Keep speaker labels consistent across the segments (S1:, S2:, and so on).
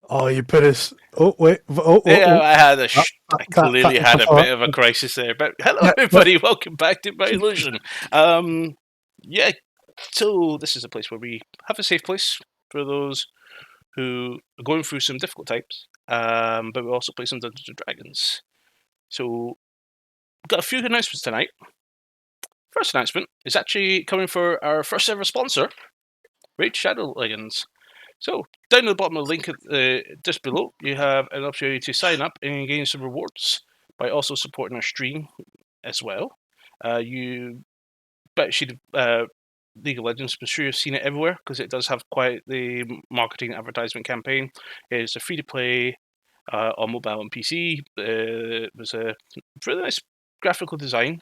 S1: Oh, you put us. Oh wait.
S2: Yeah, I had a. I clearly had a bit
S1: that.
S2: of a crisis there. But hello,
S1: Yeah,
S2: everybody. Welcome back to My Illusion. Yeah. So this is a place where we have a safe place for those who are going through some difficult times. But we also play some Dungeons and Dragons. So we've got a few announcements tonight. First announcement is actually coming for our first ever sponsor, Raid Shadow Legends. So down at the bottom of the link just below, you have an opportunity to sign up and gain some rewards by also supporting our stream as well. You bet should League of Legends, I'm sure you've seen it everywhere because it does have quite the marketing advertisement campaign. It's a free to play on mobile and PC. It was a really nice graphical design.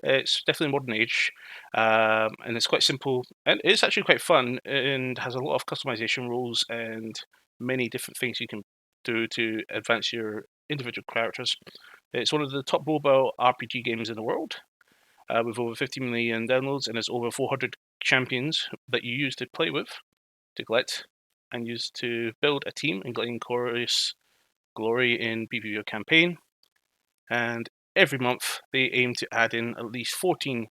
S2: It's definitely modern age, and it's quite simple, and it's actually quite fun, and has a lot of customization rules and many different things you can do to advance your individual characters. It's one of the top mobile RPG games in the world, with over 50 million downloads, and there's over 400 champions that you use to play with, to collect, and use to build a team and gain glorious glory in PvP campaign. And every month they aim to add in at least 14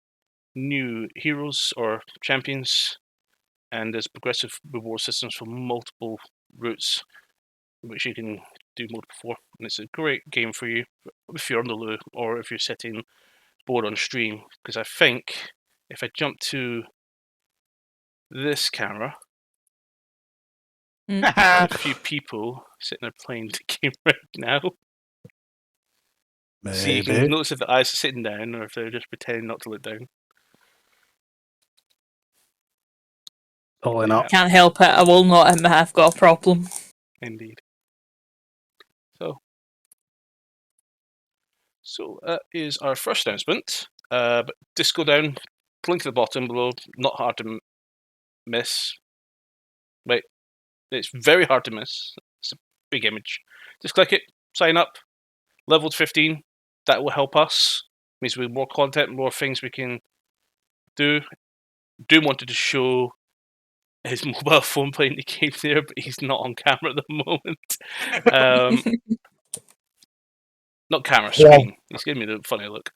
S2: new heroes or champions, and there's progressive reward systems for multiple routes which you can do multiple for. And it's a great game for you if you're on the loo or if you're sitting bored on stream, because I think if I jump to this camera, a few people sitting there playing the game right now.
S1: maybe.
S2: See, you can notice if the eyes are sitting down or if they're just pretending not to look down.
S1: Pulling up.
S3: Can't help it. I will not admit I've got a problem.
S2: Indeed. So that is our first announcement. But just go down, link at the bottom below. Not hard to miss. Wait, it's very hard to miss. It's a big image. Just click it, sign up. Level 15. That will help us. Means we have more content, more things we can do. Doom wanted to show his mobile phone playing the game there, but he's not on camera at the moment. Not camera, screen. He's giving me the funny look.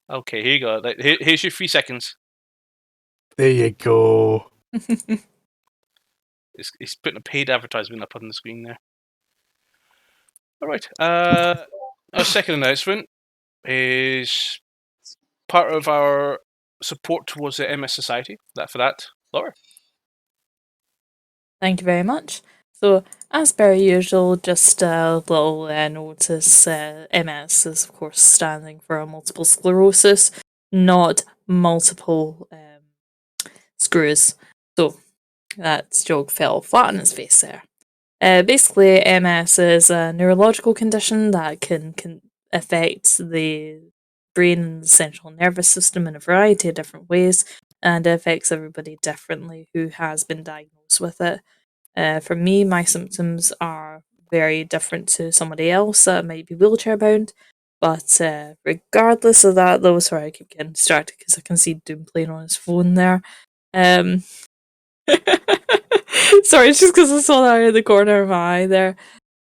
S2: Okay, here you go. Here's your 3 seconds.
S1: There you go.
S2: He's putting a paid advertisement up on the screen there. All right. Our second announcement is part of our support towards the MS Society. For that, Laura.
S3: Thank you very much. So, as per usual, just a little notice. MS is, of course, standing for multiple sclerosis, not multiple screws. So, that joke fell flat on its face there. Basically, MS is a neurological condition that can affect the brain and the central nervous system in a variety of different ways, and it affects everybody differently who has been diagnosed with it. For me, my symptoms are very different to somebody else that might be wheelchair bound. But regardless of that, though, sorry, I keep getting distracted because I can see Doom playing on his phone there. Sorry, it's just because I saw that in the corner of my eye there.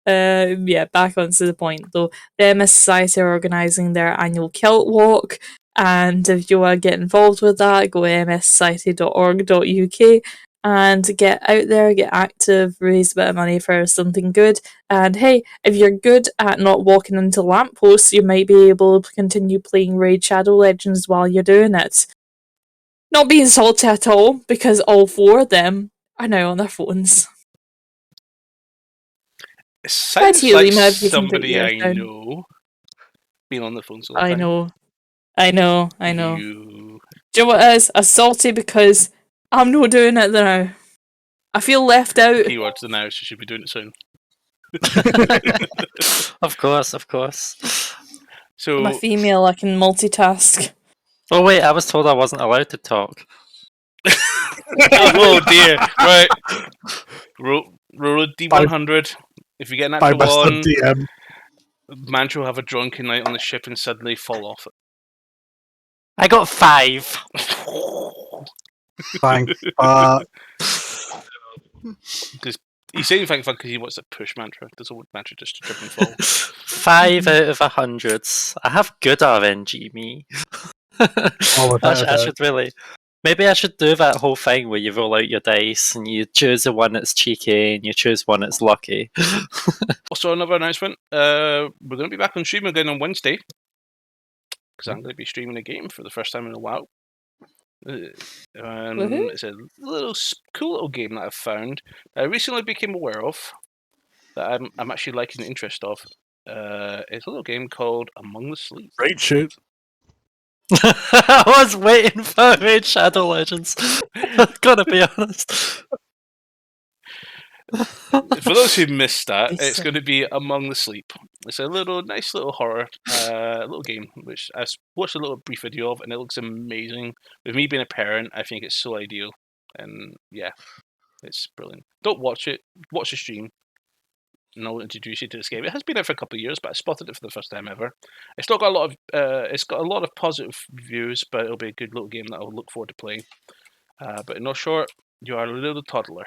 S3: Yeah, back onto the point though. The MS Society are organising their annual Kilt Walk, and if you want to get involved with that, go to mssociety.org.uk and get out there, get active, raise a bit of money for something good. And hey, if you're good at not walking into lampposts, you might be able to continue playing Raid Shadow Legends while you're doing it. Not being salty at all, because all 4 of them are now on their phones.
S2: It sounds
S3: you,
S2: like
S3: Lima, if you can put
S2: somebody
S3: yours
S2: I
S3: down.
S2: know being on the phone all the
S3: I
S2: time.
S3: know. I know.
S2: You...
S3: Do you know what it is? I'm salty because I'm not doing it now. I feel left out.
S2: Keywords the now, so you should be doing it soon.
S4: Of course.
S2: So
S3: I'm a female, I can multitask.
S4: Oh wait, I was told I wasn't allowed to talk.
S2: oh dear. Right. Roll a D100. If you get an natural one,
S1: DM.
S2: Mancho will have a drunken night on the ship and suddenly fall off it.
S4: I got 5.
S1: Thanks.
S2: Because He's saying thank fun because he wants to push mantra. Doesn't want mantra just to trip and fall.
S4: 5 out of 100. I have good RNG, me.
S1: Oh, without a
S4: I
S1: doubt.
S4: should really. Maybe I should do that whole thing where you roll out your dice and you choose the one that's cheeky and you choose one that's lucky.
S2: Also, another announcement. We're going to be back on stream again on Wednesday because I'm going to be streaming a game for the first time in a while.
S3: Woohoo.
S2: It's a cool little game that I've found. I recently became aware of that I'm actually liking the interest of. It's a little game called Among the Sleep.
S1: Right shoot.
S4: I was waiting for Raid Shadow Legends. Gotta be honest.
S2: For those who missed that,
S3: Yes,
S2: it's
S3: sir.
S2: going to be Among the Sleep. It's a nice little horror, little game, which I watched a little brief video of, and it looks amazing. With me being a parent, I think it's so ideal, and yeah, it's brilliant. Don't watch it. Watch the stream, and I'll introduce you to this game. It has been out for a couple of years, but I spotted it for the first time ever. It's not got a lot of. It's got a lot of positive reviews, but it'll be a good little game that I'll look forward to playing. But in no short, you are a little toddler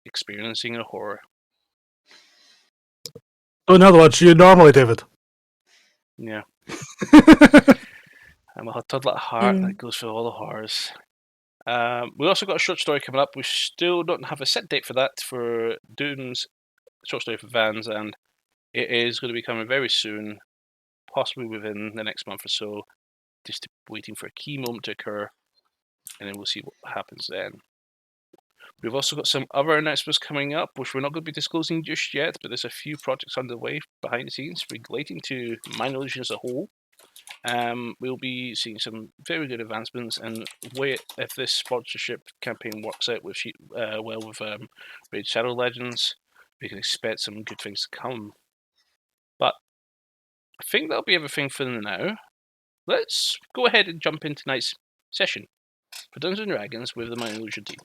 S2: experiencing a horror.
S1: So in other words, you normally, David.
S2: Yeah. I'm a toddler at heart that goes through all the horrors. We also got a short story coming up. We still don't have a set date for that, for Doom's short story for Vans, and it is going to be coming very soon, possibly within the next month or so. Just waiting for a key moment to occur, and then we'll see what happens then. We've also got some other announcements coming up, which we're not going to be disclosing just yet, but there's a few projects underway behind the scenes relating to Mind Illusion as a whole. We'll be seeing some very good advancements, and if this sponsorship campaign works out with Raid Shadow Legends, we can expect some good things to come. But I think that'll be everything for now. Let's go ahead and jump into tonight's session for Dungeons & Dragons with the Mind Illusion team.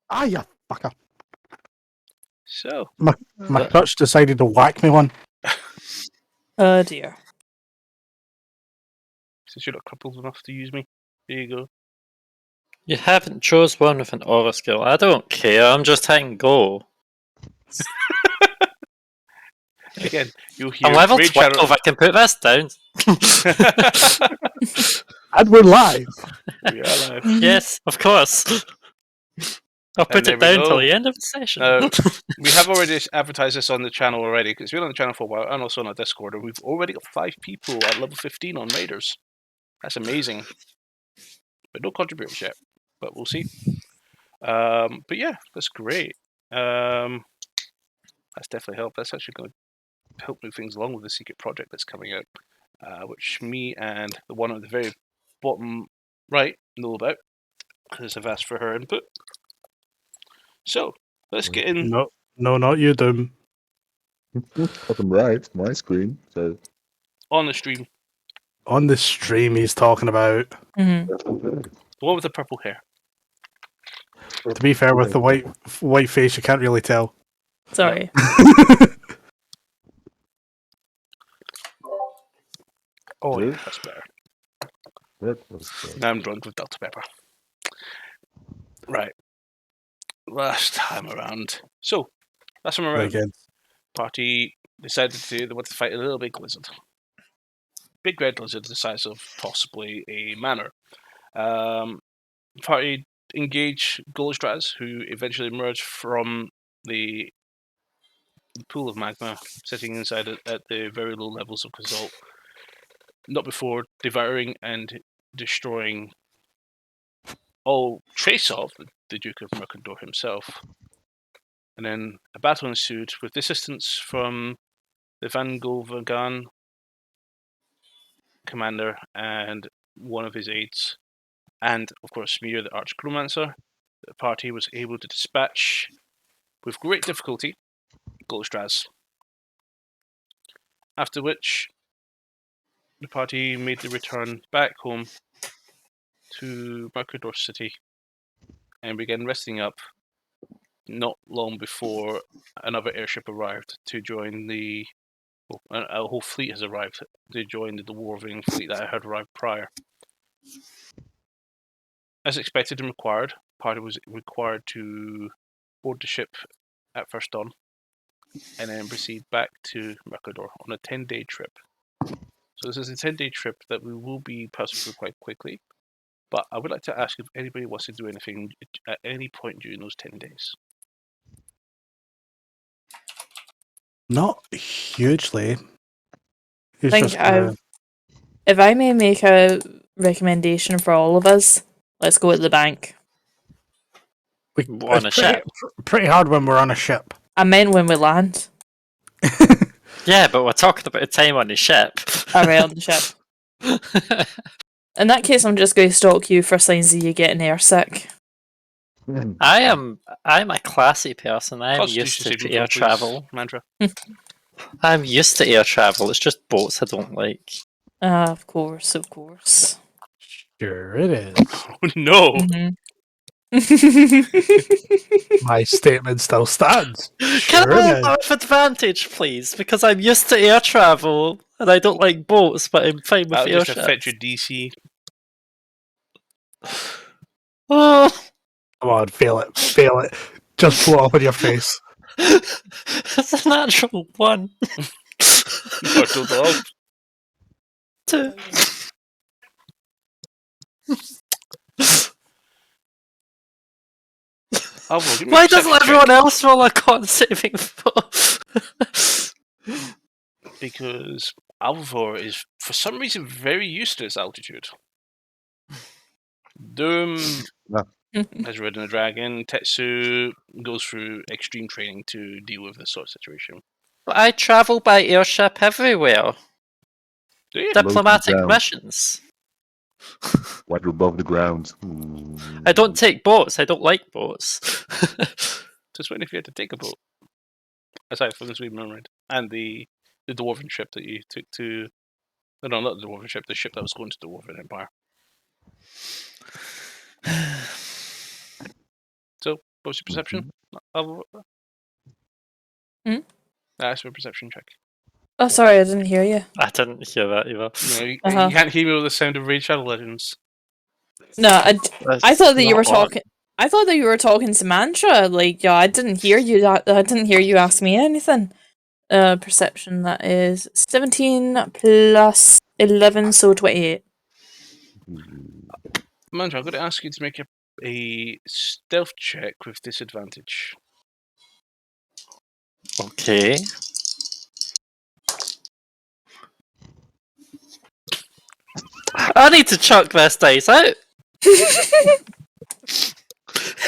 S1: Ah, you fucker.
S2: So,
S1: My crutch decided to whack me one.
S3: Oh dear.
S2: since you're not crippled enough to use me, there you go.
S4: You haven't chose one with an aura skill. I don't care. I'm just hitting go.
S2: Again, you'll hear
S4: I'm level
S2: Raid
S4: 12.
S2: Shadow.
S4: I can put this down.
S1: And we're live.
S2: We are live.
S4: Yes, of course. I'll put
S2: there
S4: it
S2: we
S4: down
S2: go.
S4: till the end of the session.
S2: We have already advertised this on the channel already, because it's been on the channel for a while, and also on our Discord, and we've already got 5 people at level 15 on Raiders. That's amazing. But no contributors yet, but we'll see. But yeah, that's great. That's definitely helped. That's actually going to help move things along with the secret project that's coming out, which me and the one at the very bottom right know about, because I've asked for her input. So, let's get in.
S1: No, not you, Doom.
S5: Bottom right, my screen. So
S2: On the stream.
S1: On the stream he's talking about.
S3: Mhm.
S2: The one with the purple hair.
S1: To be fair, with the white face, you can't really tell.
S3: Sorry.
S2: Oh,
S5: Really?
S2: yeah, that's better.
S5: that was
S2: Now I'm drunk with Dr. Pepper. Right. Last time around. So, last time around,
S1: Again.
S2: party decided they wanted to fight a little big lizard. Big red lizard the size of possibly a manor. Party engage Golostraz, who eventually emerged from the pool of magma, sitting inside it at the very low levels of Kazalt. Not before devouring and destroying all trace of the Duke of Mercandor himself. And then a battle ensued with the assistance from the Van Golvagan commander and one of his aides, and of course Smear, the archchromancer, the party was able to dispatch with great difficulty Golstraz. After which, the party made the return back home to Mercador City and began resting up not long before another airship arrived to join the... Well, a whole fleet has arrived to join the dwarven fleet that had arrived prior. As expected and required, the party was required to board the ship at first dawn and then proceed back to Mercador on a 10-day trip. So this is a 10-day trip that we will be passing through quite quickly, but I would like to ask if anybody wants to do anything at any point during those 10 days.
S1: Not hugely.
S3: I
S1: It's
S3: think
S1: just gonna-
S3: if I may make a recommendation for all of us, let's go to the bank.
S4: On a
S1: it's
S4: ship.
S1: pretty hard when we're on a ship.
S3: I meant when we land.
S4: Yeah, but we're talking about a time on the ship.
S3: Alright, on the ship. In that case, I'm just going to stalk you for signs of you getting airsick.
S4: I'm a classy person. I'm
S2: Constitution
S4: used
S2: saving
S4: to
S2: throw,
S4: air
S2: please,
S4: travel.
S2: Mantra.
S4: I'm used to air travel. It's just boats I don't like.
S3: Of course, of course.
S1: Sure it is.
S2: Oh no!
S3: Mhm.
S1: My statement still stands.
S4: Can
S1: Sure
S4: I
S1: it is.
S4: have advantage, please? Because I'm used to air travel and I don't like boats, but I'm fine with
S2: That'll just
S4: airships.
S2: affect your DC.
S4: Oh,
S1: Come on, fail it. Fail it. Just blow up in your face.
S4: it's a natural one.
S2: Turtle dog.
S4: Two.
S2: Alvaro, give me a
S4: Why doesn't
S2: perception
S4: everyone else roll a con saving throw?
S2: check. Because Alvaro is, for some reason, very used to its altitude. Doom has ridden a dragon. Tetsu goes through extreme training to deal with this sort of situation.
S4: I travel by airship everywhere.
S2: Do you?
S4: Diplomatic
S5: down.
S4: missions.
S5: Water above the ground.
S4: I don't take boats. I don't like boats.
S2: Just wondering if you had to take a boat. Aside from the Sweet Mermaid. And the dwarven ship that you took to... No, not the dwarven ship, the ship that was going to the Dwarven Empire. So, what's your perception? Alvaro?
S3: Hmm?
S2: That's your perception check.
S3: Oh, sorry, I didn't hear you.
S4: I didn't hear that either.
S2: No, you
S3: Uh-huh.
S2: can't hear me with the sound of Raid Shadow Legends.
S3: No, I thought that you were
S4: Not on.
S3: talking. I thought that you were talking to Mantra. Like, yeah, I didn't hear you. I didn't hear you ask me anything. Perception, that is 17 plus 11, so 28.
S2: Mantra, I'm going to ask you to make a stealth check with disadvantage.
S4: Okay. I need to chuck this dice out.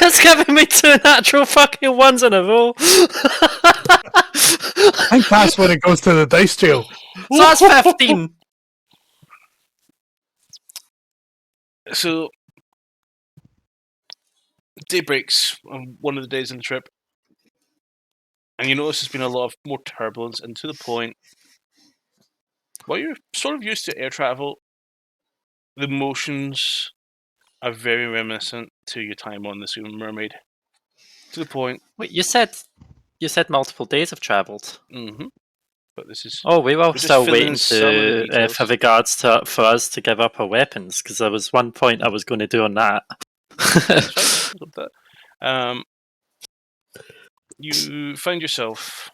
S4: It's giving me 2 natural fucking ones in a row.
S1: I think that's when it goes to the dice jail.
S4: So that's 15.
S2: So, day breaks on one of the days on the trip, and you notice there's been a lot of more turbulence, and to the point, while you're sort of used to air travel, the motions are very reminiscent to your time on the Super Mermaid. To the point,
S4: Wait, you said multiple days have travelled.
S2: But this is...
S4: Oh, we were
S2: just
S4: still
S2: filling
S4: waiting
S2: some of the details.
S4: for the guards for us to give up our weapons because there was one point I was going to do on that.
S2: That's fine. Love that. You find yourself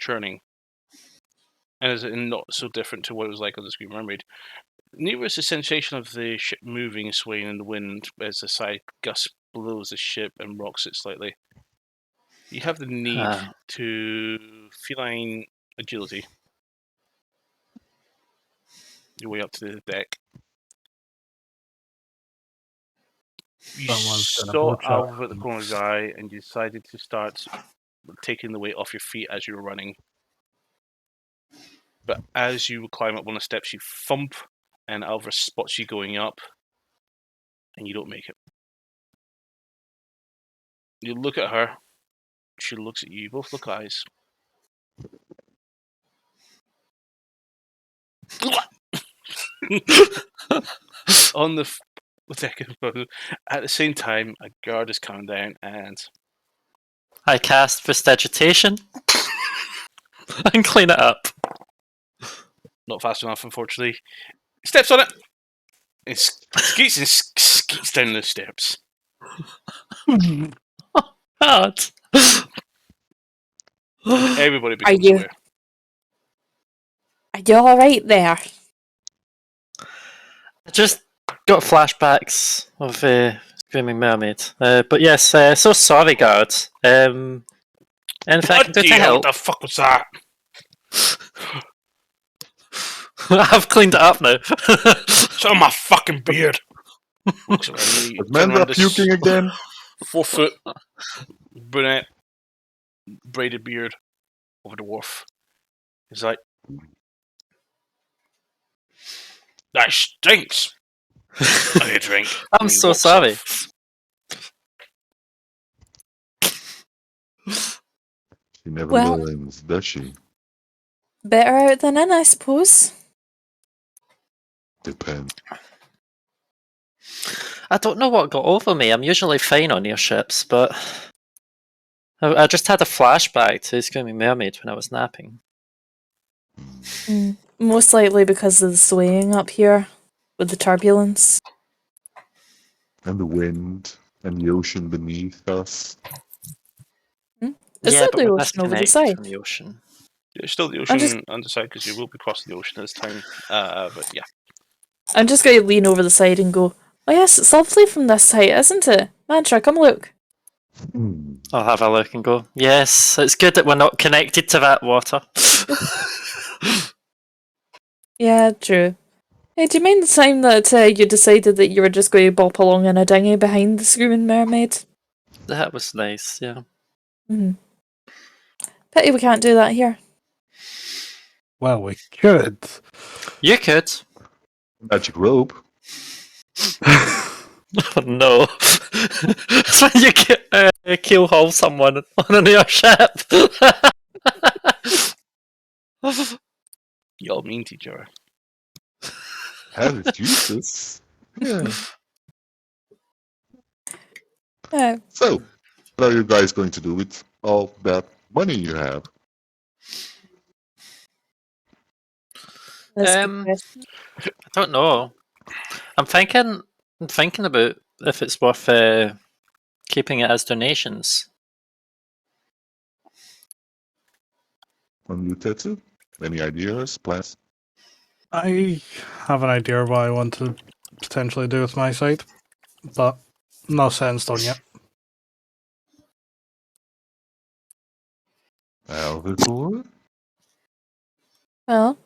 S2: churning, and is it not so different to what it was like on the Scream Mermaid? Neither is the sensation of the ship moving and swaying in the wind as the side gust blows the ship and rocks it slightly. You have the need to feline agility. Your way up to the deck. You
S1: Someone's gonna
S2: saw
S1: poach
S2: Alva
S1: up.
S2: at the corner of the eye and you decided to start taking the weight off your feet as you were running. But as you climb up one of the steps, you thump and Alvarez spots you going up, and you don't make it. You look at her. She looks at you. You both look eyes. On the second floor, at the same time, a guard is coming down, and
S4: I cast Prestidigitation and clean it up.
S2: not fast enough, unfortunately. Steps on it. And skeets down the steps.
S4: God.
S2: Everybody becomes
S3: you-
S2: aware.
S3: Are you alright there?
S4: I just got flashbacks of Screaming Mermaid. But yes, so sorry, guard. Anything I can do
S2: Bloody
S4: to
S2: hell,
S4: help?
S2: what the fuck was that?
S4: I've cleaned it up now.
S2: It's on my fucking beard. Looks around me.
S5: Is Mandra puking again?
S2: 4 foot brunette, braided beard over the wharf. He's like, that stinks. I need a drink.
S4: I'm
S2: And he
S4: so
S2: walks
S4: sorry.
S2: off.
S5: She never
S3: Well-
S5: learns, does she?
S3: Better out than in, I suppose.
S5: Depends.
S4: I don't know what got over me. I'm usually fine on airships, but I just had a flashback to Screaming Mermaid when I was napping.
S3: Most likely because of the swaying up here with the turbulence.
S5: And the wind and the ocean beneath us.
S3: Is
S4: yeah,
S3: that
S4: but
S3: the
S4: we're
S3: ocean over the
S4: disconnected
S3: side?
S4: from the ocean.
S2: It's still the
S3: I'm
S2: ocean
S3: just-
S2: underside because you will be crossing the ocean this time. But yeah.
S3: I'm just going to lean over the side and go, oh yes, it's lovely from this height, isn't it? Mantra, come look.
S5: Hmm.
S4: I'll have a look and go, yes, it's good that we're not connected to that water.
S3: Yeah, true. Hey, do you mind the time that you decided that you were just going to bop along in a dinghy behind the Screaming Mermaid?
S4: That was nice, yeah.
S3: Pity we can't do that here.
S1: Well, we could.
S4: You could.
S5: Magic rope.
S4: Oh, no. It's when you kill haul someone on an airship.
S2: You all mean to each other.
S5: Have its uses. Yeah. So, what are you guys going to do with all that money you have?
S3: That's a good
S4: Um,
S3: question.
S4: I don't know. I'm thinking about if it's worth keeping it as donations.
S5: On you, Tetsu? Any ideas, plans?
S1: I have an idea of what I want to potentially do with my site, but no set in stone yet.
S5: Alvicor?
S3: Well,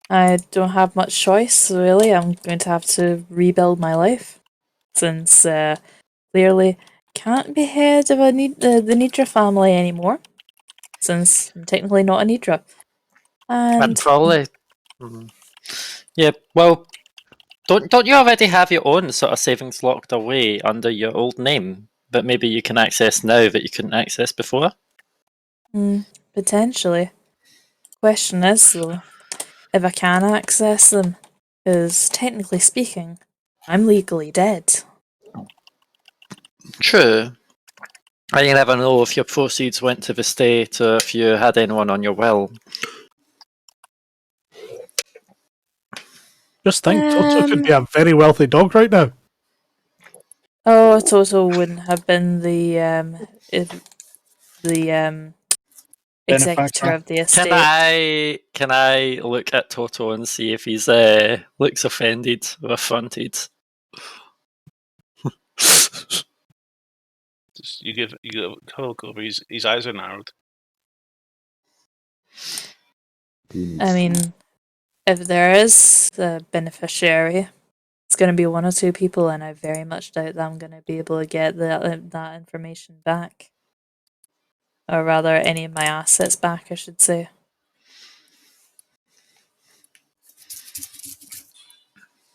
S3: I don't have much choice, really. I'm going to have to rebuild my life. Since clearly can't be head of the Nidra family anymore. Since I'm technically not a Nidra.
S4: And
S3: And
S4: probably, yeah. Well, don't you already have your own sort of savings locked away under your old name, but maybe you can access now that you couldn't access before?
S3: potentially. Question is, though, if I can access them, because technically speaking, I'm legally dead.
S4: True. And you never know if your proceeds went to the state or if you had anyone on your will.
S1: Just think, Toto could be a very wealthy dog right now.
S3: Oh, Toto wouldn't have been the executor
S1: Benefactor.
S3: of the estate.
S4: Can I look at Toto and see if he's looks offended or affronted?
S2: Just, you give a look over. His eyes are narrowed.
S3: I mean, if there is a beneficiary, it's going to be one or two people, and I very much doubt that I'm going to be able to get that information back. Or rather, any of my assets back, I should say.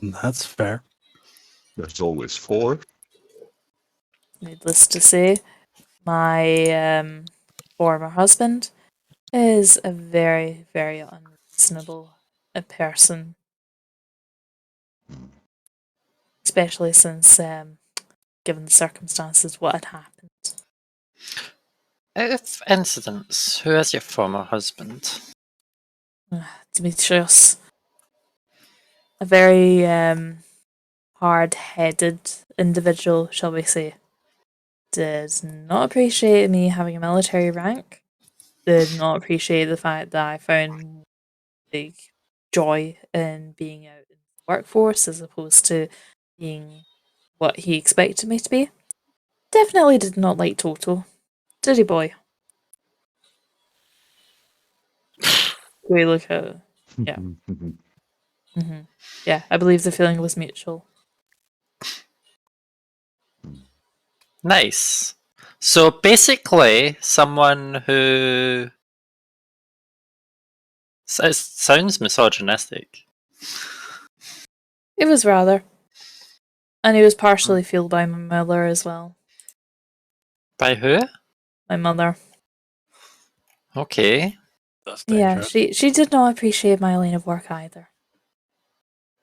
S1: That's fair.
S5: There's always 4.
S3: Needless to say, my former husband is a very, very unreasonable person, especially since, given the circumstances, what had happened.
S4: Out of incidents, who is your former husband?
S3: Demetrius, a very hard-headed individual, shall we say, did not appreciate me having a military rank, did not appreciate the fact that I found big joy in being out in the workforce as opposed to being what he expected me to be. Definitely did not like Toto. Did he, boy? We look at yeah. Yeah, I believe the feeling was mutual.
S4: Nice. So basically, someone who sounds misogynistic.
S3: It was rather. And he was partially fueled by my mother as well.
S4: By who?
S3: My mother.
S4: Okay.
S1: That's
S3: Yeah,
S1: dangerous.
S3: she did not appreciate my line of work either.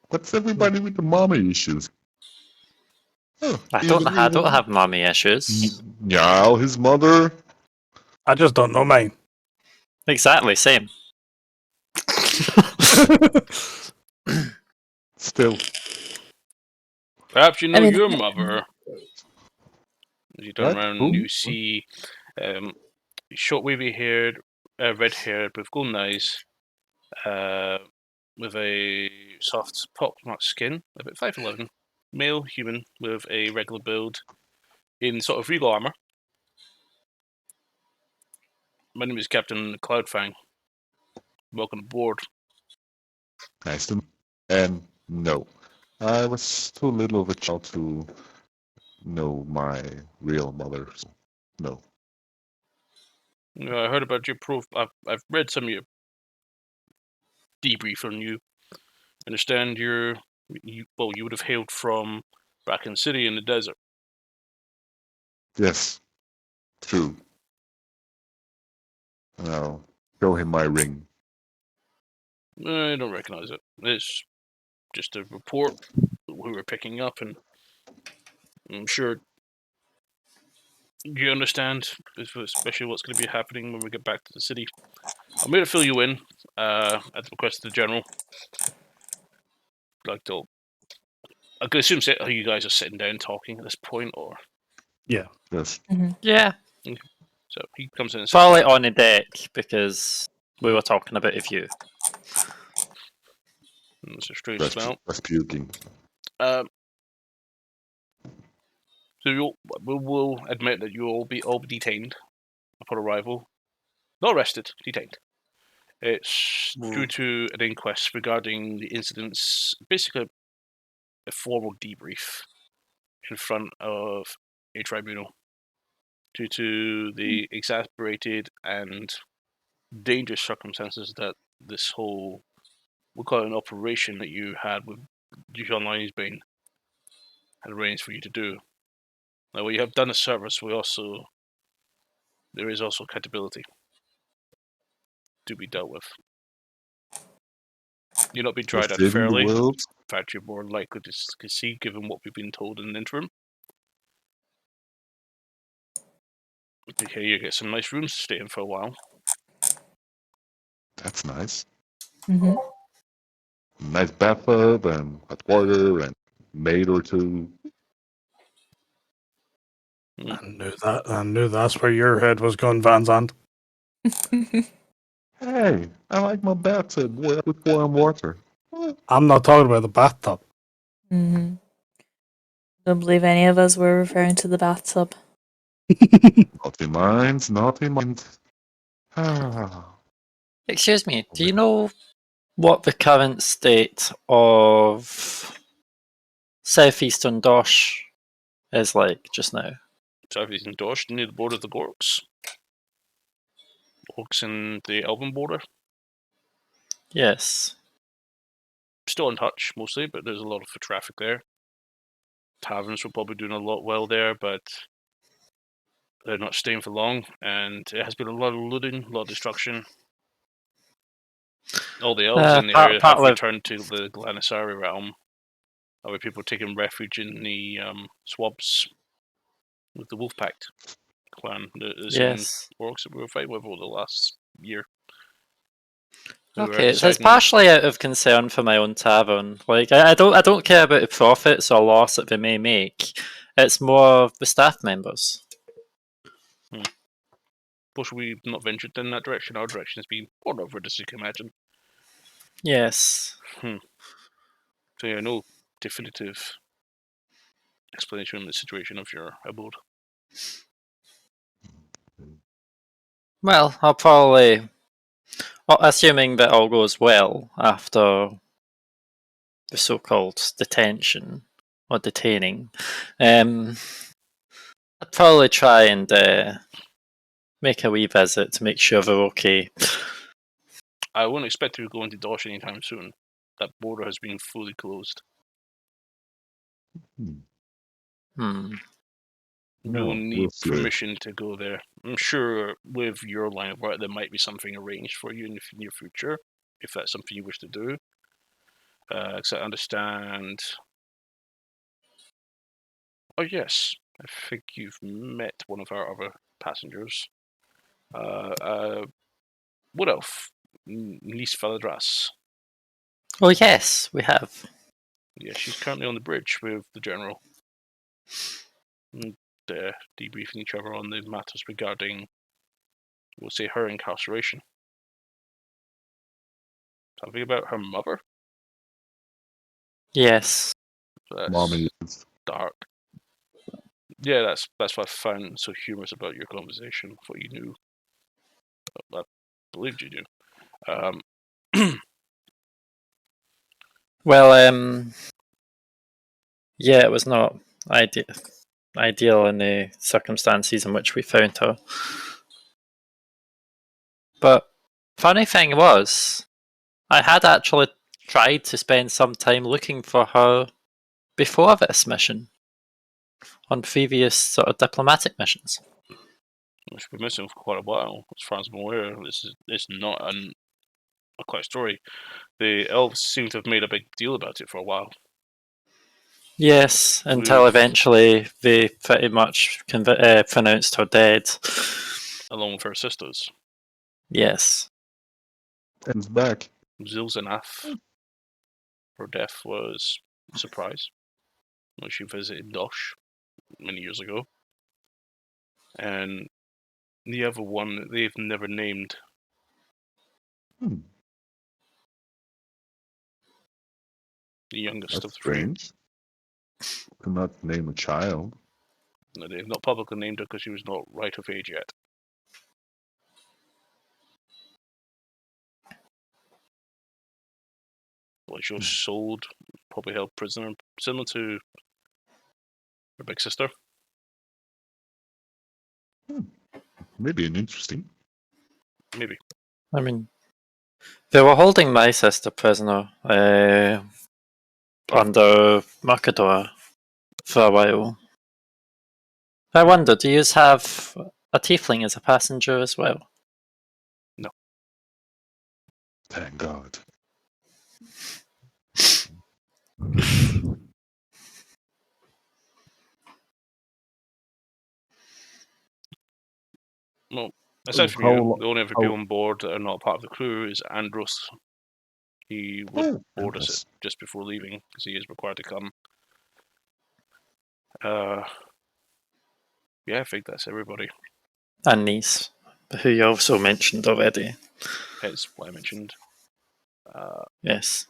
S5: What's everybody with the mommy issues? Oh,
S4: I don't have mommy issues.
S5: Yeah, his mother.
S1: I just don't know mine.
S4: Exactly, same.
S5: Still.
S2: Perhaps you know
S3: I mean,
S2: your mother. As you turn
S5: What?
S2: around,
S5: Who?
S2: you see short, wavy-haired, red-haired with golden eyes, with a soft pockmarked skin, about 5'11", male human with a regular build, in sort of regal armor. My name is Captain Cloudfang. Welcome aboard.
S5: Nice to meet you. And no, I was too little of a child to know my real mother. So no.
S2: I heard about your I've read some of your debrief on you. I understand you would have hailed from Bracken City in the desert.
S5: Yes, true. I'll show him my ring.
S2: I don't recognize it. It's just a report that we were picking up, and I'm sure you understand, especially what's going to be happening when we get back to the city. I'm here to fill you in at the request of the general. Like to, I could assume you guys are sitting down talking at this point, or
S1: Yeah.
S5: Yes.
S4: Yeah.
S2: so he comes in and sits
S4: Probably
S2: down.
S4: on the deck because we were talking about a view.
S2: It's a strange
S5: That's,
S2: smell.
S5: that's puking.
S2: So we'll admit that you'll all be detained upon arrival. Not arrested, detained. It's due to an inquest regarding the incidents, basically a formal debrief in front of a tribunal due to the exasperated and dangerous circumstances that this whole, we'll call it an operation that you had with John Linesbane had arranged for you to do. Now, while you have done a service, there is also accountability to be dealt with. You're not being tried
S5: Just in the
S2: unfairly.
S5: world.
S2: In fact, you're more likely to concede given what we've been told in the interim. Okay, you get some nice rooms to stay in for a while.
S5: That's nice.
S3: Mm-hmm.
S5: Nice bathtub and hot water and maid or two.
S1: I knew that's where your head was going, Van Zandt.
S5: Hey, I like my bathtub with warm water.
S1: I'm not talking about the bathtub.
S3: Mm-hmm. Don't believe any of us were referring to the bathtub.
S5: Naughty minds, naughty minds. Ah.
S4: Excuse me, do you know what the current state of southeastern Dosh is like just now?
S2: Southeast endorsed near the border of the Gorks. Orcs in the Elven border.
S4: Yes.
S2: still in touch mostly, but there's a lot of foot traffic there. Taverns were probably doing a lot well there, but they're not staying for long, and it has been a lot of looting, a lot of destruction. All the elves in the area have returned to the Glanasari realm. Other people taking refuge in the swamps with the Wolfpack clan. There's some orcs that we were fighting with over the last year.
S4: Okay, so it's partially out of concern for my own tavern. Like, I don't care about the profits or loss that they may make. It's more the staff members.
S2: Plus, we've not ventured in that direction. Our direction has been all over, as you can imagine.
S4: Yes.
S2: So yeah, no definitive explanation of the situation of your abode.
S4: Well, I'll probably, assuming that all goes well after the so-called detention or detaining, I'd probably try and make a wee visit to make sure they're okay.
S2: I wouldn't expect to go into Dosh anytime soon. That border has been fully closed. We'll need permission to go there. I'm sure with your line of work, there might be something arranged for you in the near future, if that's something you wish to do. Because I understand. Oh yes, I think you've met one of our other passengers. What else? Niece Valadras.
S4: Oh yes, we have.
S2: Yeah, she's currently on the bridge with the general. And debriefing each other on the matters regarding, we'll say, her incarceration. Something about her mother?
S4: Yes.
S2: So that's
S5: Mommy is
S2: dark. Yeah, that's what I found so humorous about your conversation. What you knew. I believed you knew.
S4: Well, yeah, it was not ideal in the circumstances in which we found her. But funny thing was, I had actually tried to spend some time looking for her before this mission, on previous sort of diplomatic missions.
S2: She's been missing for quite a while, as far as I'm aware. It's not a quite story. The elves seem to have made a big deal about it for a while.
S4: Yes, until eventually they pretty much pronounced her dead.
S2: Along with her sisters.
S4: Yes.
S5: and it's back.
S2: Zilzanath. Her death was a surprise when she visited Dosh many years ago. And the other one that they've never named.
S5: Hmm.
S2: The youngest
S5: That's
S2: of the three.
S5: strange. Cannot name a child.
S2: No, they've not publicly named her because she was not right of age yet. Well, she was sold, probably held prisoner, similar to her big sister.
S5: Maybe an interesting.
S2: Maybe.
S4: I mean, they were holding my sister prisoner under Mercador for a while. I wonder, do you have a tiefling as a passenger as well?
S2: No.
S5: Thank God.
S2: Well, aside from you, the only other people on board that are not part of the crew is Andros. He would board us just before leaving because he is required to come. Yeah, I think that's everybody.
S4: And Niece, who you also mentioned already.
S2: That's what I mentioned.
S4: Yes.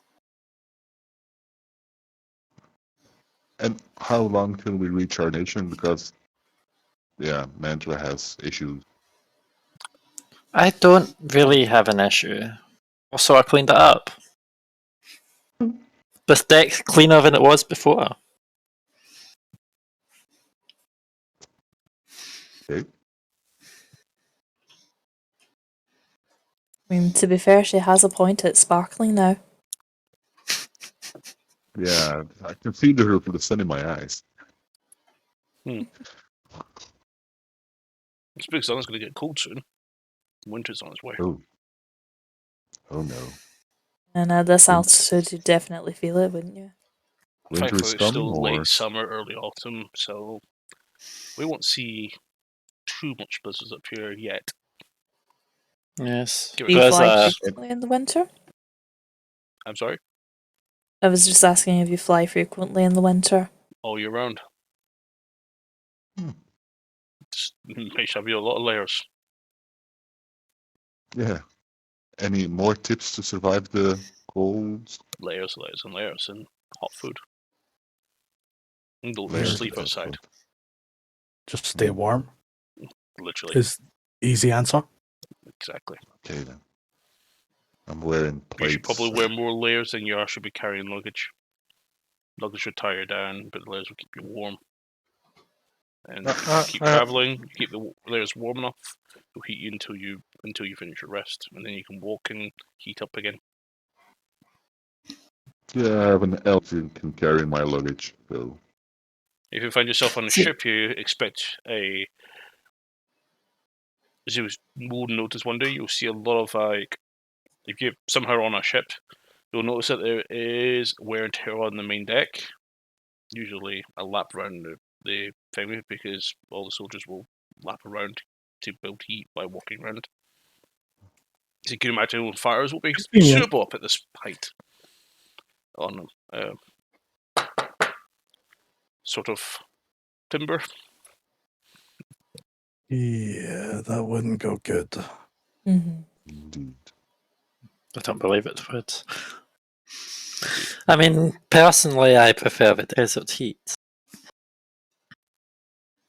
S5: And how long till we reach our nation? Because, yeah, Mantra has issues.
S4: I don't really have an issue. Also, I cleaned it up. This deck's cleaner than it was before.
S5: Okay.
S3: I mean, to be fair, she has a point. It's sparkling now.
S5: Yeah, I can feel the sun in my eyes.
S2: This big sun's going to get cold soon. Winter's on its way.
S5: Oh no.
S3: And at this
S5: Win-
S3: altitude, you'd definitely feel it, wouldn't you?
S5: Winter
S2: Thankfully,
S5: is
S2: it's
S5: coming,
S2: still
S5: or
S2: late summer, early autumn, so we won't see too much blizzards up here yet.
S4: Yes.
S2: Give
S3: Do
S2: it
S3: you
S2: a
S4: There's
S3: fly
S4: a
S3: frequently in the winter?
S2: I'm sorry?
S3: I was just asking if you fly frequently in the winter.
S2: All year round.
S5: Hmm.
S2: Just makes have you a lot of layers.
S5: yeah. Any more tips to survive the colds?
S2: Layers, layers, and layers, and hot food. And don't
S1: Layers
S2: sleep
S1: of
S2: outside,
S1: Just stay warm
S2: literally.
S1: is easy answer.
S2: Exactly.
S5: Okay then. I'm wearing plates.
S2: You should probably wear more layers than you should be carrying luggage. Luggage would tire you down, but the layers will keep you warm. And if you keep traveling, you keep the layers warm enough, it'll heat you until you finish your rest, and then you can walk and heat up again.
S5: Yeah, I have an elf who can carry my luggage, so
S2: If you find yourself on a
S3: See-
S2: ship, you expect as you will notice one day, you'll see a lot of if you're somehow on a ship, you'll notice that there is wear and tear on the main deck. Usually a lap around the thing, because all the soldiers will lap around to build heat by walking around. So you can imagine when fires will be
S1: Convenient.
S2: super up at this height on sort of timber.
S1: Yeah, that wouldn't go good.
S3: Mm-hmm.
S5: indeed.
S4: I don't believe it would. I mean, personally, I prefer the desert heat.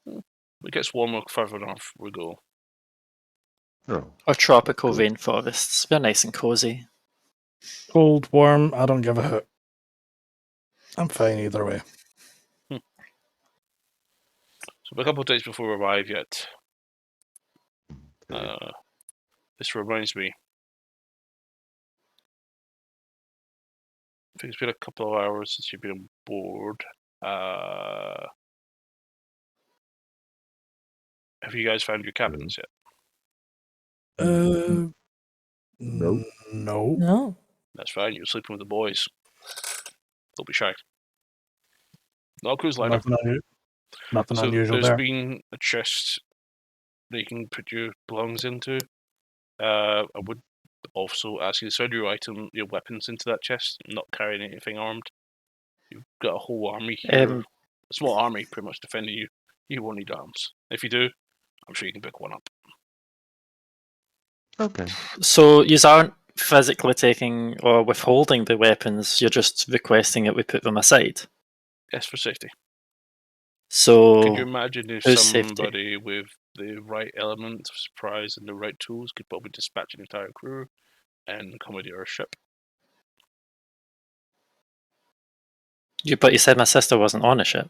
S2: It gets warmer further north we go.
S5: Oh,
S4: Or tropical
S5: Cool.
S4: rainforests. They're nice and cozy.
S1: Cold, warm, I don't give a hoot. I'm fine either way.
S2: So a couple of days before we arrive yet.
S5: okay.
S2: This reminds me. I think it's been a couple of hours since you've been on board. Have you guys found your cabins yet?
S1: No.
S5: Nope.
S1: No.
S3: No.
S2: That's fine. You're sleeping with the boys. Don't be shy. Not a cruise liner.
S1: Nothing
S2: So
S1: unusual
S2: there's
S1: there.
S2: been a chest that you can put your belongings into. I would also ask you to send your weapons into that chest, not carrying anything armed. You've got a whole army here, a small army pretty much defending you. You won't need arms. If you do, I'm sure you can pick one up.
S5: Okay.
S4: So you aren't physically taking or withholding the weapons, you're just requesting that we put them aside.
S2: Yes, for safety.
S4: So
S2: Could you imagine if
S4: who's safety?
S2: somebody with the right element of surprise and the right tools could probably dispatch an entire crew and commandeer a ship?
S4: But you said my sister wasn't on a ship.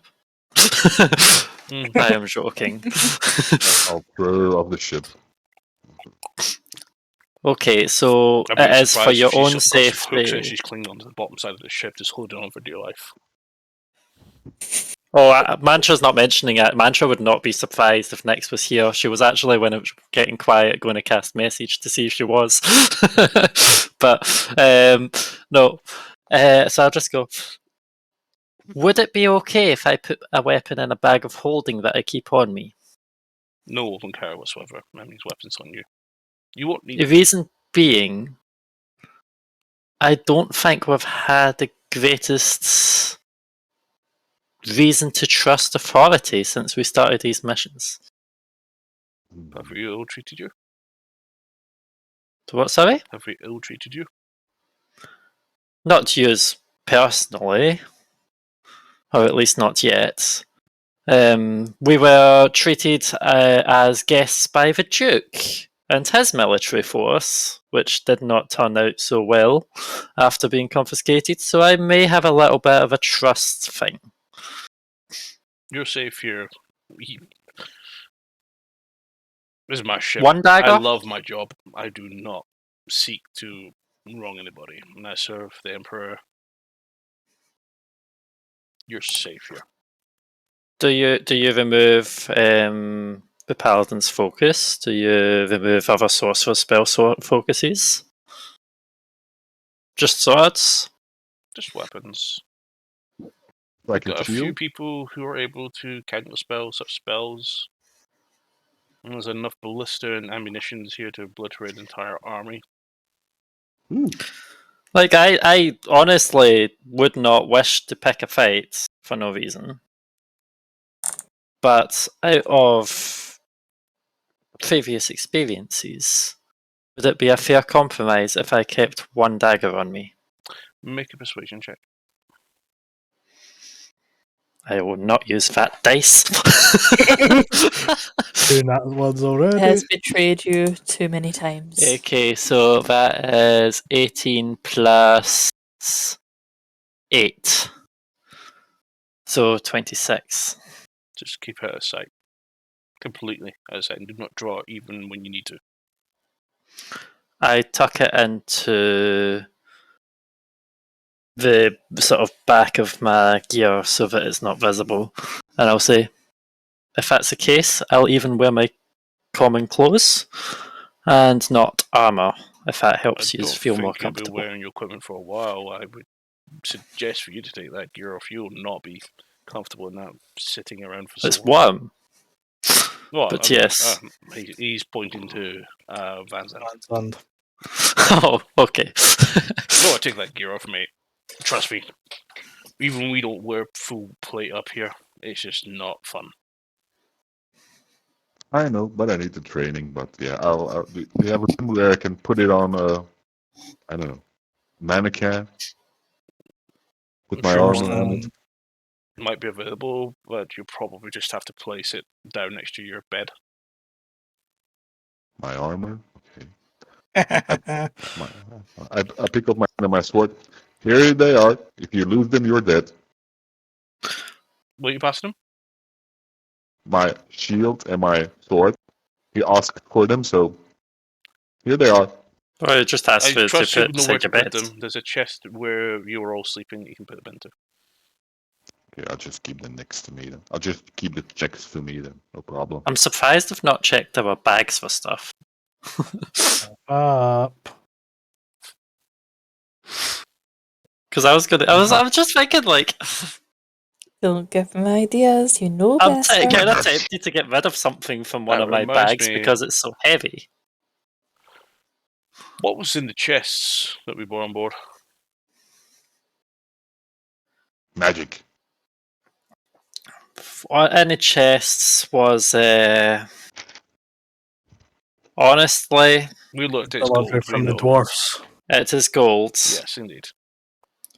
S4: I am joking.
S5: I'll throw her off the ship.
S4: Okay, so
S2: I'd be
S4: it is for
S2: surprised
S4: your
S2: if she's
S4: own
S2: got some hooks and
S4: safety.
S2: she's clinging onto the bottom side of the ship, just holding on for dear life.
S4: Oh, Mantra's not mentioning it. Mantra would not be surprised if Nyx was here. She was actually, when it was getting quiet, going to cast message to see if she was. But no. So I'll just go. Would it be okay if I put a weapon in a bag of holding that I keep on me?
S2: No open care whatsoever. That means weapons on you. You won't need
S4: The reason being, I don't think we've had the greatest reason to trust authority since we started these missions.
S2: Have we ill-treated you?
S4: So what, sorry?
S2: Have we ill-treated you?
S4: Not yours personally, or at least not yet. We were treated as guests by the Duke and his military force, which did not turn out so well after being confiscated, so I may have a little bit of a trust thing.
S2: You're safe here. This is my ship.
S4: One dagger?
S2: I love my job. I do not seek to wrong anybody. And I serve the Emperor you're safe here.
S4: Do you remove the paladin's focus? Do you remove other sorcerer spell focuses? Just swords?
S2: Just weapons.
S5: Like
S2: Got
S5: a
S2: a few
S5: shield?
S2: people who are able to counterspell such spells. And there's enough ballista and ammunitions here to obliterate an entire army.
S5: Ooh.
S4: Like, I honestly would not wish to pick a fight for no reason. But out of previous experiences, would it be a fair compromise if I kept one dagger on me?
S2: Make a persuasion check.
S4: I will not use that dice.
S1: Doing that ones already.
S3: Has betrayed you too many times.
S4: Okay, so that is 18 plus 8. So 26.
S2: Just keep it out of sight. Completely out of sight, and do not draw it even when you need to.
S4: I tuck it into the sort of back of my gear so that it's not visible. And I'll say, if that's the case, I'll even wear my common clothes and not armour, if that helps
S2: I
S4: you
S2: don't
S4: feel
S2: think
S4: more
S2: you'll be
S4: comfortable.
S2: wearing your equipment for a while. I would suggest for you to take that gear off. You'll not be comfortable in that sitting around for
S4: It's
S2: so long.
S4: warm.
S2: Well,
S4: But
S2: I mean,
S4: yes.
S2: he's pointing to Van Zandt.
S1: And
S4: Oh, okay.
S2: No, I take that gear off, mate. Trust me. Even we don't wear full plate up here. It's just not fun.
S5: I know, but I need the training. But yeah, I'll do you have a room where I can put it on I don't know, mannequin with my
S2: Sure,
S5: armor on it?
S2: might be available, but you probably just have to place it down next to your bed.
S5: My armor? Okay. I pick up my sword. Here they are. If you lose them, you're dead.
S2: Will you pass them?
S5: My shield and my sword. He asked for them, so here they are.
S4: Or it just has
S2: I
S4: to
S2: trust you
S4: put
S2: know where
S4: beside
S2: to
S4: your
S2: put
S4: bed.
S2: them. There's a chest where you were all sleeping that you can put them into.
S5: Okay, I'll just keep them next to me then. I'll just keep the checks to me then. No problem.
S4: I'm surprised I've not checked our bags for stuff.
S1: up.
S4: Because I was just thinking, like,
S3: Don't give him ideas, you know
S4: I'm
S3: better.
S4: kind of tempted to get rid of something from one
S2: That
S4: of my
S2: reminds
S4: bags
S2: me-
S4: because it's so heavy.
S2: What was in the chests that we brought on board?
S5: Magic.
S4: In the chests was, honestly,
S2: We looked at
S1: The
S2: gold.
S1: delivery from
S2: we
S1: the
S2: know.
S1: dwarfs.
S4: it is gold
S2: Yes, indeed.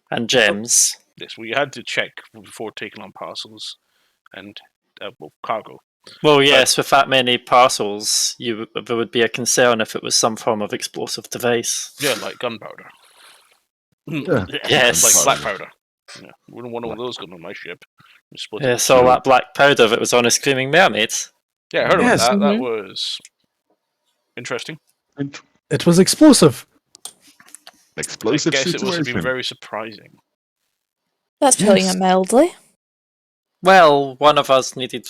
S4: and gems.
S2: Yes, we had to check before taking on parcels and cargo.
S4: Well, yes, with that many parcels, there would be a concern if it was some form of explosive device.
S2: Yeah, like gunpowder.
S5: Yeah.
S4: Yes.
S2: Like black powder. Yeah, we don't want one of those going on my ship. We split it.
S4: Yes, all that black powder that was on a screaming mermaid.
S2: Yeah, I heard
S1: Yes.
S2: about that. That
S3: Mhm.
S2: was interesting.
S1: It was explosive.
S5: Explosive
S2: I guess it must have
S5: situation.
S2: been very surprising.
S3: That's putting
S1: Yes.
S3: it mildly.
S4: Well, one of us needed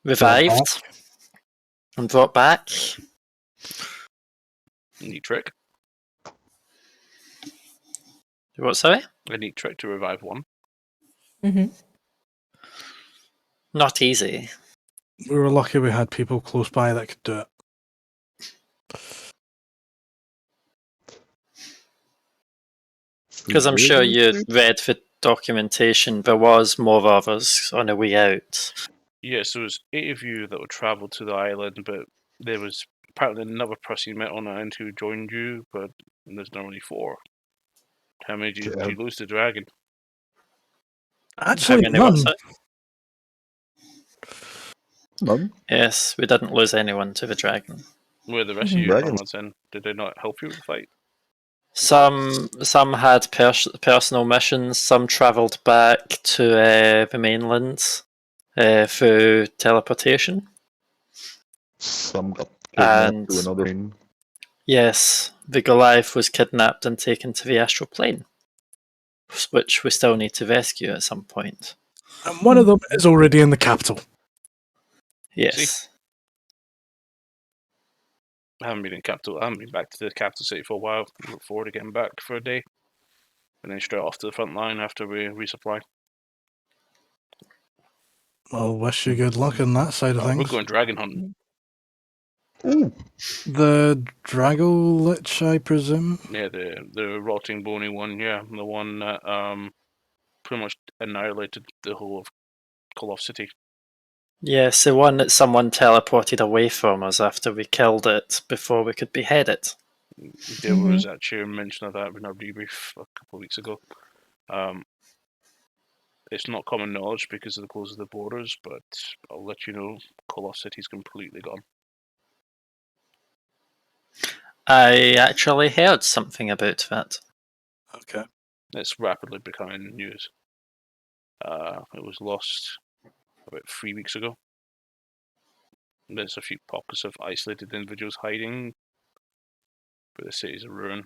S4: revived and brought back.
S2: Neat trick.
S4: What, sorry?
S2: A neat trick to revive one.
S3: Hmm.
S4: Not easy.
S1: We were lucky we had people close by that could do it.
S4: Because I'm sure you read the documentation, there was more of us on the way out.
S2: Yes, there was 8 of you that would travel to the island, but there was apparently another person you met on the island who joined you, but there's not only 4. How many did you lose to Dragon?
S1: Actually,
S4: How many
S1: none.
S4: was it?
S5: None.
S4: Yes, we didn't lose anyone to the dragon.
S2: Where the rest of
S3: Mhm.
S2: you
S5: Dragons.
S2: comrades then? Did they not help you with the fight?
S4: Some had personal missions. Some travelled back to the mainland through teleportation.
S5: Some got kidnapped
S4: And
S5: to another plane.
S4: yes, the Goliath was kidnapped and taken to the astral plane. which we still need to rescue at some point.
S1: And one of them is already in the capital.
S4: Yes.
S2: I haven't been back to the capital city for a while. I look forward to getting back for a day. And then straight off to the front line after we resupply.
S1: Well, wish you good luck in that side of
S2: We're
S1: things.
S2: going dragon hunting.
S5: Ooh,
S1: The Drago Lich, I presume.
S2: Yeah, the rotting bony one, yeah. The one that pretty much annihilated the whole of Koloff City.
S4: Yes, the one that someone teleported away from us after we killed it before we could behead it.
S2: There was actually a mention of that in our debrief a couple of weeks ago. It's not common knowledge because of the close of the borders, but I'll let you know, Koloff City's completely gone.
S4: I actually heard something about that.
S1: Okay.
S2: It's rapidly becoming news. It was lost about 3 weeks ago. There's a few pockets of isolated individuals hiding, but the city's a ruin.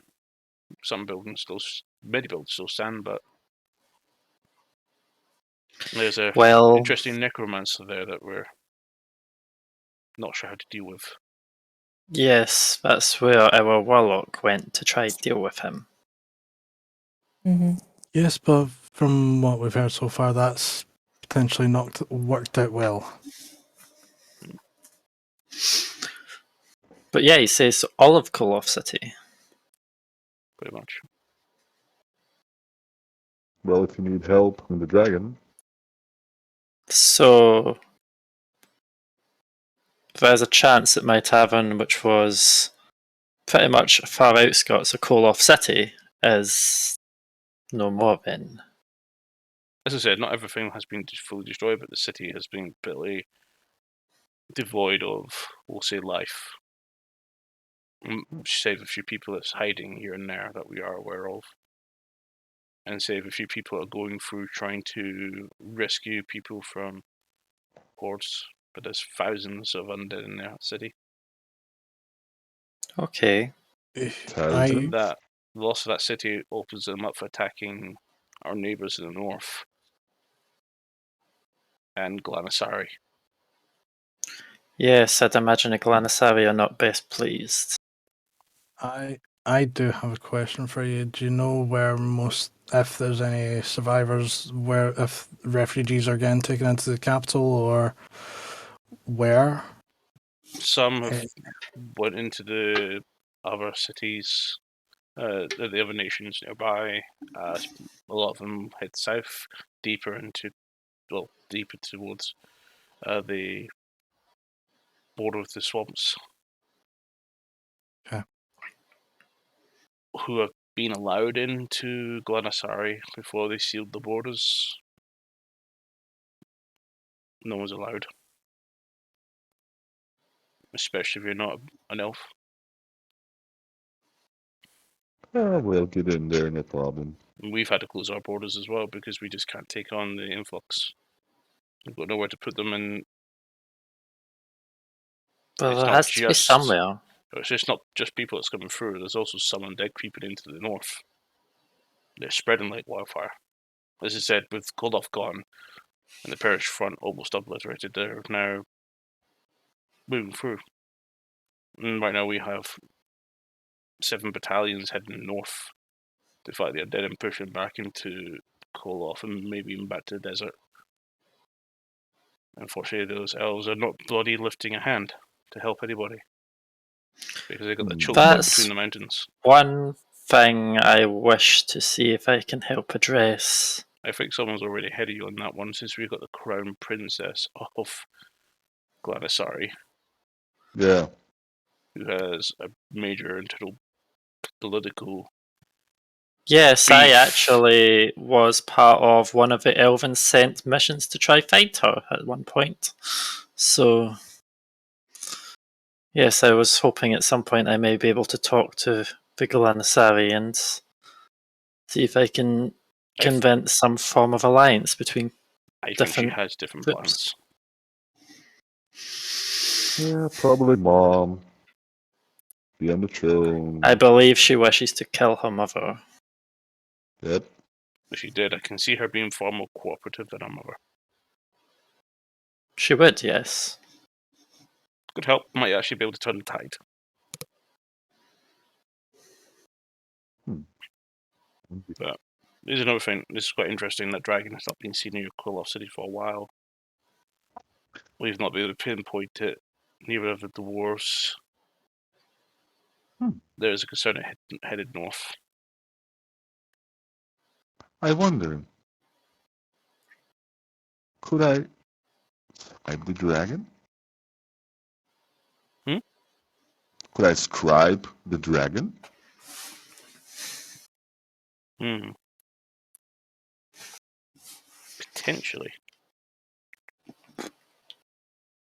S2: Some buildings many buildings still stand, but there's a interesting necromancer there that we're not sure how to deal with.
S4: Yes, that's where our warlock went to try to deal with him.
S1: Yes, but from what we've heard so far, that's potentially not worked out well.
S4: But yeah, he says all of Koloff City.
S2: Pretty much.
S5: well, if you need help with the dragon,
S4: So there's a chance that my tavern, which was pretty much far outskirts of Koloff City, is no more then.
S2: As I said, not everything has been fully destroyed, but the city has been completely devoid of, we'll say, life. Save a few people that's hiding here and there that we are aware of. And save a few people that are going through trying to rescue people from hordes. But there's thousands of undead in that city.
S4: Okay.
S5: Thousand?
S2: That the loss of that city opens them up for attacking our neighbours in the north and Glanasari.
S4: Yes, I'd imagine the Glanasari are not best pleased.
S1: I do have a question for you. Do you know where if there's any survivors, if refugees are getting taken into the capital, or where?
S2: Some have went into the other cities, the other nations nearby. A lot of them head south, deeper towards the border of the swamps.
S1: Okay.
S2: Who have been allowed into Glanasari before they sealed the borders. No one's allowed. Especially if you're not an elf.
S5: We'll get in there, no problem.
S2: We've had to close our borders as well because we just can't take on the influx. We've got nowhere to put them in.
S4: Well, there has to be somewhere.
S2: It's just not just people that's coming through. There's also some undead creeping into the north. They're spreading like wildfire. As I said, with Koldoff gone and the parish front almost obliterated, they're now moving through. And right now we have 7 battalions heading north to fight the undead and push them back into Koldoff and maybe even back to the desert. Unfortunately, those elves are not bloody lifting a hand to help anybody. Because they got the choke point between the mountains.
S4: One thing I wish to see if I can help address.
S2: I think someone's already ahead of you on that one since we've got the Crown Princess of Glanasari.
S5: Yeah.
S2: Who has a major internal political.
S4: Yes,
S2: beef.
S4: I actually was part of one of the Elven sent missions to try fight her at one point. So, yes, I was hoping at some point I may be able to talk to the Glanasari and see if I can convince some form of alliance between
S2: I think she has different
S4: groups.
S2: plans.
S5: Yeah, probably mom. Be on the throne.
S4: I believe she wishes to kill her mother.
S5: Yep.
S2: If she did, I can see her being far more cooperative than her mother.
S4: She would, yes.
S2: Good help. Might actually be able to turn the tide. But there's another thing. This is quite interesting. That dragon has not been seen in your Quilloff City for a while. We've not been able to pinpoint it. Neither of the dwarves. There is a concern headed north.
S5: I wonder, could I scribe the dragon? Could I scribe the dragon?
S2: Potentially.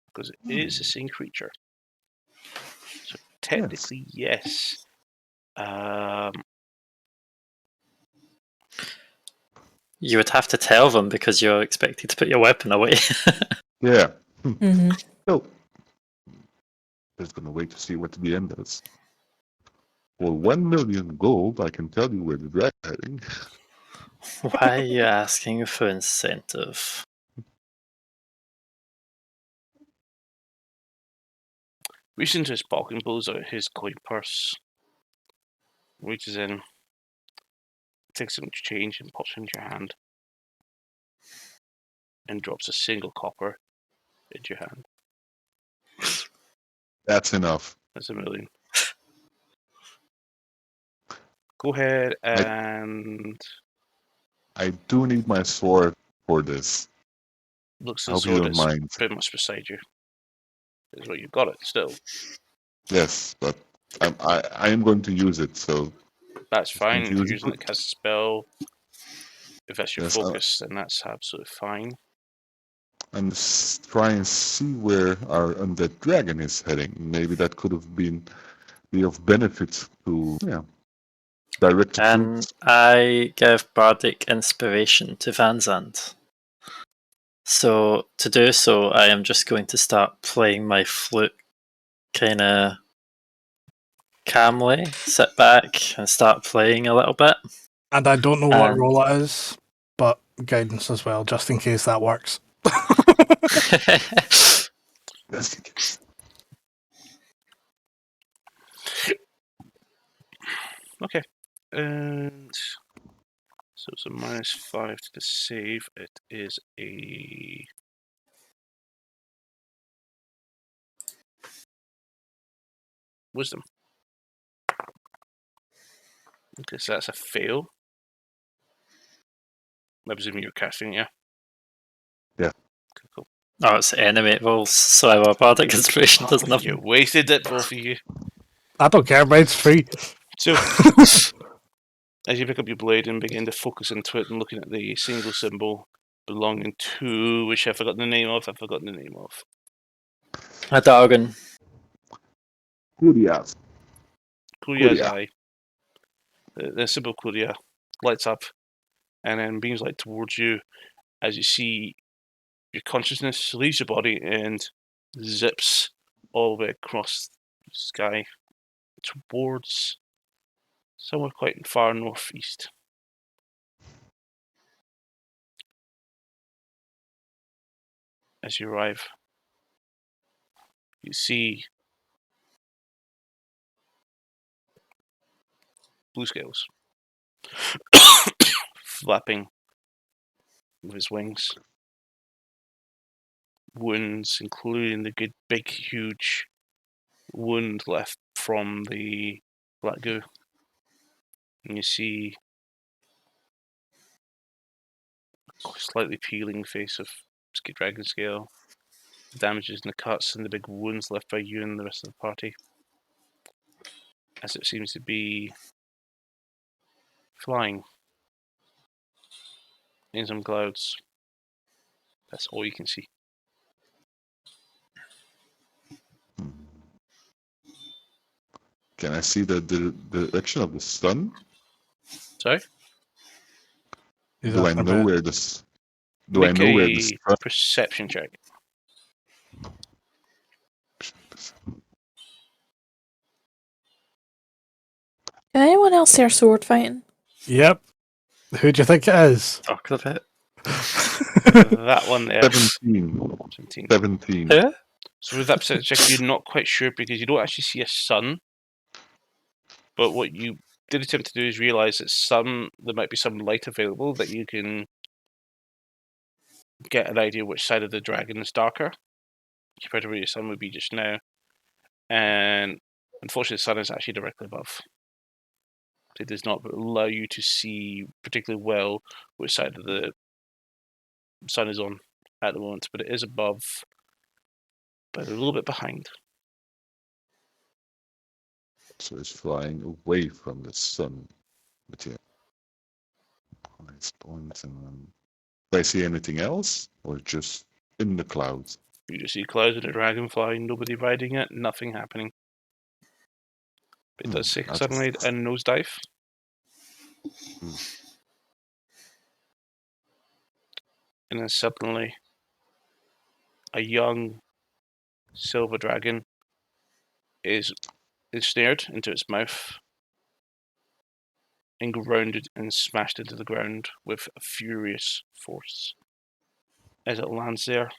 S2: Because it is a same creature. So technically, yes.
S4: You would have to tell them because you're expected to put your weapon away.
S5: Yeah.
S3: Mm-hmm.
S5: So, just gonna wait to see what the end is. For 1 million gold, I can tell you where the dragon is heading.
S4: Why are you asking for incentive?
S2: Reaches into his pocket and pulls out his coin purse. Reaches in, takes some change and pops it into your hand. And drops a single copper into your hand.
S5: That's enough.
S2: That's $1 million. Go ahead and...
S5: I do need my sword for this.
S2: Looks
S5: I
S2: at the
S5: hope you
S2: sword
S5: don't
S2: that's
S5: mind.
S2: pretty much beside you. Is what you've got it still.
S5: Yes, but I am going to use it, so...
S2: That's fine. If you're
S5: use
S2: using it to cast a spell, if that's your
S5: Yes,
S2: focus, then that's absolutely fine.
S5: I'm trying to see where our undead dragon is heading. Maybe that could have be of benefit to direct the
S4: Can
S5: troops.
S4: I give bardic inspiration to Vanzant? So to do so, I am just going to start playing my flute, kind of calmly, sit back and start playing a little bit.
S1: And I don't know what role it is, but guidance as well, just in case that works.
S2: Okay. And so it's a -5 to the save. It is a... Wisdom. Okay, so that's a fail. I presume you're casting, yeah?
S5: Yeah.
S2: Okay, cool.
S4: Oh, it's enemy rolls, so our bardic inspiration does
S2: You
S4: nothing.
S2: wasted it, both of you.
S1: I don't care, but it's free.
S2: So, as you pick up your blade and begin to focus into it and looking at the single symbol belonging to, which I've forgotten the name of,
S4: A Dargon.
S5: Kurias.
S2: Kuria's
S5: Kuria.
S2: eye. The symbol Kuria lights up and then beams light towards you as you see your consciousness leaves your body and zips all the way across the sky towards somewhere quite far northeast. As you arrive, you see blue scales flapping with his wings. Wounds, including the good big huge wound left from the black goo. And you see a slightly peeling face of dragon scale, damages in the cuts and the big wounds left by you and the rest of the party. As it seems to be flying in some clouds. That's all you can see.
S5: Can I see the direction of the sun?
S2: Sorry?
S5: Do I know where this? Do
S2: Make
S5: I know where the
S2: a
S5: sun?
S2: perception check.
S3: Can anyone else hear sword fighting?
S1: Yep. Who do you think it is?
S4: Talk a bit.
S2: That one there.
S5: 17.
S2: 17.
S5: 17.
S4: Who?
S2: So with that perception check, you're not quite sure because you don't actually see a sun. But what you did attempt to do is realise that there might be some light available that you can get an idea which side of the dragon is darker compared to where your sun would be just now. And unfortunately, the sun is actually directly above. It does not allow you to see particularly well which side of the sun is on at the moment, but it is above, but a little bit behind.
S5: So it's flying away from the sun. But yeah. Nice points. And do I see anything else? Or just in the clouds?
S2: You just see clouds and a dragon flying, nobody riding it, nothing happening. It does say
S5: that's-
S2: suddenly a nosedive. And then suddenly a young silver dragon is ensnared into its mouth and grounded and smashed into the ground with a furious force. As it lands there,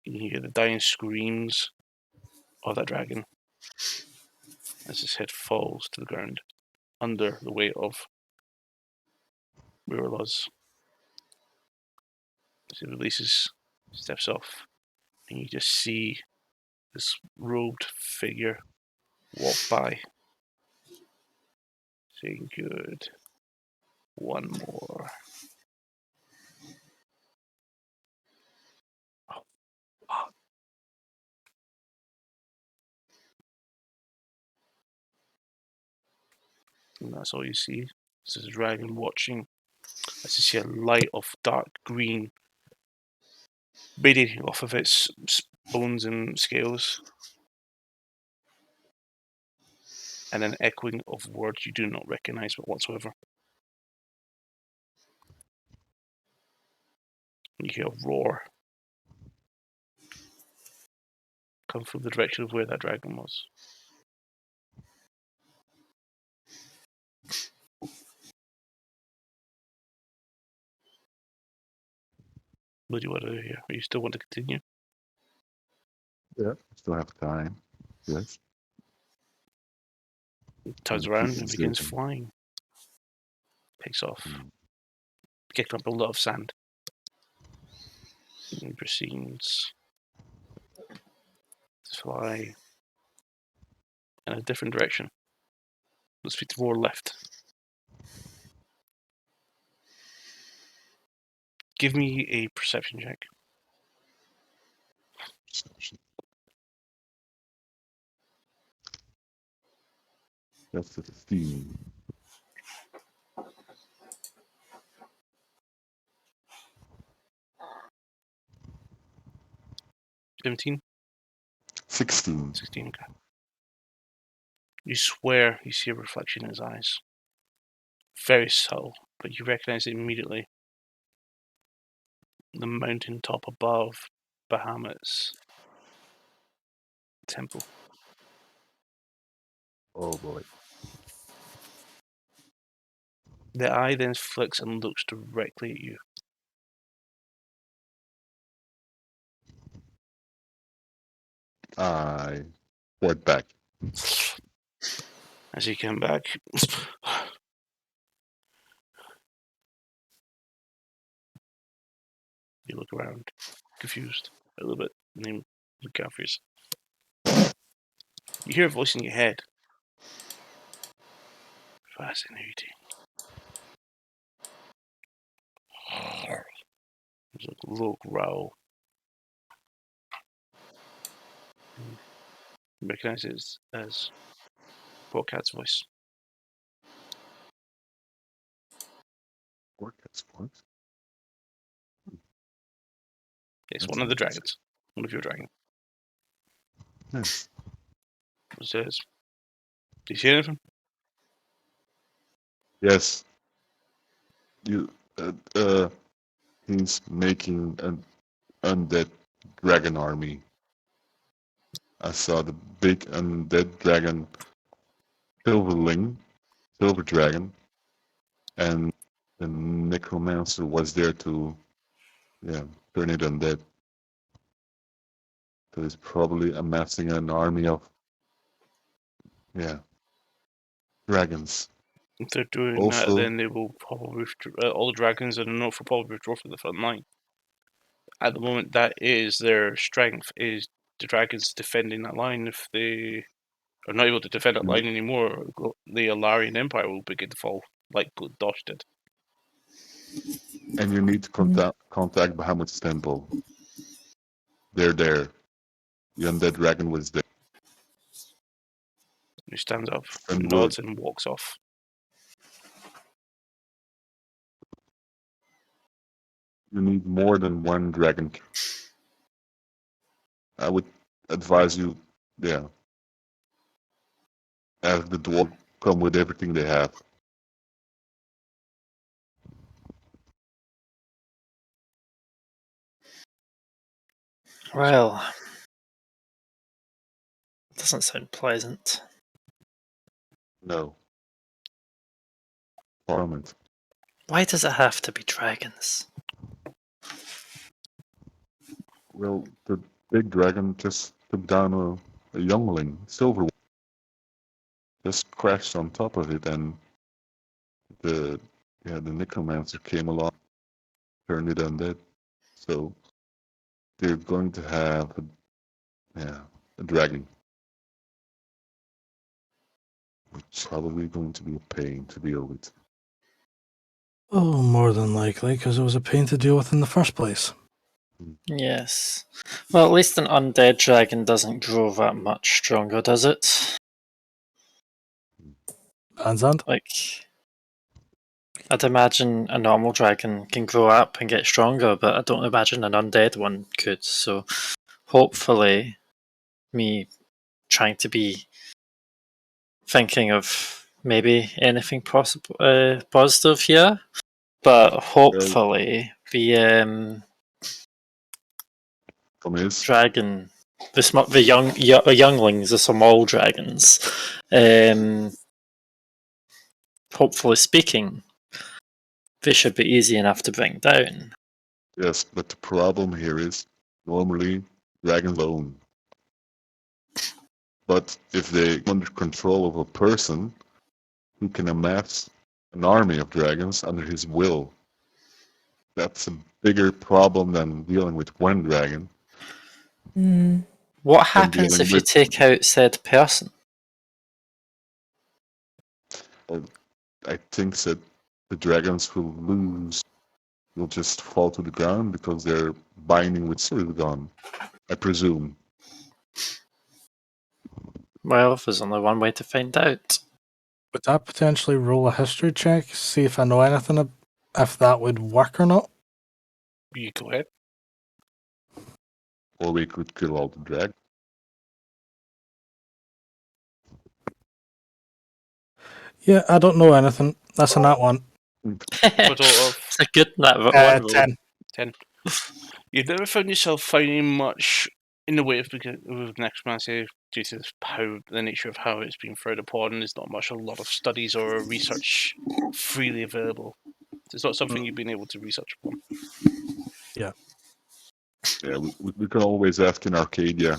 S2: you can hear the dying screams of that dragon as his head falls to the ground under the weight of Mirala's. As he releases, steps off, and you just see this robed figure walk by, saying, "Good. One more." And that's all you see. This is a dragon watching. As you see a light of dark green radiating off of its bones and scales, and an echoing of words you do not recognize whatsoever. You hear a roar come from the direction of where that dragon was. What do you want to do here? Or you still want to continue?
S5: Yeah. Still have time. Yes.
S2: Turns
S5: Keep
S2: around and begins
S5: observing.
S2: flying. Takes off,
S5: Mm.
S2: kicking up a lot of sand. And proceeds to fly in a different direction. Let's speak more left. Give me a perception check.
S5: Perception. That's the theme.
S2: 17?
S5: 16.
S2: 16, okay. You swear you see a reflection in his eyes. Very subtle, but you recognize it immediately. The mountain top above Bahamut's temple.
S5: Oh boy.
S2: The eye then flicks and looks directly at you.
S5: I went back.
S2: As you come back, you look around, confused a little bit, and then look out for yourself. You hear a voice in your head. Fascinating. There's a low growl. You recognize it as Porcat's voice.
S5: Orcas, what?
S2: It's
S5: That's
S2: one of the
S5: interesting.
S2: dragons. One of your dragons.
S5: Nice.
S2: It says, "Do you see anything?"
S5: Yes. You. He's making an undead dragon army. I saw the big undead dragon, silver dragon, and the necromancer was there to, turn it undead. So he's probably amassing an army of, dragons.
S2: If they're doing that,
S5: Also-
S2: then they will probably all the dragons in the north will probably withdraw from the front line. At the moment, that is their strength, is the dragons defending that line. If they are not able to defend that line anymore, the Alarian Empire will begin to fall, like Dosh did.
S5: And you need to contact Bahamut's temple. They're there. The undead dragon was there.
S2: He stands up,
S5: And
S2: nods, and walks off.
S5: You need more than one dragon. I would advise you, have the dwarf come with everything they have.
S4: Well, doesn't sound pleasant.
S5: No. Parliament.
S4: Why does it have to be dragons?
S5: Well, the big dragon just took down a youngling, silver one. Just crashed on top of it, and the necromancer came along, turned it undead. So they're going to have a dragon. Which is probably going to be a pain to deal with.
S1: Oh, more than likely, because it was a pain to deal with in the first place.
S4: Yes. Well, at least an undead dragon doesn't grow that much stronger, does it?
S1: And
S4: Like, I'd imagine a normal dragon can grow up and get stronger, but I don't imagine an undead one could. So, hopefully, me trying to be thinking of maybe anything possible positive here, but hopefully the dragon, the younglings, the small dragons, hopefully speaking, they should be easy enough to bring down.
S5: Yes, but the problem here is normally dragons alone. But if they under control of a person who can amass an army of dragons under his will, that's a bigger problem than dealing with one dragon.
S4: What happens if you take out said person?
S5: I think that the dragons will lose. Will just fall to the ground because they're binding with Sirigan, I presume.
S4: Well, there's only one way to find out.
S1: would that potentially roll a history check, see if I know anything if that would work or not?
S2: You go ahead.
S5: Or we could kill all the dragons.
S1: Yeah, I don't know anything. That's a nat one.
S2: Total of
S4: It's a good nat one.
S1: 10.
S2: 10. You've never found yourself finding much in the way of necromancy due to the nature of how it's been frowned upon. There's not much, a lot of studies or research freely available. It's not something you've been able to research upon.
S1: Yeah.
S5: Yeah, we can always ask in Arcadia.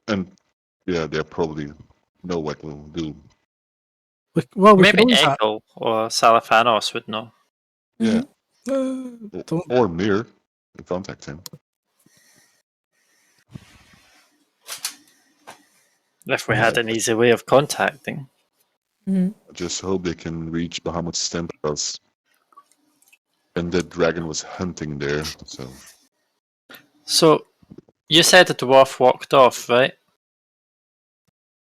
S5: And yeah, they probably know what we'll do.
S1: We
S4: Maybe
S1: could always
S4: Eggle or Salafanos would know.
S5: Yeah.
S1: don't.
S5: Or Mir, contact him.
S4: If we had an easy way of contacting.
S5: I just hope they can reach Bahamut's temples. And the dragon was hunting there, so.
S4: So, you said the dwarf walked off, right?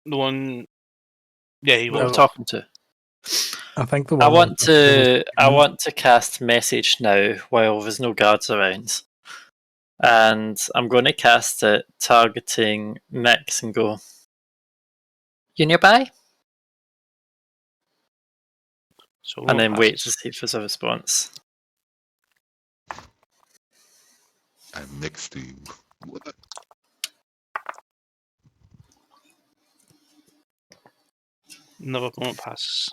S2: The one, yeah, he
S4: Who I'm
S2: was
S4: talking to.
S1: I think the
S4: I
S1: one.
S4: want to cast message now while there's no guards around, and I'm going to cast it targeting Mix and go. You nearby?
S2: So
S4: And then wait to see if there's a response.
S5: I'm next to you. What?
S2: Another moment passes.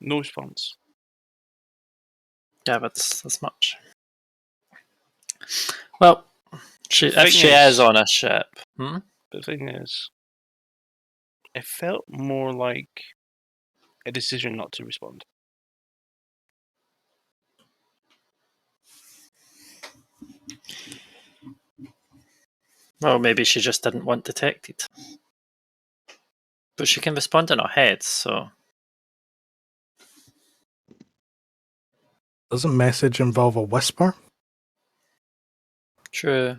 S2: No response.
S4: Yeah, but that's much. Well, if
S2: thing
S4: she
S2: is-
S4: is on a ship,
S2: The thing is, it felt more like a decision not to respond.
S4: well, maybe she just didn't want detected. But she can respond in her head, so
S1: Does a message involve a whisper?
S4: true.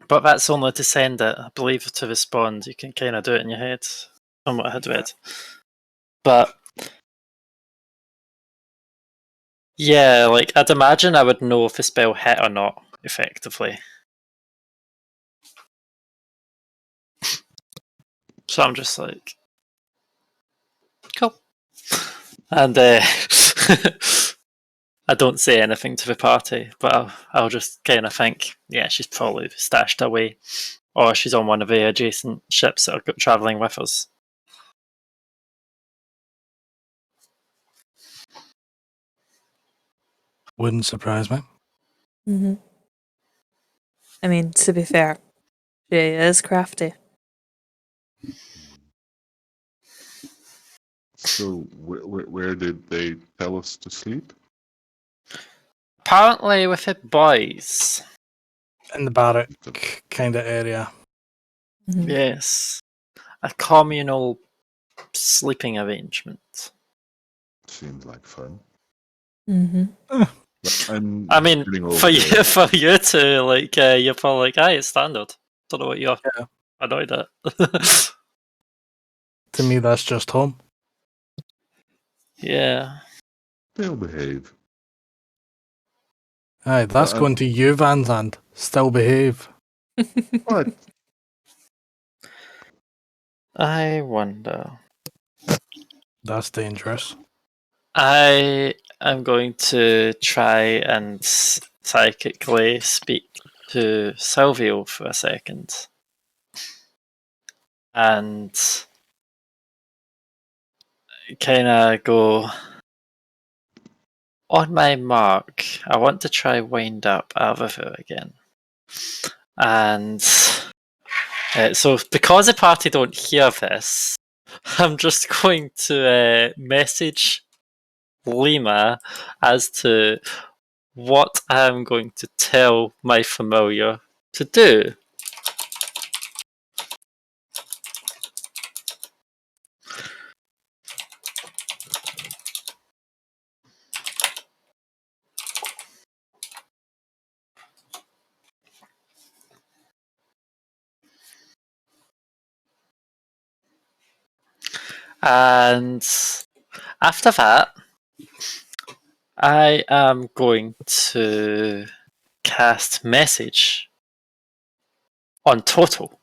S4: But that's only to send it. I believe to respond, you can kind of do it in your head, from what I had read. But yeah, like I'd imagine I would know if the spell hit or not, effectively. So I'm just like, cool. And I don't say anything to the party, but I'll just kind of think, yeah, she's probably stashed away, or she's on one of the adjacent ships that are traveling with us.
S1: Wouldn't surprise me.
S3: Mm-hmm. I mean, to be fair, she is crafty.
S5: So where did they tell us to sleep?
S4: Apparently, with the boys,
S1: In the barrack kind of area.
S3: Mhm.
S4: yes, a communal sleeping arrangement.
S5: Seems like fun.
S3: Mm-hmm.
S4: I mean,
S5: getting
S4: for
S5: over
S4: you,
S5: there.
S4: for you two, like you're probably like, "Aye, it's standard." Don't know what you're
S1: Yeah.
S4: annoyed at.
S1: To me, that's just home.
S4: Yeah.
S5: They'll behave.
S1: Aye, that's
S5: Uh,
S1: going to you, Van Zandt. Still behave.
S5: What?
S4: I wonder.
S1: That's dangerous.
S4: I am going to try and psychically speak to Silvio for a second. And kind of go, on my mark, I want to try wind up Avavir again. And so because the party don't hear this, I'm just going to message Lima as to what I'm going to tell my familiar to do. And after that, I am going to cast message on Toto.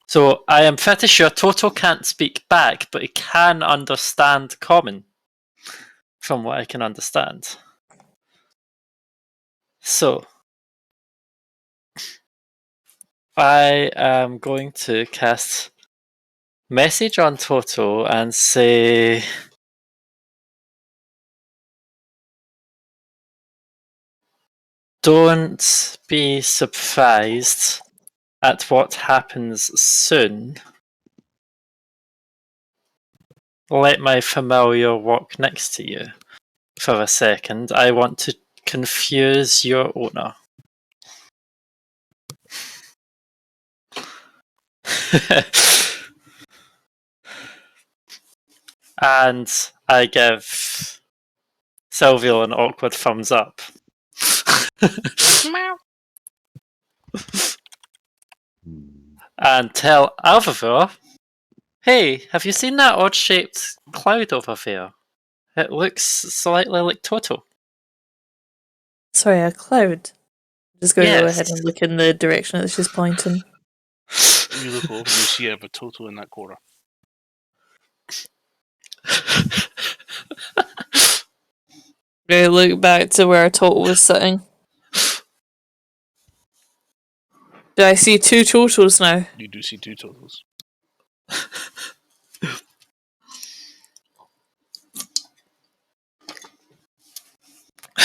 S4: So I am pretty sure Toto can't speak back, but he can understand common, from what I can understand. So I am going to cast message on Toto and say, don't be surprised at what happens soon. Let my familiar walk next to you for a second. I want to confuse your owner. And I give Sylvia an awkward thumbs up. And tell Alvavor, hey, have you seen that odd-shaped cloud over there? It looks slightly like Toto.
S3: Sorry, a cloud. Just going to go
S4: Yes.
S3: ahead and look in the direction that she's pointing.
S2: You look over and you see a Toto in that corner.
S3: I look back to where Total was sitting. Do I see two totals now?
S2: You do see two Totos.
S3: I'm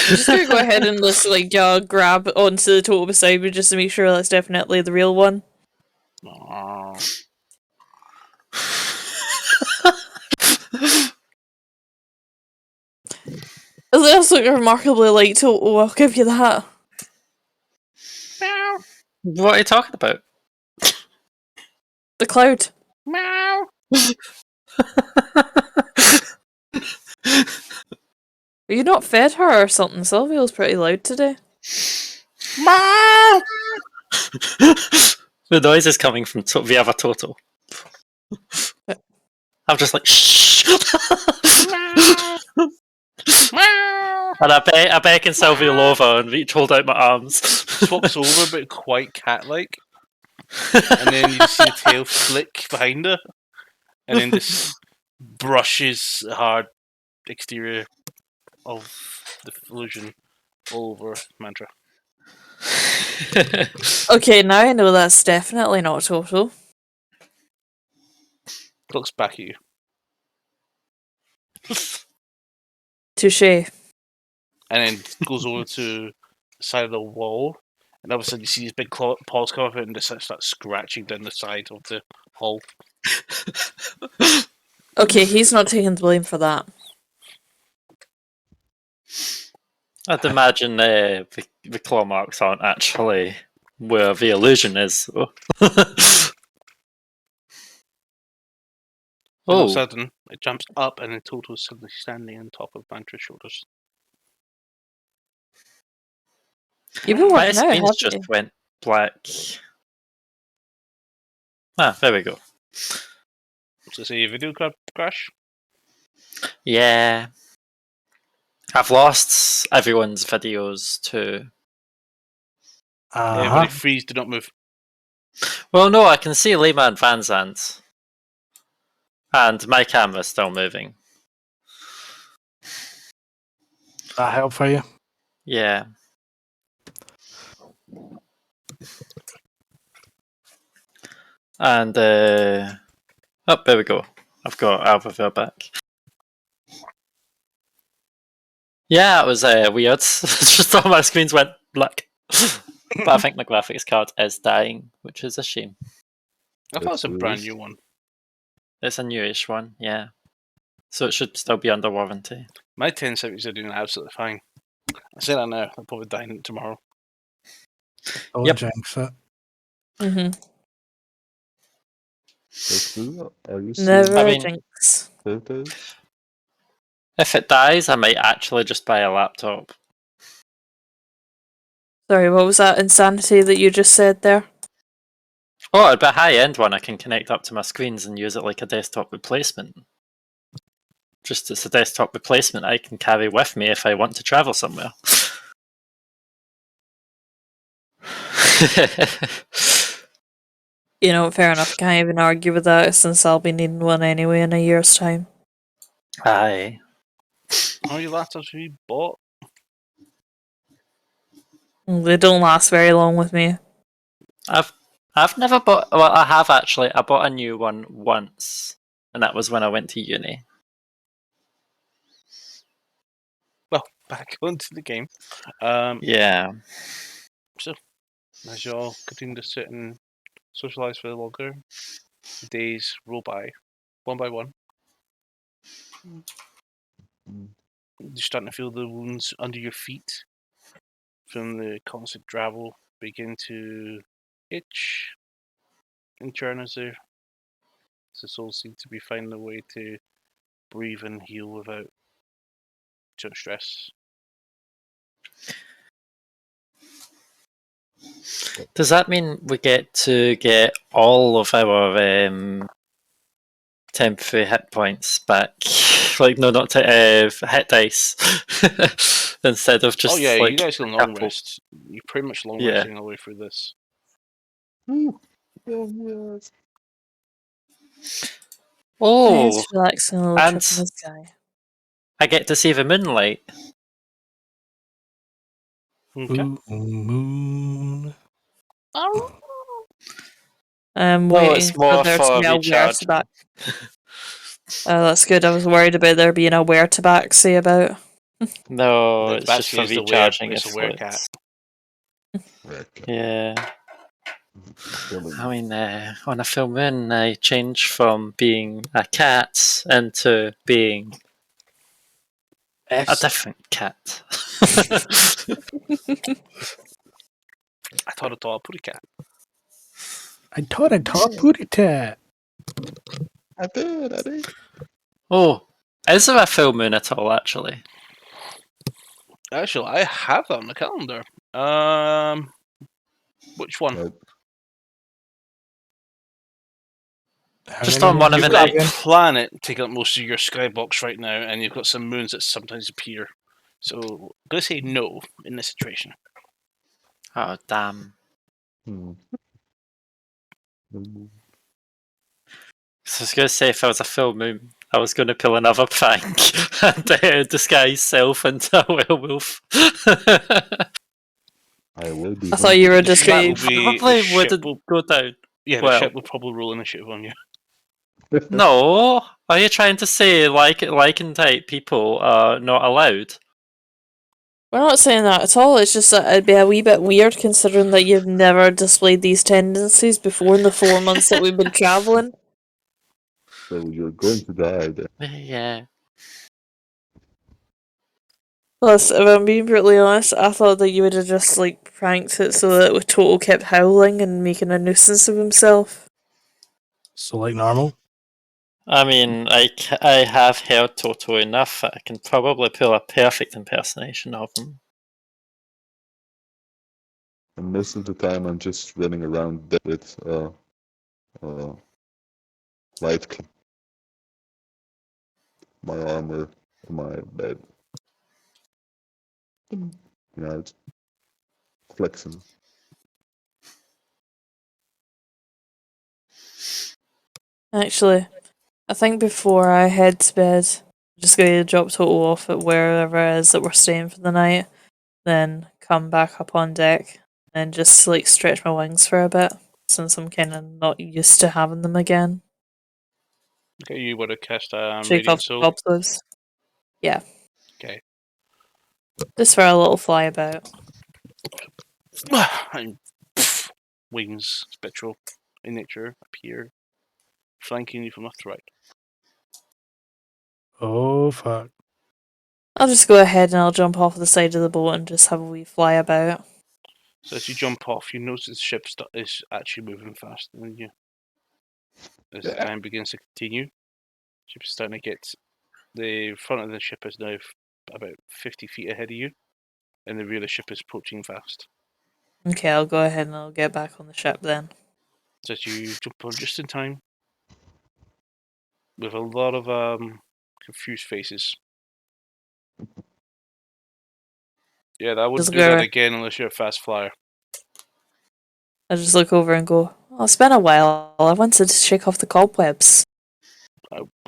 S3: just gonna go ahead and just grab onto the total beside me just to make sure that's definitely the real one.
S2: Oh.
S3: It does look remarkably like total, I'll give you that.
S2: Meow.
S4: What are you talking about?
S3: The cloud.
S2: Meow.
S3: Are you not fed her or something? Sylvia's pretty loud today.
S2: Meow.
S4: The noise is coming from the other Toto. I'm just like, shh!
S2: Meow. Meow.
S4: And I beckon Sylvia over and hold out my arms.
S2: Just walks over, but quite cat-like, and then you just see the tail flick behind her, and then just brushes the hard exterior of the illusion all over Mantra.
S3: Okay, now I know that's definitely not total.
S2: Looks back at you.
S3: Touche.
S2: And then goes over to the side of the wall, and all of a sudden you see these big paws come up and just start scratching down the side of the hall.
S3: Okay, he's not taking the blame for that.
S4: I'd imagine the claw marks aren't actually where the illusion is.
S2: All of a
S4: Oh,
S2: sudden, it jumps up, and then Toto's suddenly standing on top of Mantra's shoulders.
S3: You've been
S4: my
S3: working out,
S4: screen
S3: haven't
S4: just
S3: you?
S4: went black. Ah, there we go.
S2: So say a video crash.
S4: Yeah. I've lost everyone's videos too.
S2: Everybody freeze, do not move.
S4: Well, no, I can see Lima and Van Zandt. And my camera's still moving.
S1: That help for you?
S4: Yeah. And, oh, there we go. I've got Alphaville back. Yeah, it was weird. Just all my screens went black. But I think my graphics card is dying, which is a shame.
S2: I thought it was a brand new one.
S4: It's a newish one, yeah. So it should still be under warranty.
S2: My 1070s are doing absolutely fine. I say that now, I'll probably die tomorrow.
S1: Don't
S4: Yep.
S1: jinx it.
S3: Mm-hmm.
S5: Are you seeing
S3: Never
S4: I
S3: a
S4: mean-
S3: jinx.
S5: photos?
S4: If it dies, I might actually just buy a laptop.
S3: Sorry, what was that insanity that you just said there?
S4: Oh, it'd be a high-end one I can connect up to my screens and use it like a desktop replacement. Just as a desktop replacement I can carry with me if I want to travel somewhere.
S3: You know, fair enough. Can't even argue with that since I'll be needing one anyway in a year's time.
S4: Aye.
S2: How many laptops have you bought?
S3: They don't last very long with me.
S4: I've never bought. Well, I have actually. I bought a new one once, and that was when I went to uni.
S2: Well, back onto the game.
S4: Yeah.
S2: As you all continue to sit and socialise for longer, the days roll by, one by one. You're starting to feel the wounds under your feet from the constant travel begin to itch and churn as the souls seem to be finding a way to breathe and heal without too much stress.
S4: Does that mean we get to get all of our temporary hit points back? Like, no, not hit dice. Instead of just.
S2: Oh yeah,
S4: like,
S2: you guys can
S4: a
S2: long
S4: couple.
S2: rest. You're pretty much long
S4: Yeah.
S2: resting all the way through this.
S5: Yes.
S4: Oh,
S3: Nice, relaxing little
S4: and-
S3: trip in the sky.
S4: I get to see the moonlight.
S2: Okay.
S1: Ooh, moon.
S3: I'm
S4: Well,
S3: waiting
S4: it's more
S3: for there
S4: for
S3: to be a
S4: recharge.
S3: word back. Oh, that's good. I was worried about there being a wear tabaxi about.
S4: No,
S2: The
S4: it's just for
S2: Tabaxi is the
S4: recharging
S2: it's
S4: your
S2: a werecat.
S4: fluids.
S5: Right.
S4: Yeah.
S5: Killing.
S4: I mean, on a full moon, I change from being a cat into being a different cat.
S2: I thought it all a putty cat.
S1: I thought I taught booty tat.
S5: I did.
S4: Oh, is there a full moon at all, actually?
S2: Actually, I have that on the calendar. Which one?
S5: Nope.
S1: How
S4: Just
S1: many
S4: on one of
S2: You've
S4: the
S2: got a
S4: nights.
S2: planet taking up most of your skybox right now, and you've got some moons that sometimes appear. So I'm gonna say no in this situation.
S4: Oh, damn.
S5: Hmm.
S4: So I was going to say, if I was a full moon, I was going to pull another prank and disguise self into a werewolf.
S5: I will be.
S3: I thought you were
S2: The
S3: just
S2: ship
S3: going.
S2: will be. The
S4: Probably
S2: ship
S4: wouldn't
S2: will.
S4: go down.
S2: Yeah, the
S4: Well,
S2: ship will probably roll initiative on you.
S4: no. Are you trying to say Lycan type people are not allowed?
S3: We're not saying that at all. It's just that it'd be a wee bit weird considering that you've never displayed these tendencies before in the 4 months that we've been traveling.
S5: So you're going to die then.
S4: Yeah.
S3: Plus, if I'm being brutally honest, I thought that you would have just like pranked it so that Toto kept howling and making a nuisance of himself.
S1: So like normal.
S4: I mean, I have heard Toto enough that I can probably pull a perfect impersonation of him.
S5: And most of the time, I'm just running around dead with uh, light, my armor, my bed. You know, it's flexing.
S3: Actually, I think before I head to bed, I'm just going to drop Toto off at wherever it is that we're staying for the night, then come back up on deck and just like stretch my wings for a bit since I'm kind of not used to having them again.
S2: Okay, you would have cast
S3: Shake
S2: Radiant
S3: off the
S2: Soul.
S3: cobwebs. Yeah,
S2: Okay.
S3: just for a little flyabout.
S2: And wings, spectral in nature, appear, flanking you from left to right.
S1: Oh fuck.
S3: I'll just go ahead and I'll jump off the side of the boat and just have a wee flyabout.
S2: So as you jump off, you notice the ship is actually moving faster than you. As the time begins to continue, ship's starting to get. The front of the ship is now about 50 feet ahead of you, and the rear of the ship is approaching fast.
S3: Okay, I'll go ahead and I'll get back on the ship then.
S2: So as you jump on just in time, with a lot of confused faces. Yeah, I wouldn't
S3: Just
S2: do that
S3: go.
S2: again unless you're a fast flyer.
S3: I just look over and go, oh, it's been a while. I wanted to shake off the cobwebs.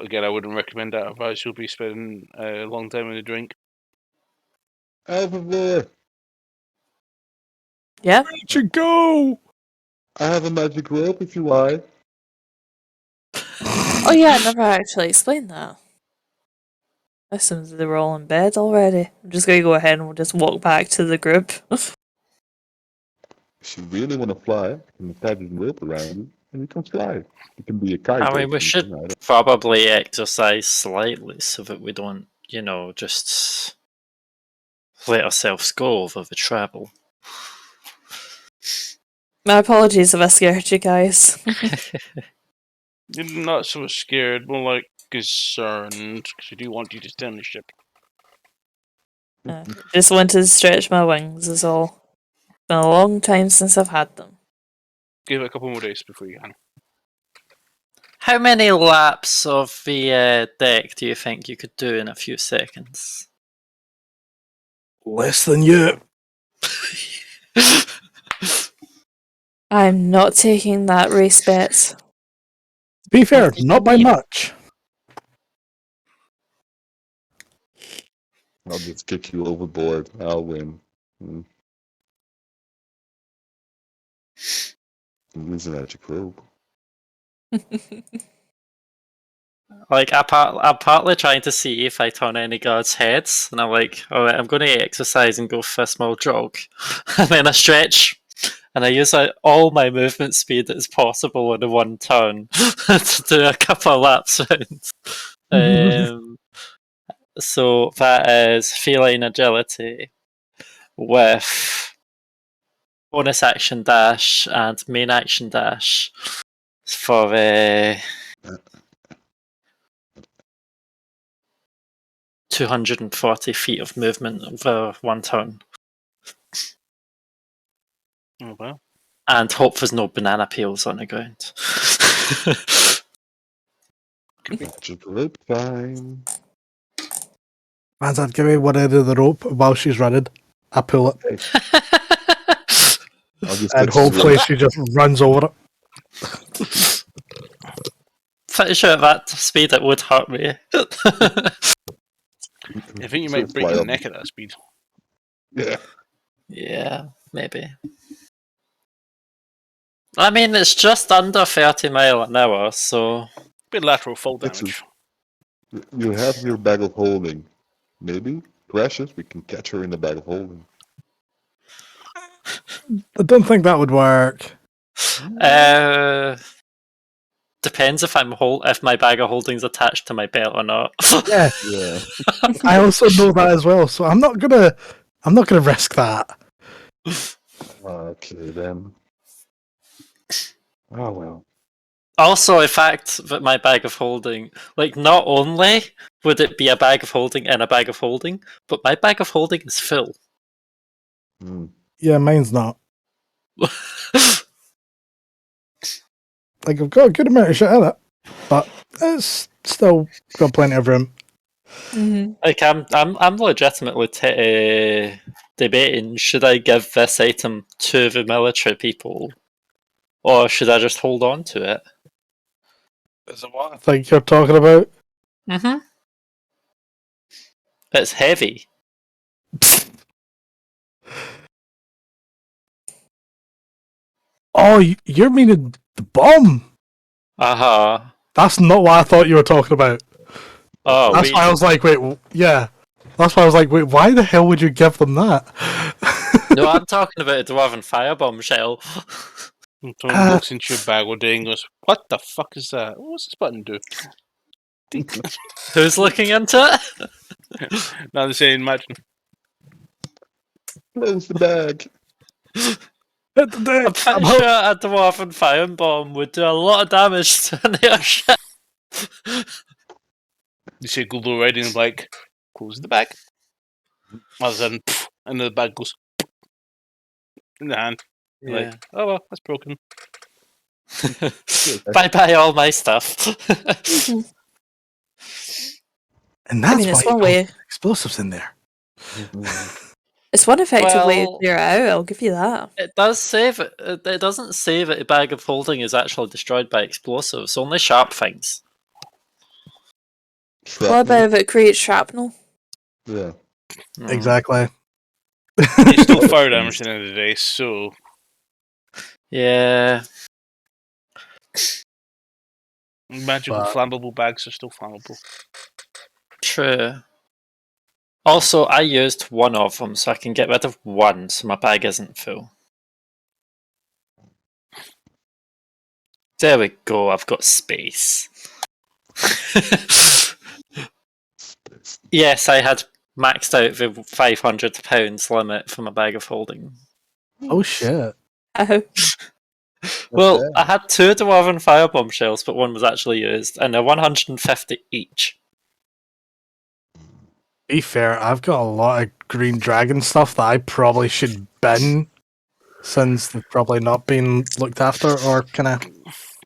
S2: Again, I wouldn't recommend that. Otherwise, you'll be spending a long time in the drink.
S5: Overboard!
S3: Yeah?
S1: Where'd you go?
S5: I have a magic rope if you like.
S3: Oh yeah, I never actually explained that. I assumed they were all in bed already. I'm just gonna go ahead and we'll just walk back to the group.
S5: If you really want to fly, I can attach a rope around you, and you can fly. You can be a kite.
S4: I mean,
S5: or
S4: we should
S5: something, I don't-
S4: probably exercise slightly so that we don't, just let ourselves go over the travel.
S3: My apologies if I scared you guys.
S2: You're not so scared, more like concerned, because we do want you to stay on the ship.
S3: Just wanted to stretch my wings is all. Been a long time since I've had them.
S2: Give it a couple more days before you can.
S4: How many laps of the deck do you think you could do in a few seconds?
S1: Less than you.
S3: I'm not taking that race bet.
S1: To be fair,
S4: taking
S1: not by
S4: me.
S1: much.
S5: I'll just kick you overboard. I'll win. Hmm. Use a magic rope.
S4: Like, I'm partly trying to see if I turn any guards' heads, and I'm like, alright, I'm going to exercise and go for a small jog. And then I stretch, and I use all my movement speed as possible in the one turn to do a couple of laps round. So that is feline agility with bonus action dash and main action dash for 240 feet of movement over one turn.
S2: Oh well.
S4: And hope there's no banana peels on the ground.
S5: Just grapevine.
S1: Man's I'd give me one end of the rope while she's running. I pull it,
S5: I'll just
S1: and
S5: let you
S1: hopefully she just runs over it.
S4: Pretty sure at that speed it would hurt me.
S2: I think you
S5: So
S2: might break
S5: fly
S2: your
S5: up.
S2: neck at that speed.
S5: Yeah.
S4: Yeah, maybe. I mean, it's just under 30 mile an hour, so
S2: Bit lateral fall
S5: It's
S2: damage.
S5: You have your bag of holding. Maybe Precious, we can catch her in the bag of holding.
S1: I don't think that would work.
S4: Depends if if my bag of holding's attached to my belt or not.
S1: Yeah,
S5: Yeah.
S1: I also know that as well, so I'm not gonna risk that.
S5: Okay then. Oh well.
S4: Also, in fact, that my bag of holding, like, not only would it be a bag of holding and a bag of holding, but my bag of holding is full.
S5: Hmm.
S1: Yeah, mine's not. Like I've got a good amount of shit in it, but it's still got plenty of room.
S3: Mm-hmm.
S4: Like, I'm legitimately debating: should I give this item to the military people, or should I just hold on to it?
S1: Is it what I think you're talking about?
S4: Mm-hmm. It's heavy.
S1: Oh, you're meaning the bomb?
S4: Uh-huh.
S1: That's not what I thought you were talking about.
S4: Oh,
S1: That's why I was like, wait, yeah. That's why I was like, wait, why the hell would you give them that?
S4: No, I'm talking about a dwarven firebomb shell.
S2: Someone looks into your bag one day and goes, "What the fuck is that? What's this button do?" Dink.
S4: Who's looking into it?
S2: Now they're saying, "Imagine."
S5: Close the bag.
S1: Hit the deck.
S4: I'm pretty
S1: I'm
S4: sure
S1: out.
S4: a dwarven firebomb would do a lot of damage to an airship.
S2: You say Google Riding and like, close the bag. Other than, and the bag goes in the hand. You're
S4: Yeah.
S2: like, oh well, that's broken.
S4: Bye bye all my stuff.
S3: Mm-hmm.
S1: And that's
S3: I mean,
S1: why
S3: it's
S1: you
S3: one
S1: put
S3: way.
S1: explosives in there.
S3: It's one effective way to
S4: Well,
S3: clear it out. I'll give you that.
S4: it does say that it doesn't say that a bag of holding is actually destroyed by explosives, only sharp things.
S3: What about if it creates shrapnel?
S5: Yeah.
S1: Exactly.
S2: It's still fire damage at the end of the day, so
S4: Yeah.
S2: magical
S1: But-
S2: flammable bags are still flammable.
S4: True. Also, I used one of them, so I can get rid of one, so my bag isn't full. There we go, I've got space. Yes, I had maxed out the £500 limit for my bag of holding.
S1: Oh shit.
S3: Oh.
S4: Well,
S5: bad.
S4: I had two dwarven firebomb shells, but one was actually used, and they're 150 each.
S1: Be fair, I've got a lot of green dragon stuff that I probably should bin since they've probably not been looked after or kind of.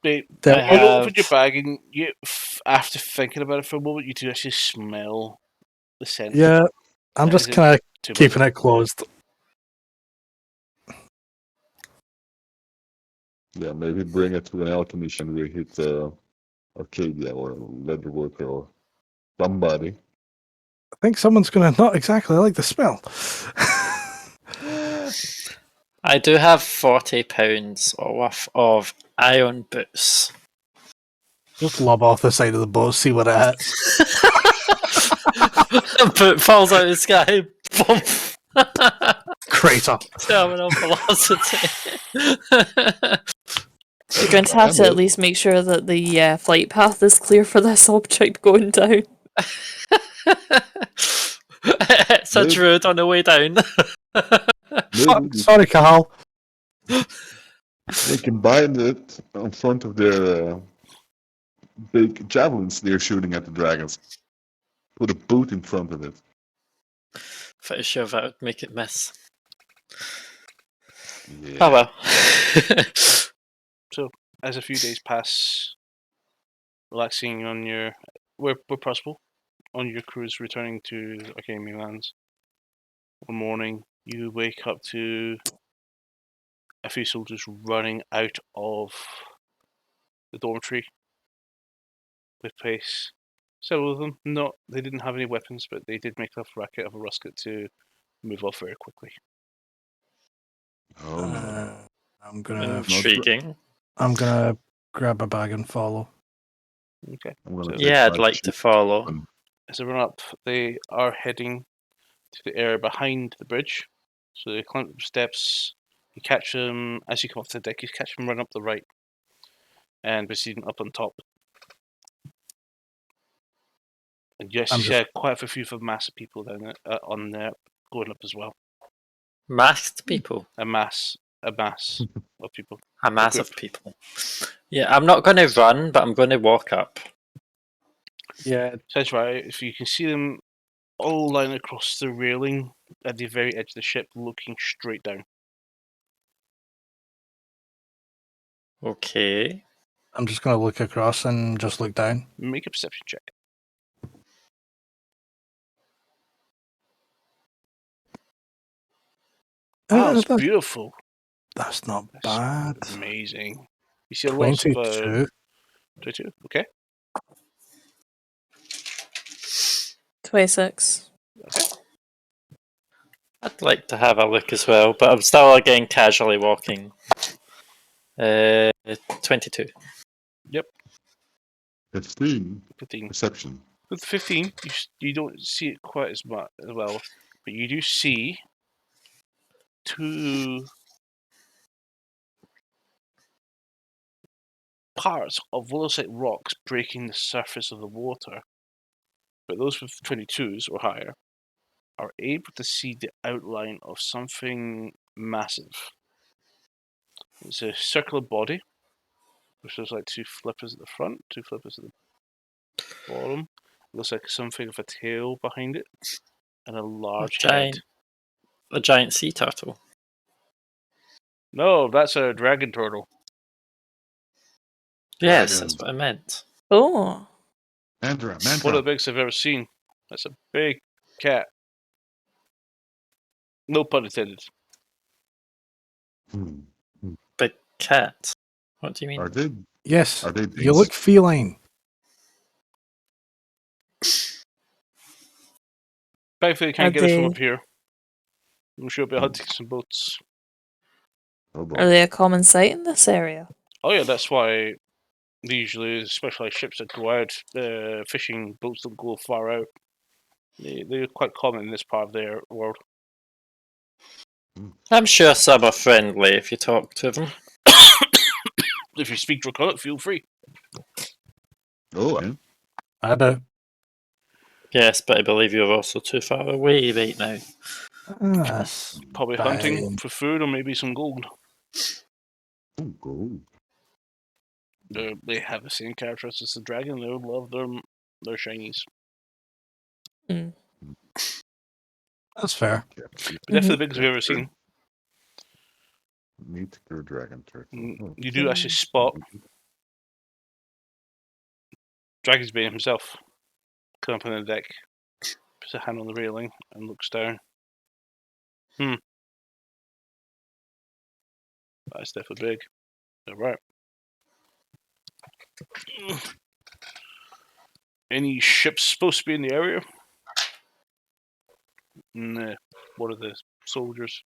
S2: But
S1: dealt
S2: when
S1: with.
S2: you open your bag and you, after thinking about it for a moment, you do actually smell the scent.
S1: Yeah, I'm
S2: Is
S1: just
S2: it
S1: kind of
S2: too
S1: keeping
S2: much?
S1: it closed.
S5: Yeah, maybe bring it to an alchemist and we hit Arcadia or Leatherworker or somebody.
S1: I think someone's going to not exactly like the smell.
S4: I do have £40 worth of iron boots.
S1: Just lob off the side of the boat, see what it hits.
S4: But it falls out of the sky. Boom.
S1: Crater.
S4: Terminal velocity.
S3: You're going to have to at least make sure that the flight path is clear for this object going down.
S4: It's a druid on the way down.
S5: Maybe
S1: Sorry, Carl.
S5: they combine it in front of their big javelins they're shooting at the dragons. Put a boot in front of it.
S4: Pretty sure that would make it miss.
S5: Yeah.
S4: Oh well.
S2: So, as a few days pass, relaxing on your, where possible, on your cruise returning to Academy Lands, one morning you wake up to a few soldiers running out of the dormitory with pace. Several of them, they didn't have any weapons, but they did make enough racket of a rusket to move off very quickly.
S5: Oh no.
S1: I'm gonna
S4: Intriguing.
S1: grab a bag and follow.
S2: Okay.
S5: I'm gonna
S2: So-
S5: take
S4: Yeah, I'd
S5: my
S4: like to
S5: sheep
S4: follow.
S5: and-
S2: As they run up, they are heading to the area behind the bridge. So they climb up the steps. You catch them as you come off the deck. You catch them run up the right, and proceeding up on top. And yes,
S1: I'm
S2: you
S1: just-
S2: see quite a few of a mass of people down there, on there going up as well.
S4: Masked people.
S2: A mass of people.
S4: A mass
S2: group.
S4: of people. Yeah, I'm not going to run, but I'm going to walk up.
S1: Yeah,
S2: Sounds right. If you can see them all lying across the railing at the very edge of the ship, looking straight down.
S4: Okay.
S1: I'm just gonna look across and just look down.
S2: Make a perception check. Oh, it's beautiful.
S1: That's not
S2: That's
S1: bad.
S2: Amazing. You see a lot of
S1: 22.
S2: 22. Okay.
S3: 26.
S4: I'd like to have a look as well, but I'm still again casually walking. 22.
S5: 15
S2: 15.
S5: perception.
S2: With 15, you don't see it quite as much as well, but you do see two parts of volocite rocks breaking the surface of the water. But those with 22s or higher are able to see the outline of something massive. It's a circular body, which looks like two flippers at the front, two flippers at the bottom. It looks like something with a tail behind it, and a large head.
S4: A giant sea turtle.
S2: No, that's a dragon turtle.
S4: Yes,
S5: Dragons.
S4: that's what I meant.
S3: Oh.
S5: Mandra.
S2: One of the biggest I've ever seen. That's a big cat. No pun intended.
S4: Big cat. What do you mean?
S5: Are they?
S1: Yes,
S5: Are they?
S1: you look feline.
S2: Thankfully, you can't
S3: Are
S2: get us from
S3: they-
S2: up here. We should be hunting some boats.
S5: Oh boy.
S3: Are they a common sight in this area?
S2: Oh yeah, that's why they usually specialized ships that go out fishing boats don't go far out. They're quite common in this part of their world.
S4: I'm sure some are friendly if you talk to them.
S2: If you speak Draconic, feel free.
S5: Oh, I
S1: I do.
S4: Yes, but I believe you're also too far away right now.
S1: That's
S2: Probably hunting for food or maybe some gold.
S5: oh, gold.
S2: They have the same characteristics as the dragon. They would love their shinies.
S1: That's fair.
S5: Yeah.
S2: But definitely the biggest we've ever seen.
S5: Meteor dragon turtle. Oh.
S2: You do actually spot Dragonsbane himself come up on the deck, puts a hand on the railing and looks down. That's definitely big. Alright. Any ships supposed to be in the area? Nah. One of the soldiers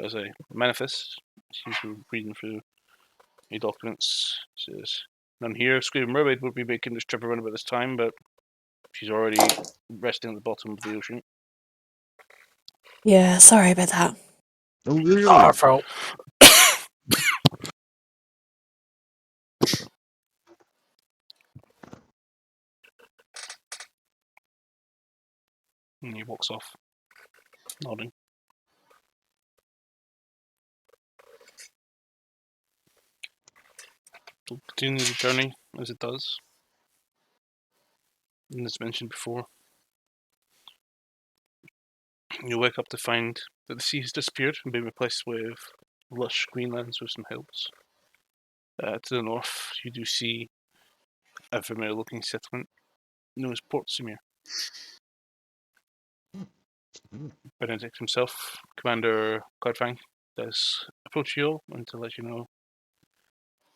S2: has a manifest. Seems to be reading through the documents. Says, none here. Screaming Mermaid would be making this trip around about this time, but she's already resting at the bottom of the ocean.
S3: Yeah, sorry about that.
S5: Oh, really?
S1: Our fault.
S2: And he walks off, nodding. So continue the journey as it does. And as mentioned before, you wake up to find that the sea has disappeared and been replaced with lush greenlands with some hills. To the north, you do see a familiar-looking settlement known as Port Samir. Benedict himself, Commander Cloudfang, does approach you all and to let you know.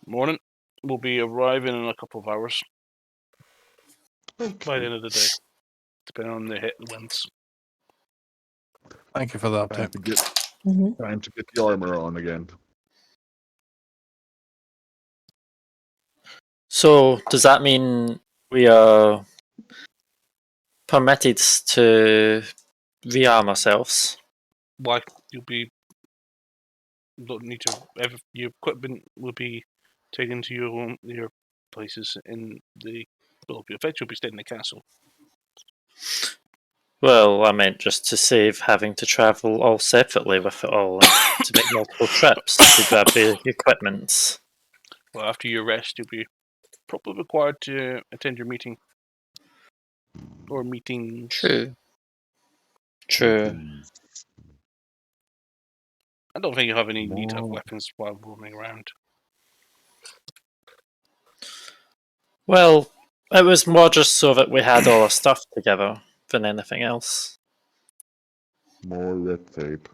S2: Morning. We'll be arriving in a couple of hours by the end of the day, depending on the hit and winds.
S1: Thank you for the
S5: Time
S1: update.
S5: to get
S3: Mm-hmm.
S5: time to get the armor on again.
S4: So, does that mean we are permitted to rearm ourselves?
S2: Why you'll be don't need to. Your equipment will be taken to your places in the. Well, you'll be staying in the castle.
S4: Well, I meant just to save having to travel all separately with it all, and to make multiple trips to grab the equipment.
S2: Well, after your rest, you'll be probably required to attend your meeting or meetings.
S4: True. True.
S5: Meetings.
S2: I don't think you have any need to have
S5: More.
S2: weapons while roaming around.
S4: Well, it was more just so that we had all our stuff together than anything else.
S5: More red tape.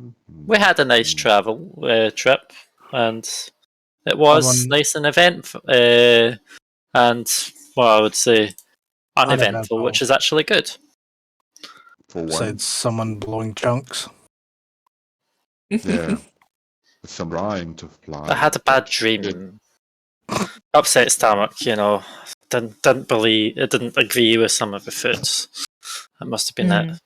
S4: We had a nice travel trip, and it was
S1: Someone-
S4: nice and and well, I would say uneventful, which is actually good.
S5: For one.
S1: Besides someone blowing chunks.
S5: Yeah. With some trying to fly.
S4: I had a bad dream. Upset stomach, Didn't believe it. Didn't agree with some of the foods. It must have been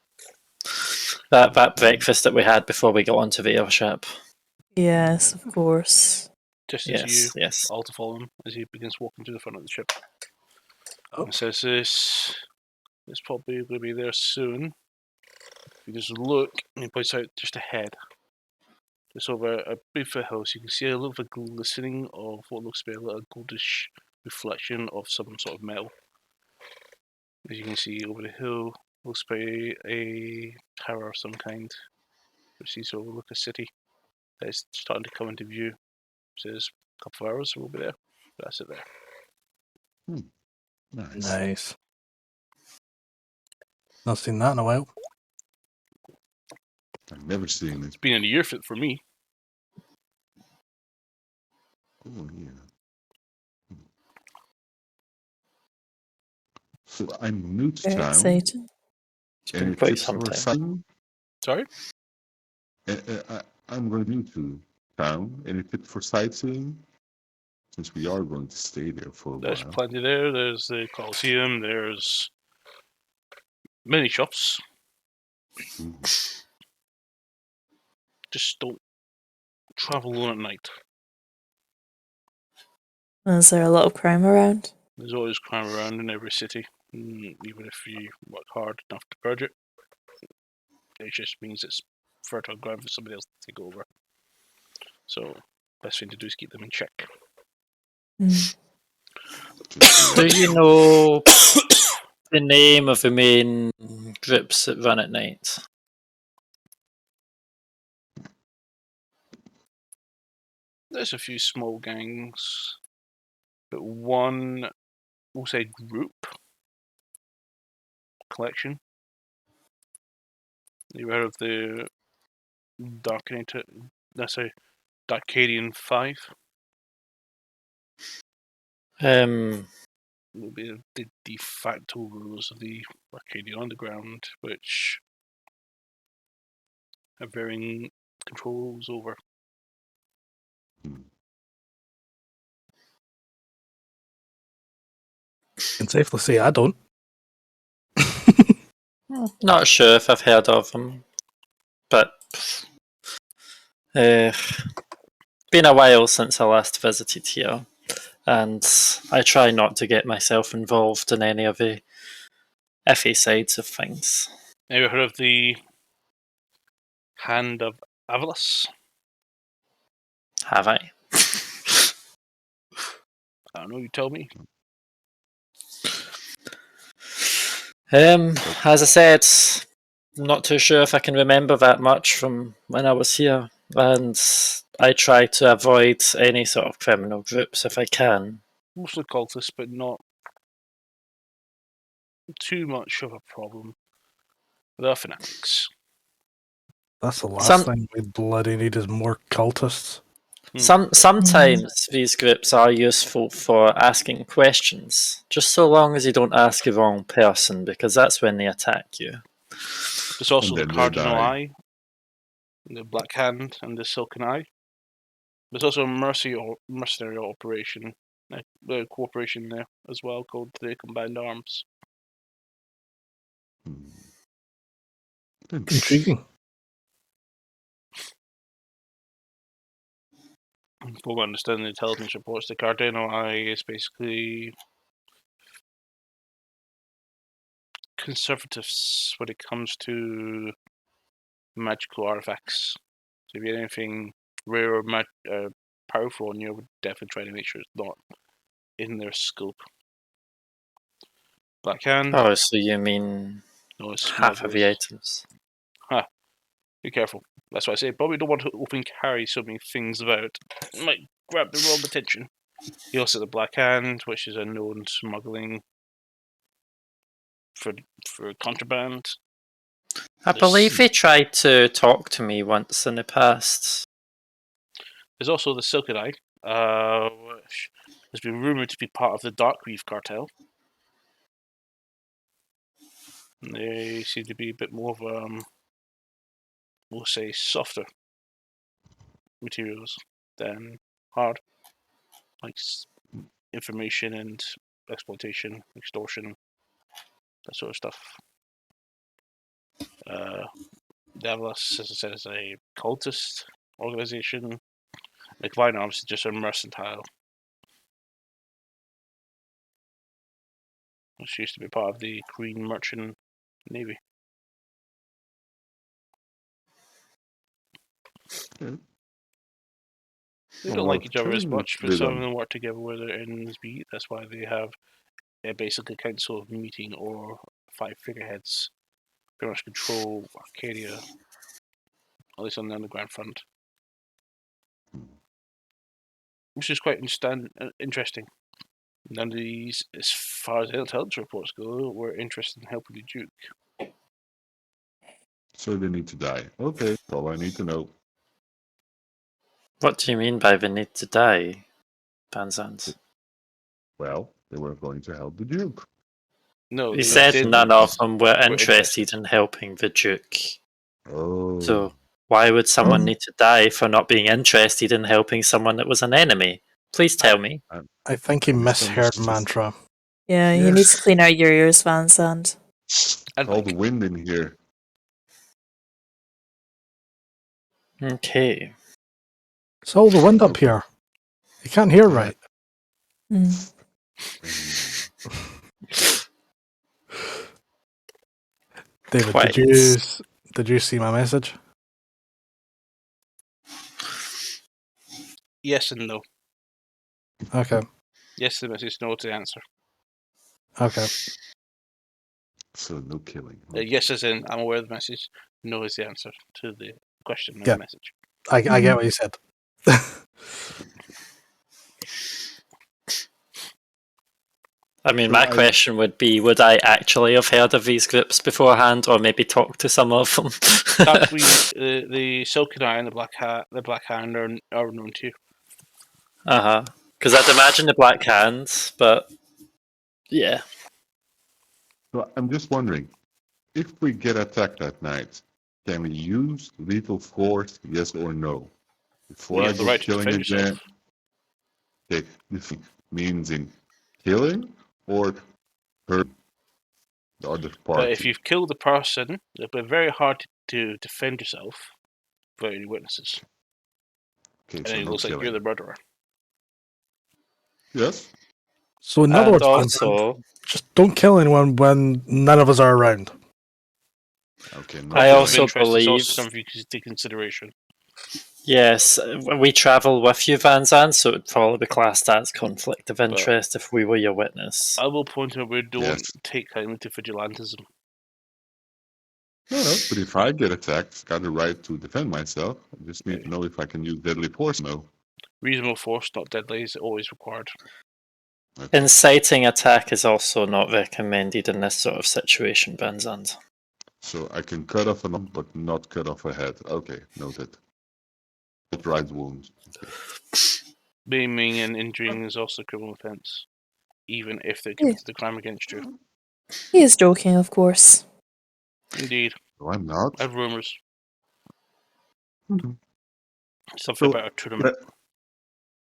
S4: that breakfast that we had before we got onto the airship.
S3: Yes, of course.
S2: Just as you
S4: Yes.
S2: all to follow him as he begins walking to the front of the ship.
S1: Oh.
S2: He says this probably going to be there soon. If you just look, and he points out just ahead. Just over a big foothills, you can see a little bit of glistening of what looks to be a little goldish reflection of some sort of metal. As you can see over the hill, looks to be a tower of some kind, which seems to overlook a city that is starting to come into view. Says a couple of hours, we'll be there. That's it there.
S5: Nice.
S1: Nice. Not seen that in a while.
S5: I've never seen it.
S2: It's been a year for me.
S5: Oh, yeah. So I'm new to
S3: Very
S5: town.
S3: exciting.
S4: It's been
S5: Any
S4: quite
S5: tips
S4: some
S5: for
S4: time.
S5: sightseeing?
S2: Sorry?
S5: I'm going new to town. Any tips for sightseeing? Since we are going to stay there for a
S2: There's
S5: while.
S2: plenty there. There's the Colosseum. There's many shops.
S5: Ooh.
S2: Just don't travel alone at night.
S3: Is there a lot of crime around?
S2: There's always crime around in every city. Even if you work hard enough to purge it, it just means it's fertile ground for somebody else to take over. So, best thing to do is keep them in check.
S4: Do you know the name of the main groups that run at night?
S2: There's a few small gangs, but one, we'll say group, collection. You heard of the Darkadian 5? Will be the de facto rulers of the Arcadian Underground, which have varying controls over.
S1: can safely say I don't.
S4: Not sure if I've heard of them, but been a while since I last visited here, and I try not to get myself involved in any of the iffy sides of things.
S2: Have you heard of the Hand of Avalos?
S4: Have I?
S2: I don't know, you tell me.
S4: As I said, I'm not too sure if I can remember that much from when I was here, and I try to avoid any sort of criminal groups if I can.
S2: Mostly cultists, but not too much of a problem. The fanatics.
S1: That's the last
S4: Some-
S1: thing we bloody need is more cultists.
S4: Sometimes these groups are useful for asking questions, just so long as you don't ask the wrong person, because that's when they attack you.
S2: There's also
S5: And
S2: the
S5: then they
S2: Cardinal
S5: die.
S2: Eye, the Black Hand, and the Silken Eye. There's also a mercenary operation, a cooperation there as well, called the Combined Arms.
S1: Intriguing.
S2: From what I understand the intelligence reports, the Cardinal Eye is basically conservatives when it comes to magical artifacts. So if you have anything rare or powerful on you, I would definitely try to make sure it's not in their scope. Black Hand.
S4: Oh, so you mean
S2: No, it's
S4: half of the
S2: smugglers.
S4: items?
S2: Be careful. That's why I say probably don't want to open carry so many things about. It might grab the wrong attention. You also have the Black Hand, which is a known smuggling for contraband.
S4: I believe they tried to talk to me once in the past.
S2: There's also the Silken Eye, which has been rumored to be part of the Darkreef cartel. And they seem to be a bit more of we'll say, softer materials than hard, like information and exploitation, extortion, that sort of stuff. Davos, as I said, is a cultist organization. The Combined Arms is just a mercantile, which used to be part of the Queen Merchant Navy.
S5: Okay.
S2: They
S5: Well,
S2: don't like
S5: what
S2: each other as
S5: killing
S2: much,
S5: they
S2: but some of
S5: done?
S2: them work together where their ends meet. That's why they have basically a council meeting or 5 figureheads pretty much control Arcadia, at least on the underground front. Which is quite interesting. None of these, as far as the intelligence reports go, were interested in helping the Duke.
S5: So they need to die. Okay, that's all I need to know.
S4: What do you mean by the need to die, Vanzant?
S5: Well, they were going to help the Duke.
S2: No,
S4: You
S2: they
S4: said
S2: did.
S4: none of them were
S2: We're
S4: interested in helping the Duke.
S5: Oh.
S4: So why would someone need to die for not being interested in helping someone that was an enemy? Please tell me.
S1: I think he misheard
S5: misunderstood.
S1: mantra.
S3: Yeah, you need to
S5: Yes.
S3: clean out your ears, Van Zandt.
S2: And
S5: All the wind in here.
S4: Okay.
S1: It's all the wind up here. You can't hear
S5: Yeah.
S1: right.
S3: Mm.
S1: David,
S4: Quite.
S1: did you see my message?
S2: yes and no.
S1: Okay.
S2: Yes to the message, no to the answer.
S1: Okay.
S5: So no killing.
S2: Yes as in, I'm aware of the message. No is the answer to the question of
S1: Yeah.
S2: the message.
S1: I get what you said.
S4: I mean,
S5: So
S4: my question would be, would I actually have heard of these groups beforehand, or maybe talk to some of them?
S2: The Silken Eye and the Black Hand are known to you.
S4: Uh-huh. Because I'd imagine the Black Hand, but yeah.
S5: So I'm just wondering, if we get attacked at night, can we use lethal force, yes or no? Before
S2: You
S5: I
S2: have the
S5: go
S2: right to
S5: killing
S2: defend
S5: again,
S2: yourself.
S5: okay, this means in killing or hurt the other
S2: But
S5: party.
S2: if you've killed a person, it'll be very hard to defend yourself without any witnesses.
S5: Okay,
S2: And
S5: so
S2: then it
S5: no
S2: looks like
S5: killing.
S2: you're the murderer.
S5: Yes?
S1: So in other
S4: And
S1: words,
S4: also,
S1: just don't kill anyone when none of us are around.
S5: Okay, no
S4: I
S2: Conflict of
S4: also
S2: interest is also
S4: believe-
S2: something you can take consideration.
S4: yes, we travel with you, Van Zandt, so it would probably be classed as conflict of interest if we were your witness.
S2: I will point out we don't
S5: Yes.
S2: take kindly to vigilantism.
S5: No, but if I get attacked, got the right to defend myself. I just need to know if I can use deadly force. No.
S2: Reasonable force, not deadly, is always required.
S5: Okay.
S4: Inciting attack is also not recommended in this sort of situation, Van Zandt.
S5: So I can cut off an arm, but not cut off a head. Okay, noted. Outright wounds.
S2: Maiming and injuring is also a criminal offence, even if they committed the crime against you.
S3: He is joking, of course.
S2: Indeed.
S5: No, I'm not.
S2: I have rumours.
S5: Mhm.
S2: Something
S5: So,
S2: about a tournament.
S5: But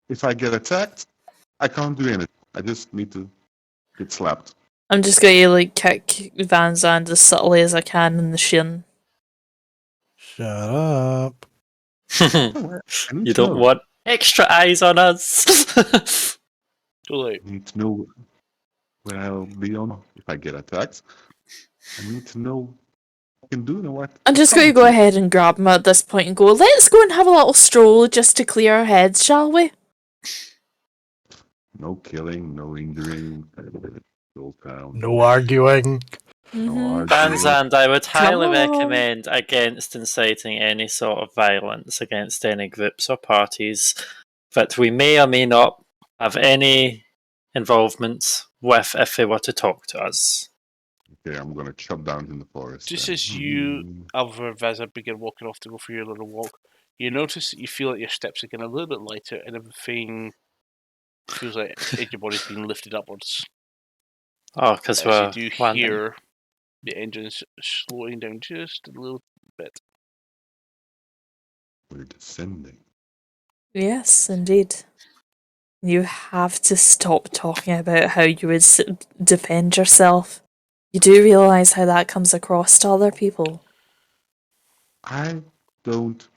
S5: if I get attacked, I can't do anything. I just need to get slapped.
S3: I'm just going to like kick Van Zandt as subtly as I can in the shin.
S1: Shut up.
S5: Oh, I need
S4: You
S5: to
S4: don't
S5: know.
S4: want extra eyes on us.
S2: Too late.
S5: I need to know where I'll be on if I get attacked. I need to know what I can do and what.
S3: I'm just going to go ahead and grab him at this point and go, let's go and have a little stroll just to clear our heads, shall we?
S5: No killing, no injuring. Old town.
S1: No arguing.
S5: No
S3: Mhm.
S5: arguing.
S4: Van Zandt, I would highly
S3: Come on.
S4: recommend against inciting any sort of violence against any groups or parties that we may or may not have any involvement with if they were to talk to us.
S5: Okay, I'm gonna chop down in the forest.
S2: Just
S5: then.
S2: as you, Alvar Veza, begin walking off to go for your little walk, you notice that you feel like your steps are getting a little bit lighter and everything feels like your body's being lifted upwards.
S4: Oh, because
S2: As
S4: we're
S2: you do
S4: landing.
S2: hear the engines slowing down just a little bit.
S5: We're descending.
S3: Yes, indeed. You have to stop talking about how you would defend yourself. You do realise how that comes across to other people.
S5: I don't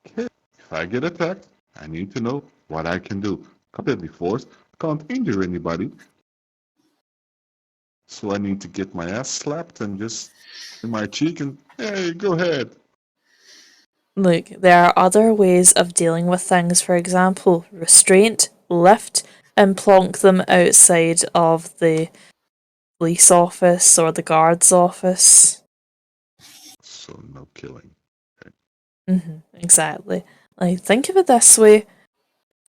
S5: care. If I get attacked, I need to know what I can do. Completely forced. Can't injure anybody. So I need to get my ass slapped and just in my cheek and hey, go ahead.
S3: Look, there are other ways of dealing with things. For example, restraint, lift, and plonk them outside of the police office or the guard's office.
S5: So no killing.
S3: Exactly. Like, think of it this way.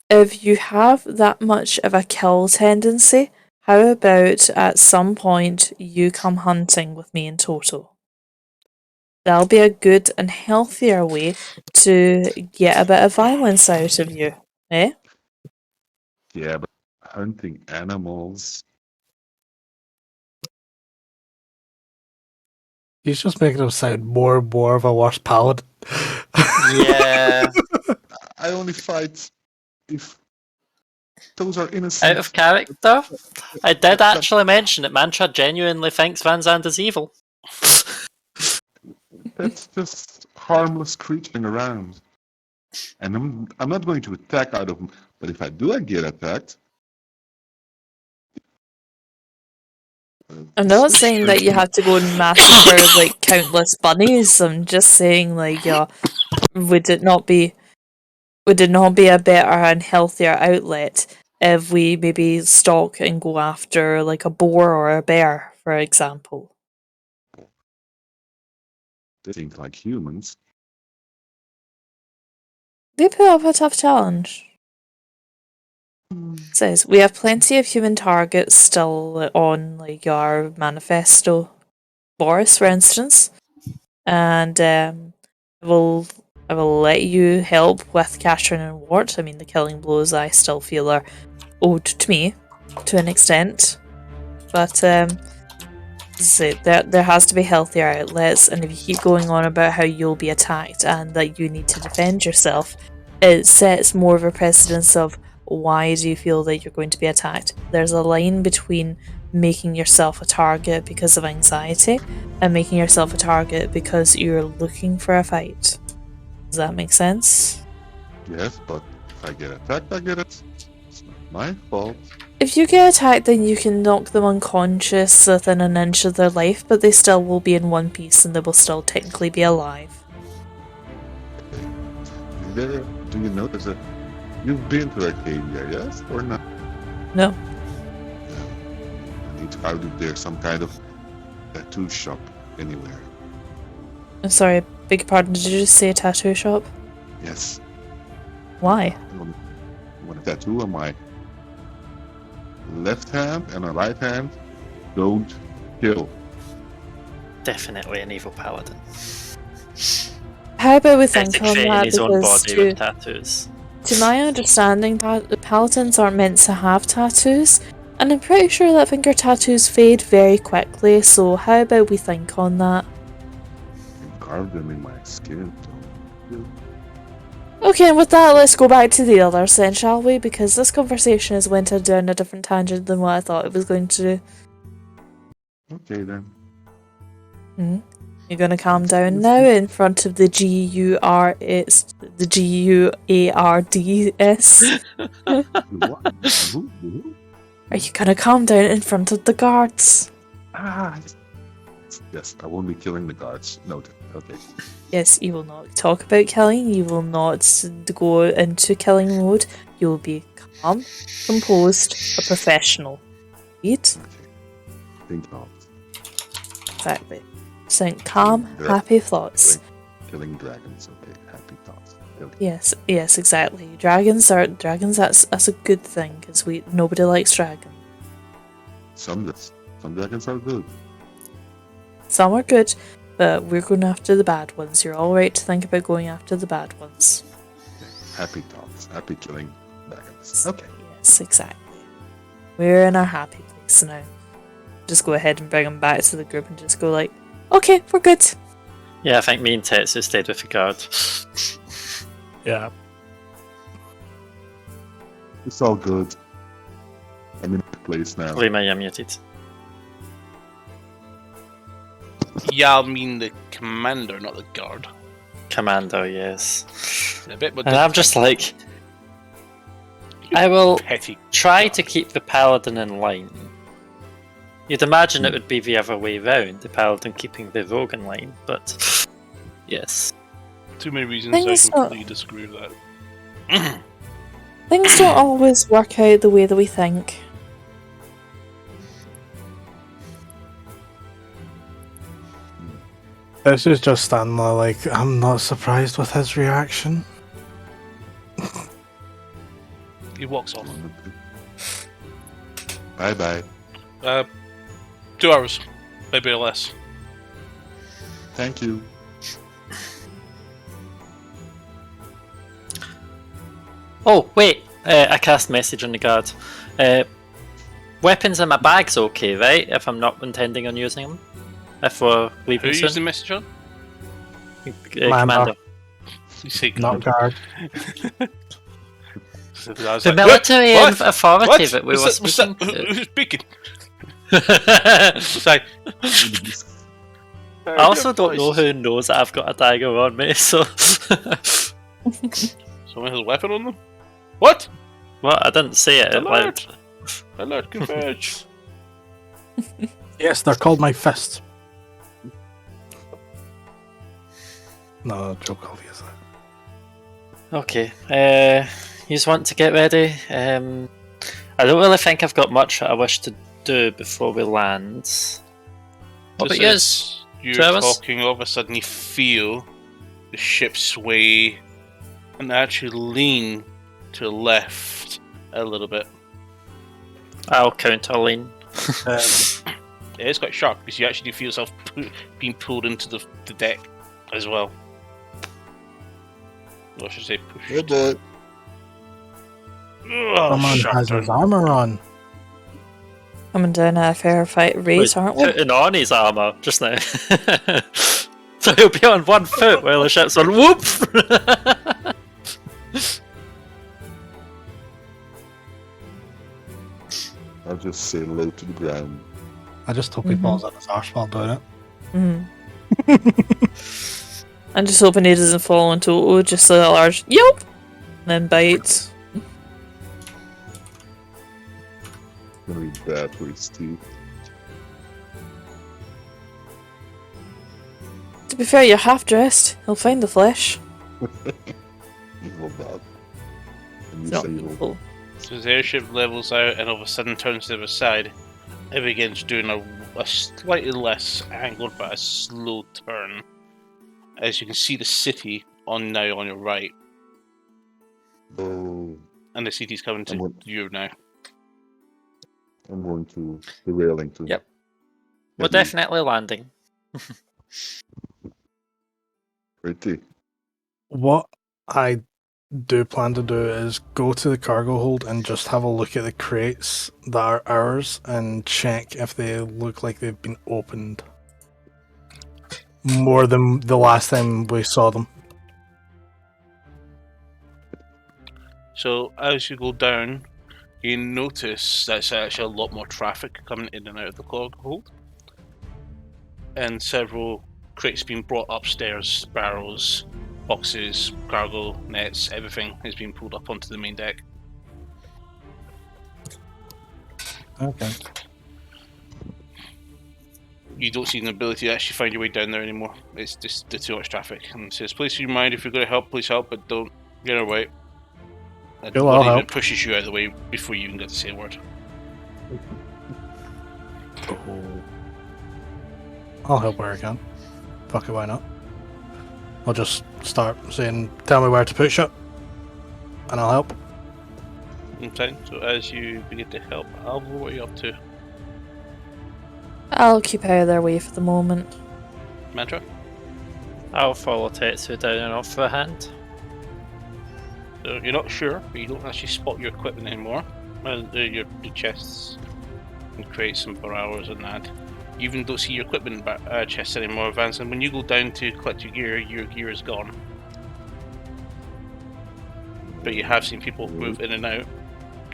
S3: If you have that much of a kill tendency, how about at some point you come hunting with me in Toto? That'll be a good and healthier way to get a bit of violence out of you, eh?
S5: Yeah, but hunting animals.
S1: He's just making him sound more and more of a worse paladin.
S4: Yeah,
S5: I only fight if those are innocent.
S4: out of character. I did actually mention that Mantra genuinely thinks Van Zandt is evil.
S5: That's just harmless creaturing around. And I'm not going to attack out of them, but if I do get attacked.
S3: I'm not saying that you have to go and massacre like countless bunnies. I'm just saying like would it not be a better and healthier outlet if we maybe stalk and go after like a boar or a bear, for example?
S5: They think like humans.
S3: They put up a tough challenge. Says we have plenty of human targets still on like our manifesto. Boris, for instance, and I will let you help with Catherine and Wart. I mean, the killing blows I still feel are owed to me to an extent, but there has to be healthier outlets. And if you keep going on about how you'll be attacked and that you need to defend yourself, it sets more of a precedence of why do you feel that you're going to be attacked. There's a line between making yourself a target because of anxiety, and making yourself a target because you're looking for a fight. Does that make sense?
S5: Yes, but if I get attacked, I get it. It's not my fault.
S3: If you get attacked, then you can knock them unconscious within an inch of their life, but they still will be in one piece and they will still technically be alive.
S5: Do you notice that you've been to Arcadia, yes or not?
S3: No.
S5: I need to find if there's some kind of tattoo shop anywhere.
S3: I'm sorry, beg your pardon, did you just say a tattoo shop?
S5: Yes.
S3: Why?
S5: I want a tattoo on my left hand and a right hand. Don't kill.
S4: Definitely an evil paladin.
S3: How about we think on
S4: Fixating
S3: that,
S4: his own
S3: because
S4: body with tattoos.
S3: to my understanding, the paladins aren't meant to have tattoos, and I'm pretty sure that finger tattoos fade very quickly, so how about we think on that?
S5: And carve them in my skin. Don't kill.
S3: Okay, and with that, let's go back to the others then, shall we? Because this conversation has went down a different tangent than what I thought it was going to do.
S5: Okay then.
S3: You're gonna calm down now in front of the GUARDS.
S5: What? Who?
S3: Are you gonna calm down in front of the guards?
S5: Yes, I won't be killing the guards. Noted. Okay.
S3: Yes, you will not talk about killing, you will not go into killing mode, you will be calm, composed, a professional. Right?
S5: Think of
S3: Exactly. Think calm, happy thoughts.
S5: killing dragons. Okay, happy thoughts. Okay.
S3: Yes, exactly. Dragons, that's a good thing, because nobody likes dragons.
S5: Some dragons are good.
S3: Some are good, but we're going after the bad ones. You're alright to think about going after the bad ones.
S5: Okay. Happy thoughts. Happy killing dragons. Okay.
S3: Yes, exactly. We're in our happy place now. Just go ahead and bring them back to the group and just go like, okay, we're good.
S4: Yeah, I think me and Tetsu stayed with the guard.
S1: Yeah.
S5: It's all good. I'm in a place now.
S4: Lima, you're muted.
S2: Yeah, I mean the commander, not the guard.
S4: Commando, yes.
S2: A bit more
S4: And I'm just like, I will
S2: petty.
S4: try to keep the paladin in line. You'd imagine it would be the other way round, the paladin keeping the rogue in line, but yes.
S2: Too many reasons
S3: Things
S2: I completely disagree with that.
S3: Things don't always work out the way that we think.
S1: This is just standing there like, I'm not surprised with his reaction.
S2: He walks off.
S5: Bye bye.
S2: 2 hours, maybe less.
S5: Thank you.
S4: Oh, wait, I cast message on the guard. Weapons in my bag's okay, right? If I'm not intending on using them? If we're
S2: Who
S4: leaving
S2: used the
S4: soon?
S2: message on?
S4: Commander.
S2: You say
S1: Not guard.
S2: So I was
S4: The
S2: like,
S4: military
S2: what?
S4: authority
S2: What?
S4: that we were
S2: What's
S4: speaking
S2: that?
S4: to.
S2: Who's speaking? It's like,
S4: I also don't know who knows that I've got a dagger on me, so...
S2: Someone has a weapon on them? What?
S4: What? I didn't say it out loud.
S2: Alert! Alert, converge.
S1: Yes, they're called my fists. No, joke, obviously.
S4: Okay, you just want to get ready. I don't really think I've got much that I wish to do before we land. What about yours?
S2: You're
S4: Travis?
S2: talking, all of a sudden you feel the ship sway and actually lean to the left a little bit.
S4: I'll counter lean.
S2: It is quite sharp because you actually feel yourself being pulled into the deck as well. Or I should say pushed.
S5: Good boy.
S1: Someone has his armor on.
S3: Coming down at a fair fight rate, aren't we?
S4: Putting on his armour just now. So he'll be on 1 foot while the ship's on whoop!
S5: RJ, just say low to the ground.
S1: I just hope he falls on his arse while doing it.
S3: I'm just hoping he doesn't fall into just a large yelp and then bites.
S5: It's gonna be bad for his teeth.
S3: To be fair, you're half dressed. He'll find the flesh.
S5: Evil bad. And you
S3: It's not
S5: say evil.
S3: evil.
S2: So the airship levels out and all of a sudden turns to the other side. It begins doing a slightly less angled but a slow turn. As you can see the city on your right.
S5: Oh,
S2: And the city's coming to you now.
S5: I'm going to the railing to.
S4: Yep. We're
S5: heavy.
S4: definitely landing.
S5: Pretty.
S1: What I do plan to do is go to the cargo hold and just have a look at the crates that are ours and check if they look like they've been opened. More than the last time we saw them.
S2: So as you go down, you notice that's actually a lot more traffic coming in and out of the cargo hold. And several crates being brought upstairs, barrels, boxes, cargo, nets, everything is being pulled up onto the main deck.
S1: Okay.
S2: You don't see an ability to actually find your way down there anymore. It's just too much traffic. And it says, please keep in mind, if you're going to help, please help, but don't get in our way. And
S1: Cool,
S2: one
S1: I'll
S2: even
S1: help.
S2: pushes you out of the way before you even get to say a word.
S1: I'll help where I can. Fuck it, why not? I'll just start saying, tell me where to push it, and I'll help.
S2: Okay, so as you begin to help, Alva, what are you up to?
S3: I'll keep out of their way for the moment.
S2: Mantra?
S4: I'll follow Tetsu down and offer a hand.
S2: So you're not sure, but you don't actually spot your equipment anymore. Your chests and crates and barrels and that. You even don't see your equipment chests anymore, Vance. And when you go down to collect your gear is gone. But you have seen people move in and out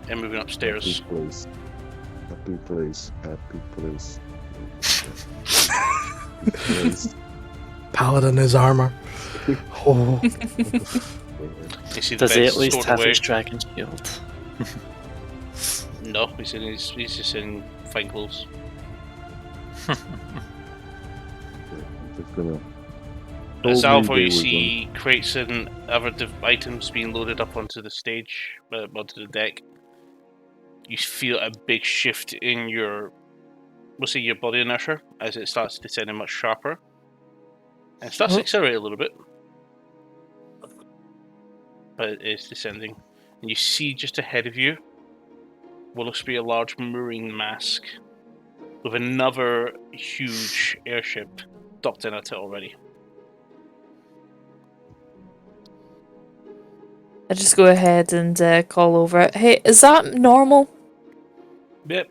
S2: and moving upstairs.
S5: Happy place. Happy place. Happy place. Place.
S1: Paladin his armor. Oh.
S2: You see the
S4: Does he
S2: beds
S4: at least
S2: stored
S4: have
S2: away.
S4: his dragon shield?
S2: No, he's just in fine clothes.
S5: I'm just gonna.
S2: As
S5: Told me
S2: Alva,
S5: they
S2: you
S5: were
S2: see crates and other items being loaded up onto the stage, onto the deck. You feel a big shift in your, we'll say your body inertia, as it starts descending much sharper. And it starts to accelerate a little bit. But it is descending. And you see just ahead of you what looks to be a large mooring mast with another huge airship docked in at it already.
S3: I just go ahead and call over it. Hey, is that normal?
S2: Yep.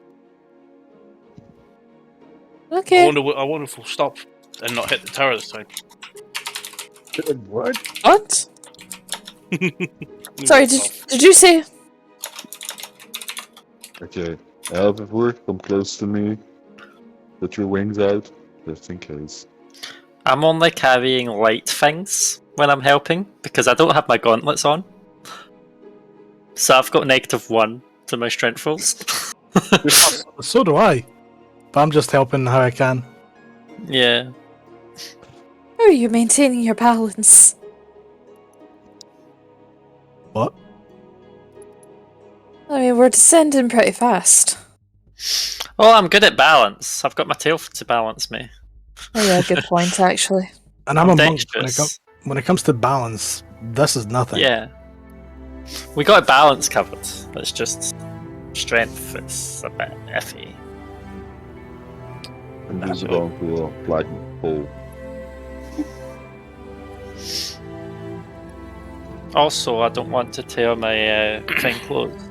S3: Okay.
S2: I wonder if we'll stop and not hit the tower this time.
S5: going, what?
S3: What? Sorry, did you say?
S5: Okay. Alvivor, come close to me. Put your wings out, just in case.
S4: I'm only carrying light things when I'm helping because I don't have my gauntlets on. So I've got -1 to my strength rolls.
S1: So do I. But I'm just helping how I can.
S4: Yeah.
S3: How are you maintaining your balance?
S1: What?
S3: I mean, we're descending pretty fast.
S4: Well, I'm good at balance. I've got my tail to balance me.
S3: Oh yeah, good point actually.
S1: And I'm a monk.
S4: dexterous.
S1: When it comes to balance, this is nothing.
S4: Yeah. We got balance covered. It's just strength. It's a bit iffy.
S5: And
S1: That's
S5: move it
S1: all.
S5: on to a flag pole.
S2: Also, I don't want to tear my fine clothes.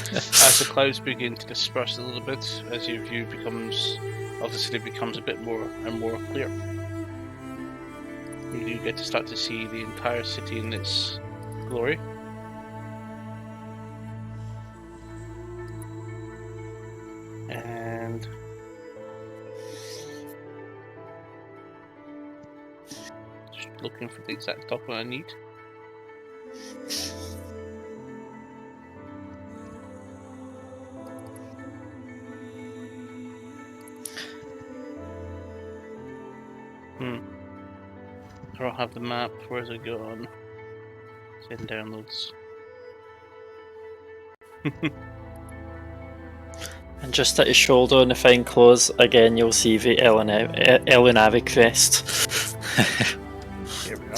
S2: As the clouds begin to disperse a little bit, as your view of the city becomes a bit more and more clear, you do get to start to see the entire city in its glory. looking for the exact document I need. I don't have the map. Where's it gone? Send downloads.
S4: And just at his shoulder in the fine clothes, again you'll see the Elenavic vest.
S2: Here we are.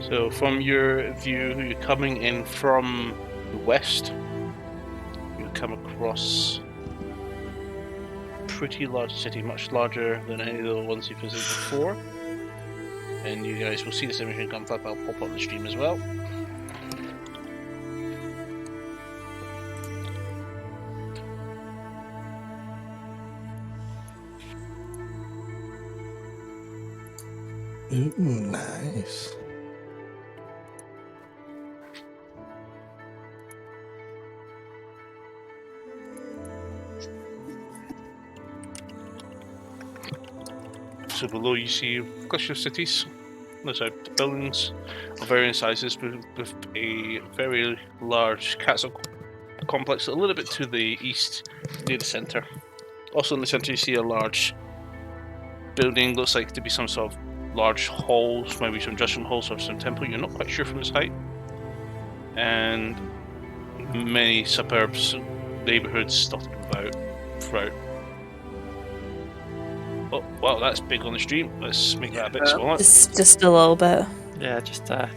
S2: So from your view, you're coming in from the west. You come across a pretty large city, much larger than any of the ones you visited before. And you guys will see this image when it comes up. I'll pop on the stream as well.
S1: Ooh, nice.
S2: So below you see a cluster of cities. There's buildings of varying sizes with a very large castle complex a little bit to the east near the centre. Also in the centre you see a large building, looks like to be some sort of large halls, maybe some dressing halls or some temple, you're not quite sure from this height. And many suburbs, neighbourhoods dotted about throughout. Oh, wow, that's big on the stream. Let's make that a bit smaller.
S3: Just a little bit.
S4: Yeah, just a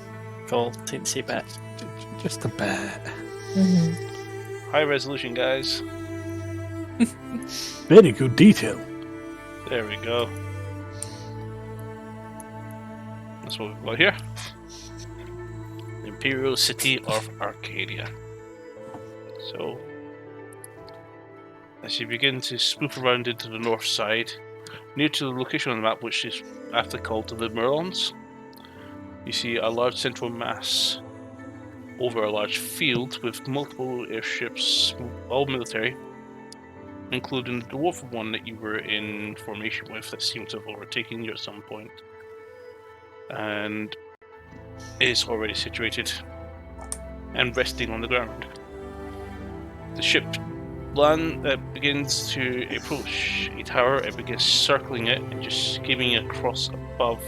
S4: cool teensy bit.
S1: Just a bit.
S3: Mm-hmm.
S2: High resolution, guys.
S1: Very good detail.
S2: There we go. That's what we've got here. The Imperial City of Arcadia. So, as you begin to spoof around into the north side, near to the location on the map, which is aptly called the Murons, you see a large central mass over a large field with multiple airships, all military, including the dwarf one that you were in formation with that seemed to have overtaken you at some point. And is already situated and resting on the ground. The ship begins to approach a tower. It begins circling it and just skimming across above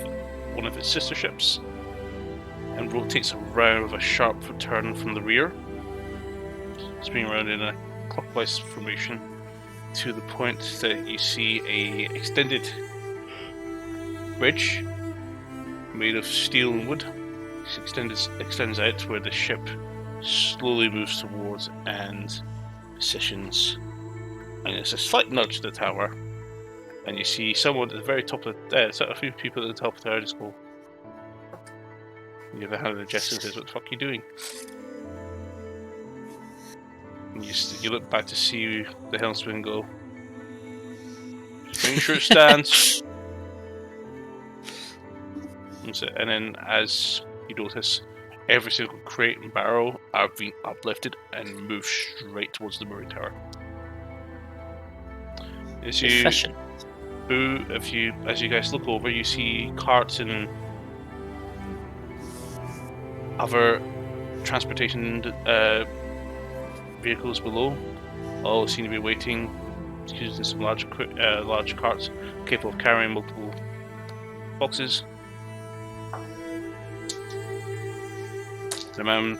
S2: one of its sister ships and rotates around with a sharp turn from the rear, spinning around in a clockwise formation to the point that you see a extended bridge made of steel and wood. It extends out where the ship slowly moves towards and positions. And it's a slight nudge to the tower, and you see someone at the very top of a few people at the top of the tower just go. You give a hand of the gesture and says, "What the fuck are you doing?" And you look back to see the helmsman go. Just making sure it stands. And then as you notice, every single crate and barrel are being uplifted and moved straight towards the mooring tower. As you guys look over, you see carts and other transportation vehicles below, all seem to be waiting, using some large carts capable of carrying multiple boxes. The man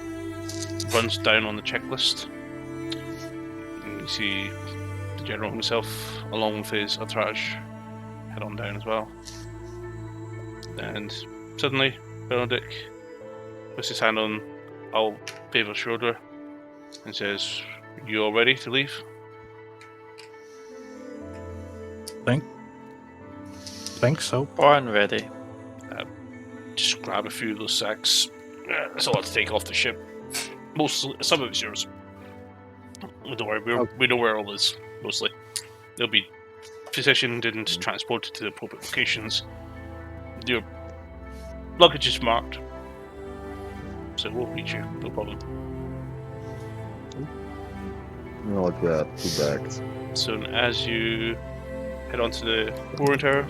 S2: runs down on the checklist, and you see the general himself, along with his entourage, head on down as well. And suddenly, Benedict puts his hand on Al Pavel's shoulder and says, "You all ready to leave?"
S1: Think so.
S4: Born ready.
S2: Just grab a few of those sacks. That's all I have to take off the ship. Some of it's yours. Don't worry, we know where it all is, mostly. They'll be positioned and transported to the appropriate locations. Your luggage is marked, so we'll reach you, no problem.
S5: I'll grab 2 bags.
S2: So as you head onto the mooring tower,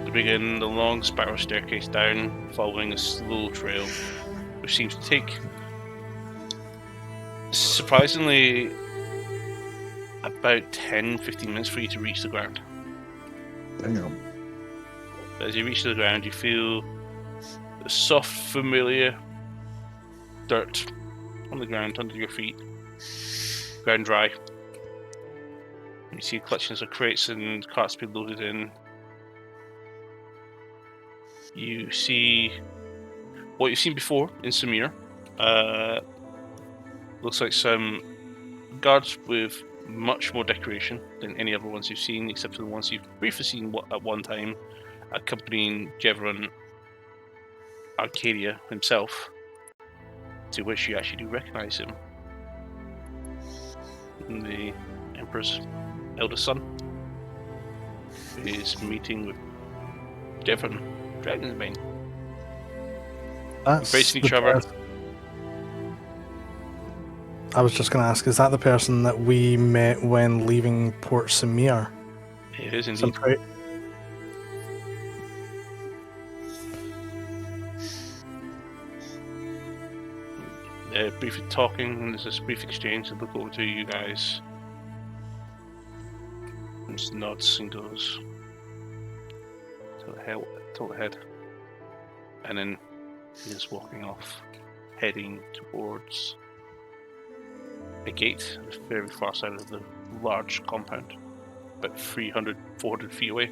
S2: to begin the long spiral staircase down, following a slow trail, which seems to take surprisingly about 10-15 minutes for you to reach the ground.
S5: Damn.
S2: As you reach the ground, you feel the soft, familiar dirt on the ground under your feet, ground dry. You see collections of crates and carts being loaded in. You see what you've seen before in Samir. Looks like some guards with much more decoration than any other ones you've seen, except for the ones you've briefly seen at one time, accompanying Jevron Arcadia himself, to which you actually do recognize him. The Emperor's eldest son is meeting with Jevron Dragonsbane,
S1: That's
S2: embracing
S1: the
S2: each other.
S1: I was just going to ask, is that the person that we met when leaving Port Samir?
S2: It is
S1: Some
S2: indeed.
S1: tra-
S2: They're briefly talking, and there's this brief exchange. They look over to you guys, and just nods and goes to the head, and then he's walking off, heading towards a gate at the very far side of the large compound, about 300, 400 feet away,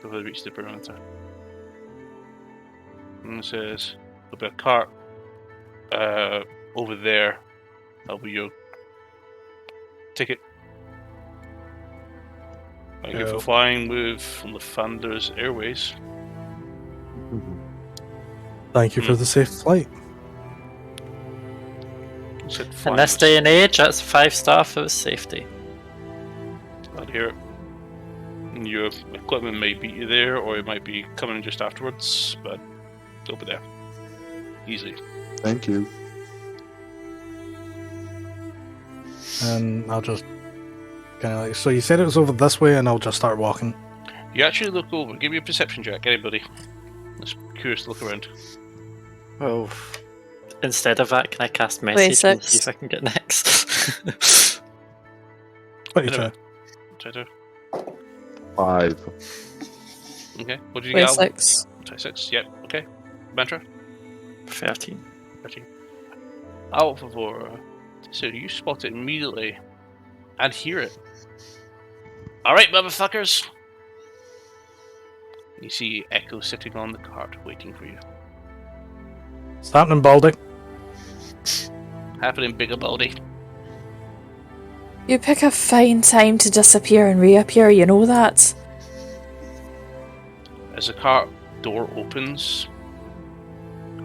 S2: before they reach the perimeter. And it says, there'll be a cart over there. That'll be your ticket. Thank you for
S1: Yeah.
S2: flying with Lathander's Airways.
S1: Thank you for the safe flight.
S2: You said
S4: In
S2: flying
S4: this
S2: was-
S4: day and age, that's 5-star for safety.
S2: Glad to hear it. And your equipment may beat you there, or it might be coming just afterwards, but they'll be there. Easily.
S5: Thank you.
S1: And I'll just kind of like, so you said it was over this way, and I'll just start walking.
S2: You actually look over. Give me a perception check, anybody. Just curious to look around.
S4: Oh, instead of that, can I cast message and see
S3: 26.
S4: if I can get next?
S1: 22.
S2: Try to.
S5: 5.
S2: Okay. What did you get?
S3: 26.
S2: 26. Yep. Okay. Mantra.
S4: 13.
S2: 13. Out of Aurora. So you spot it immediately and hear it. Alright, motherfuckers! You see Echo sitting on the cart waiting for you.
S1: It's happening, Baldy.
S2: Happening, bigger baldy.
S3: You pick a fine time to disappear and reappear, you know that?
S2: As the cart door opens,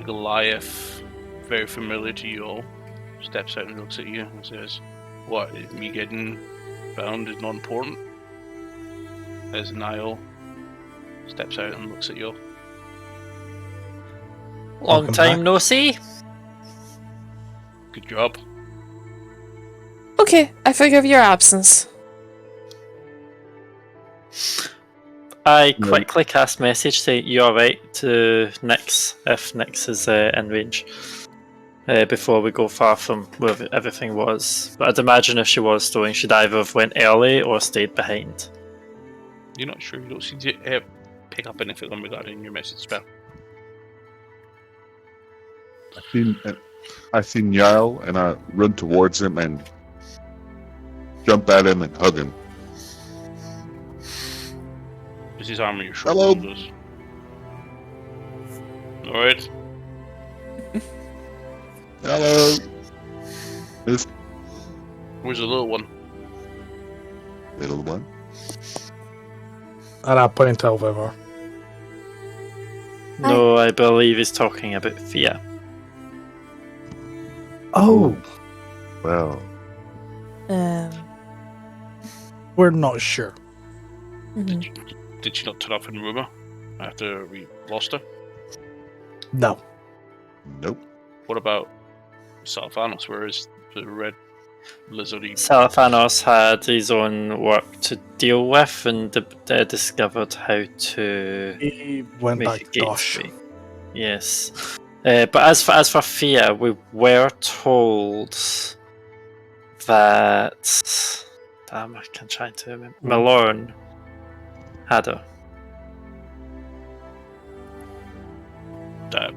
S2: Goliath, very familiar to you all, steps out and looks at you and says, "What, is me getting found is not important?" As Niall steps out and looks at you all.
S4: Long
S1: Welcome
S4: time
S1: back.
S4: no see.
S2: Good job.
S3: Okay, I forgive your absence.
S4: I
S5: No.
S4: quickly cast message saying you alright to Nyx if Nyx is in range before we go far from where everything was. But I'd imagine if she was stowing, she'd either have went early or stayed behind.
S2: You're not sure. You don't seem to pick up anything regarding your message spell.
S5: I see Niall, and I run towards him and jump at him and hug him.
S2: Is his arm on your shoulder?
S5: Hello.
S2: and goes, Alright.
S5: Hello. This
S2: Where's the little one?
S5: little one.
S1: And I'll point to Elvira.
S4: No, I believe he's talking about Fia.
S1: Oh,
S5: Well,
S1: we're not sure.
S3: Mhm.
S2: Did she not turn up in Ruma after we lost her?
S1: No.
S5: nope.
S2: What about Salvanos? Where is the red lizardy.
S4: Salaphanos had his own work to deal with and discovered how to
S1: He went
S4: make
S1: back
S4: a
S1: to Dosh.
S4: gateway. Yes. But as for Fia, we were told that... Damn, I can try to remember. Malone had her.
S2: That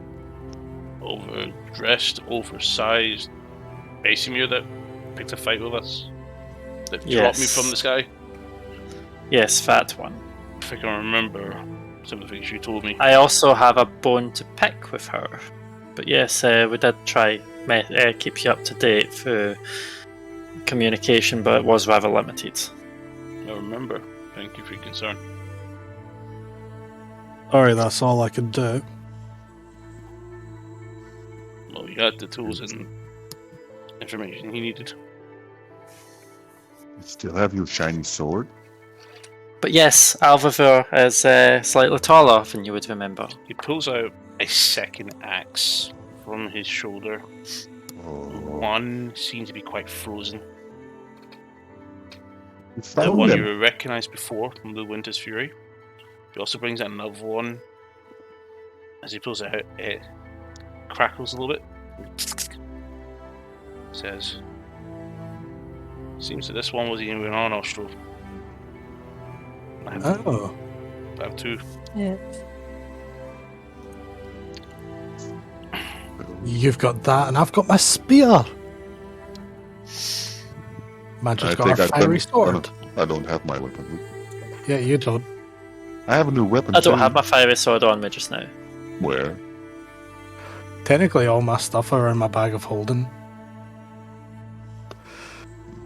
S2: overdressed, oversized Basimir that picked a fight with us. That dropped me
S4: Yes.
S2: from the sky.
S4: Yes, that one.
S2: If I can remember some of the things you told me.
S4: I also have a bone to pick with her. But yes, we did try keep you up to date for communication, but it was rather limited.
S2: I remember. Thank you for your concern.
S1: Sorry, that's all I could do.
S2: Well, you had the tools and information he needed.
S5: You still have your shiny sword?
S4: But yes, Alvivor is slightly taller than you would remember.
S2: He pulls out a second axe from his shoulder.
S5: Oh,
S2: One seemed to be quite frozen.
S5: you
S2: The
S5: found
S2: one
S5: them.
S2: you recognized before from the Winter's Fury. He also brings out another one. As he pulls it out, it crackles a little bit. Says, seems that this one wasn't even on Ostro. I have two.
S3: Yeah.
S1: You've got that, and I've got my spear. Man just got a fiery sword.
S5: I don't have my weapon.
S1: Yeah, you don't.
S5: I have a new weapon.
S4: I don't
S5: too.
S4: have my fiery sword on me just now.
S5: Where?
S1: Technically, all my stuff are in my bag of holding.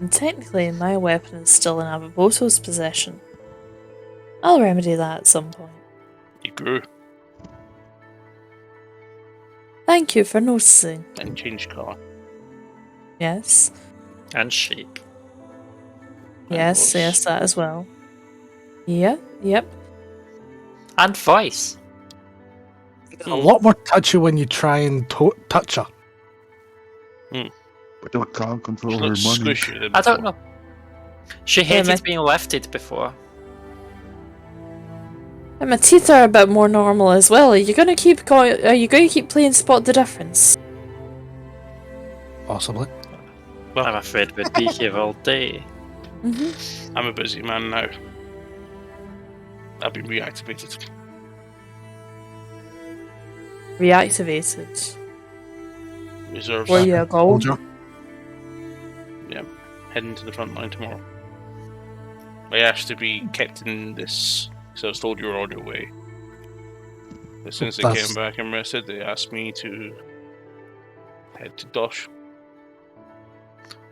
S3: And technically, my weapon is still in Ababoto's possession. I'll remedy that at some point.
S2: He grew
S3: Thank you for noticing.
S2: and changed colour.
S3: Yes.
S4: And shape.
S3: Yes,
S2: voice.
S3: yes, that as well. Yeah, yep.
S4: And voice.
S1: A lot more touchy when you try and touch her.
S5: But I can't control
S2: She
S5: her
S2: looks
S5: money.
S2: squishier than
S4: I don't
S2: before.
S4: know. She
S3: Yeah,
S4: hated
S3: my-
S4: being lifted before.
S3: And my teeth are a bit more normal as well. Are you gonna keep playing spot the difference?
S1: Possibly.
S4: I'm afraid we'd be here all day.
S3: Mm-hmm.
S2: I'm a busy man now. I've been reactivated.
S3: Reactivated.
S2: Reserves.
S3: Where you going?
S1: Soldier.
S2: Yeah, heading to the front line tomorrow. I asked to be kept in this, so I was told you were on your way. As soon as they
S1: That's-
S2: came back and rested, they asked me to head to Dosh.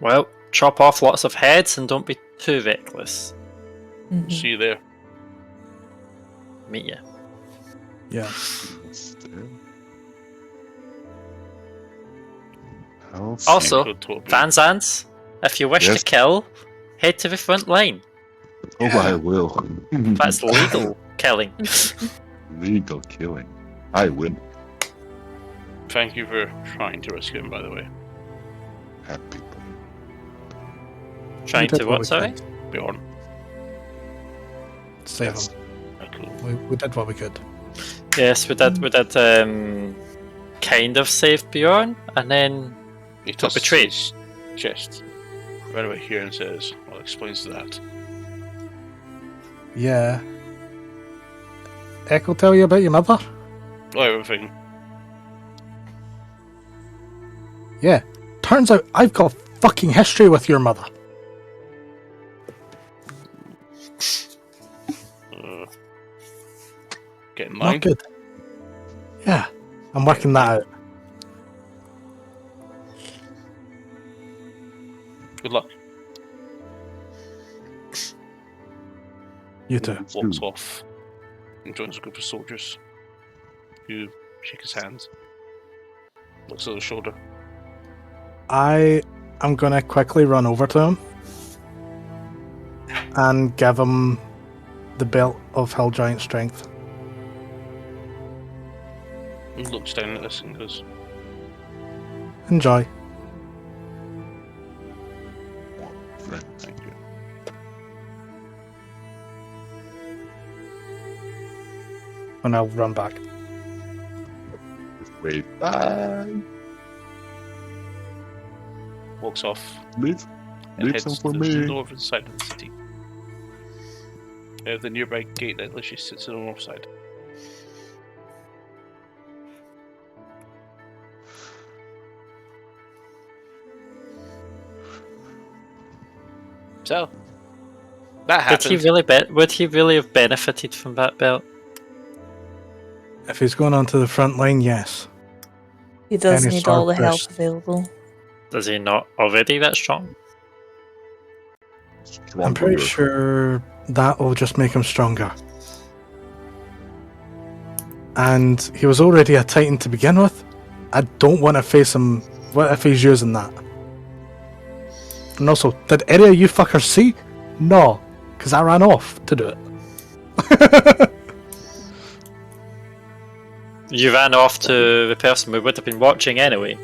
S4: Well, chop off lots of heads and don't be too reckless.
S3: Mhm.
S2: See you there.
S4: Meet ya.
S1: Yeah.
S4: Also,
S2: Good told me.
S4: Van Zans, if you wish
S5: Yes?
S4: to kill, head to the front line.
S5: Oh, I will.
S4: That's legal killing.
S5: Legal killing. I win.
S2: Thank you for trying to rescue him, by the way.
S5: Happy.
S4: Trying
S1: We did
S4: to
S1: what
S4: what,
S1: we
S4: sorry?
S1: could.
S2: Bjorn.
S1: Save
S5: Yes.
S1: him.
S2: Oh, cool.
S1: We did what we could.
S4: Yes, we did kind of save Bjorn, and then
S2: He
S4: Got
S2: touches
S4: betrayed.
S2: his chest right over here and says, well, explains that.
S1: Yeah. Echo tell you about your mother?
S2: Oh, everything.
S1: Yeah. Turns out I've got fucking history with your mother.
S2: Get in line.
S1: Not good. Yeah. I'm working that out.
S2: Good luck.
S1: You too.
S2: Walks off and joins a group of soldiers who shake his hands. Looks at his shoulder.
S1: I am gonna quickly run over to him and give him the belt of Hill Giant Strength.
S2: He looks down at this and goes,
S1: Enjoy. And I'll run back.
S5: Just wait. Bye.
S2: Walks off
S5: Leave
S2: and
S5: some
S2: heads
S5: for
S2: to the
S5: me.
S2: northern side of the city. The nearby gate that literally sits on the north side. So that
S4: Would he
S2: happened.
S4: really would he really have benefited from that belt?
S1: If he's going onto the front line, yes.
S3: He does
S1: Any
S3: need all the
S1: sword
S3: help
S1: burst.
S3: available.
S4: Is he not already that strong?
S1: I'm pretty
S5: Stronger.
S1: sure that will just make him stronger. And he was already a Titan to begin with. I don't want to face him. What if he's using that? And also, did any of you fuckers see? No, because I ran off to do it.
S4: You ran off to the person who would have been watching anyway.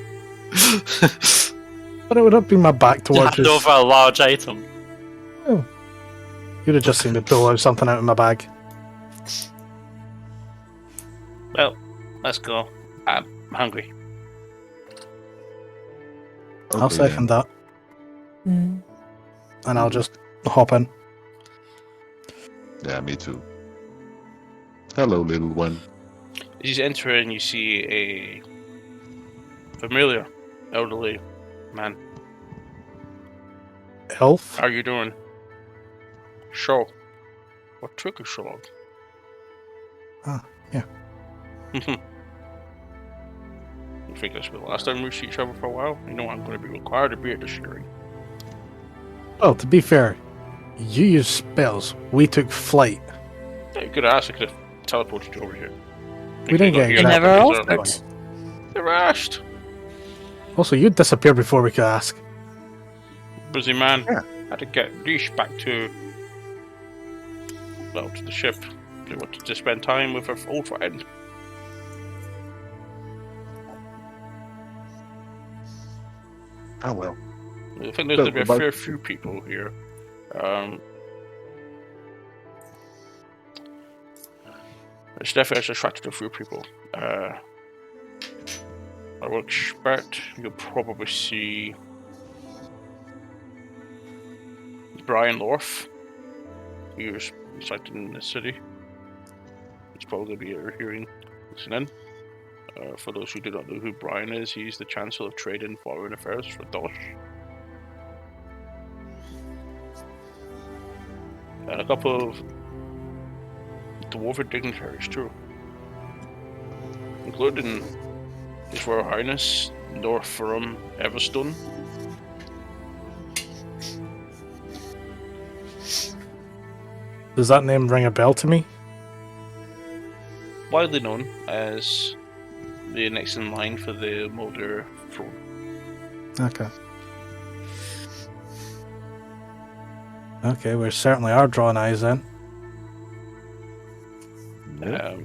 S1: But it would have been my back
S4: You
S1: towards
S4: hand
S1: his...
S4: over a large item.
S1: You'd have just seen me pull out something out of my bag.
S2: Well, let's go. I'm hungry.
S1: I'll
S5: Okay,
S1: second that.
S3: Mm.
S1: And I'll just hop in.
S5: Yeah, me too. Hello, little one.
S2: As you enter in, you see a familiar elderly man.
S1: Elf?
S2: How are you doing? Sure. What took you so long?
S1: Ah, yeah.
S2: I think this will be the last time we see each other for a while. You know I'm going to be required to be at the shearing.
S1: Well, to be fair, you used spells. We took flight.
S2: Yeah, you could ask. I could have teleported you over here.
S1: We didn't get
S3: You
S1: Yeah,
S3: never
S1: that's
S3: offered.
S1: fine.
S2: Never asked.
S1: Also, you disappeared before we could ask.
S2: Busy man.
S1: Yeah.
S2: Had to get Reese back to the ship. She wanted to spend time with her old friend.
S5: Ah, well.
S2: I think there's
S5: So,
S2: going to be a
S5: about-
S2: fair few people here. It's definitely attracted a few people. I would expect you'll probably see Brian Lorf. He's sighted in the city. He's probably going to be hearing, listening. For those who do not know who Brian is, he's the Chancellor of Trade and Foreign Affairs for Dosh. And a couple of dwarven dignitaries too, including His Royal Highness Northrum Everstone.
S1: Does that name ring a bell to me?
S2: Widely known as the next in line for the Mulder throne.
S1: Okay. Okay, we certainly are drawing eyes then.
S5: Yeah.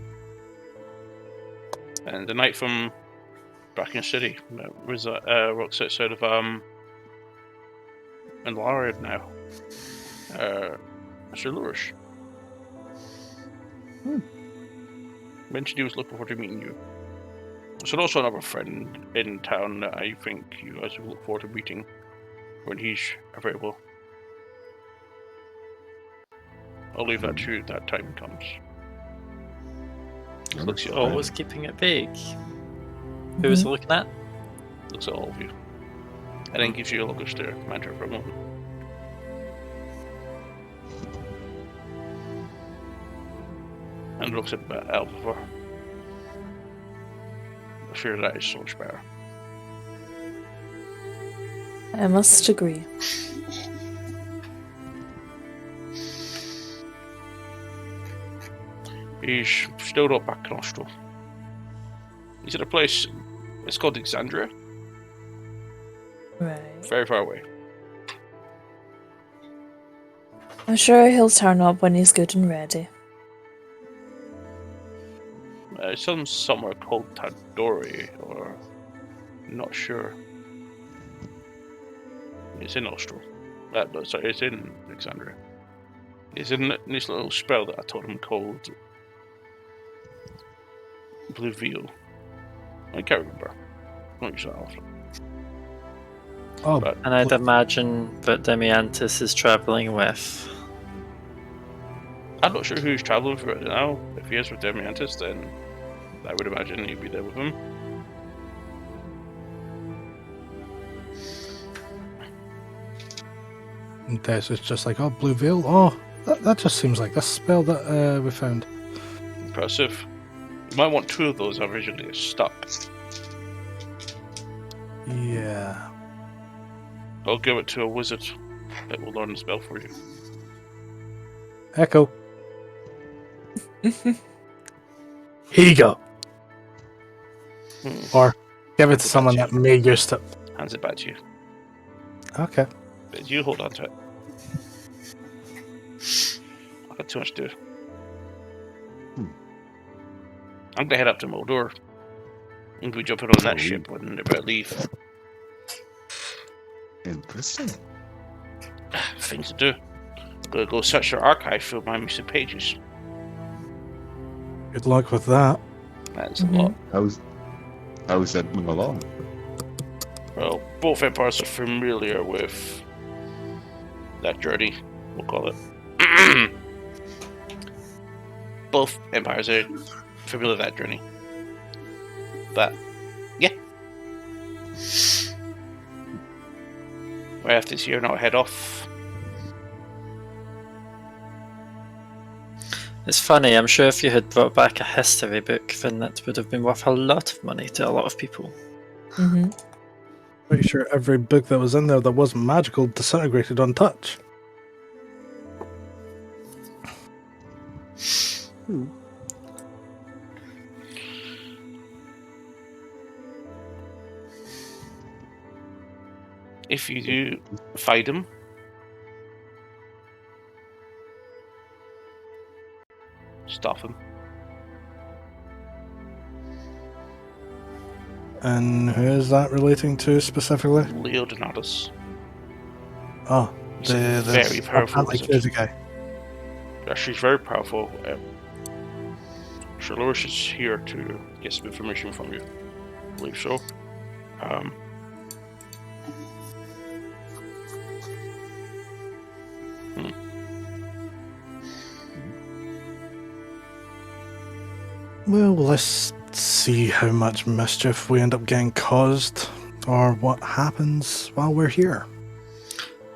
S2: And the knight from Bracken City works outside of Enlariad now. Mr. Lurish. Mentioned he was looking forward to meeting you. So also another friend in town that I think you guys will look forward to meeting when he's available. I'll leave that to you that time comes. Looks at all,
S4: Always keeping it vague. Who was he looking at?
S2: looks at all of you. And then gives you a look at the mentor for a moment. And looks at Elviver. I fear that is so much better.
S3: I must agree.
S2: He's still not back in Austral. He's at a place, it's called Exandria,
S3: Right.
S2: very far away.
S3: I'm sure he'll turn up when he's good and ready.
S2: It's somewhere called Tadori, or not sure. It's in Austral. No, sorry, it's in Exandria. It's in this little spell that I told him called Blue veal. I can't remember. I don't use that often.
S1: Oh,
S2: But
S4: And I'd imagine that Demiantis is travelling with.
S2: I'm not sure who's travelling for it now. If he is with Demiantis, then I would imagine he'd be there with him.
S1: and Des is just like, oh, blue veil. Oh, that just seems like the spell that we found.
S2: Impressive. You might want 2 of those originally stuck.
S1: Yeah.
S2: I'll give it to a wizard that will learn the spell for you.
S1: Echo. Here you go. Or give it to someone that may use it.
S2: Hands it back to you.
S1: Okay.
S2: But you hold on to it. I've got too much to do. I'm gonna head up to Moldor. I'm gonna be jumping on that ship when they're about to leave.
S5: Interesting.
S2: Thing to do. Gonna go search your archive for my missing pages.
S1: Good luck with that.
S2: That's a lot.
S5: How's that coming along?
S2: Well, both empires are familiar with that journey, we'll call it. Both empires are familiar with that journey. But, yeah. Right after this year, now head off.
S4: It's funny, I'm sure if you had brought back a history book, then that would have been worth a lot of money to a lot of people.
S3: Mm-hmm.
S1: Pretty sure every book that was in there that wasn't magical disintegrated on touch.
S2: If you do fight him, stop him.
S1: And who is that relating to specifically?
S2: Leodonatus.
S1: Oh,
S2: He's a very powerful
S1: apparently
S2: wizard.
S1: crazy guy.
S2: Yeah, she's very powerful. Charloris is here to get some information from you. I believe so.
S1: Well, let's see how much mischief we end up getting caused, or what happens while we're here.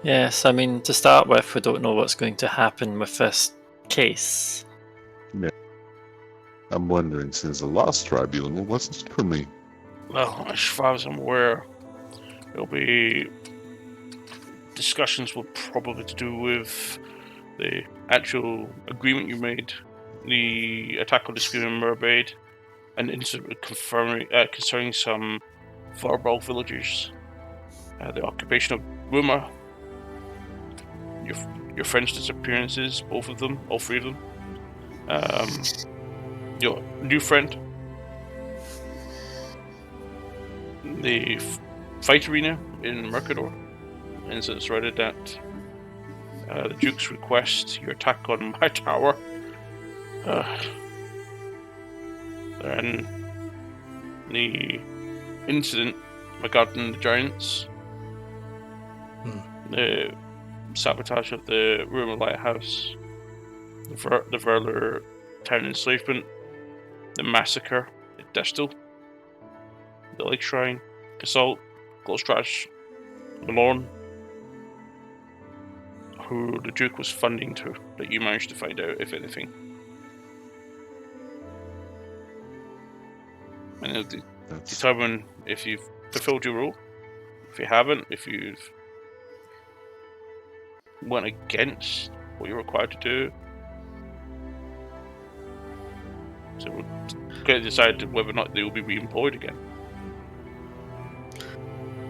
S4: Yes, I mean, to start with, we don't know what's going to happen with this case.
S5: I'm wondering, since the last tribunal wasn't for me.
S2: Well, as far as I'm aware, there'll be discussions will probably to do with the actual agreement you made, the attack on the Screaming Mermaid, and incident concerning some Farball villagers, the occupation of Ruma, your friend's disappearances, both of them, all 3 of them, your new friend, the fight arena in Mercador, and so it's rated that the Duke's request, your attack on my tower, and the incident regarding the giants, the sabotage of the Rumour Lighthouse, the Verler town enslavement, the massacre at Destil, the Lake Shrine, Assault, Close Trash, Malorn, who the Duke was funding to, that you managed to find out, if anything. And it'll determine if you've fulfilled your role, if you haven't, if you've went against what you're required to do. So we'll get to decide whether or not they will be re-employed again.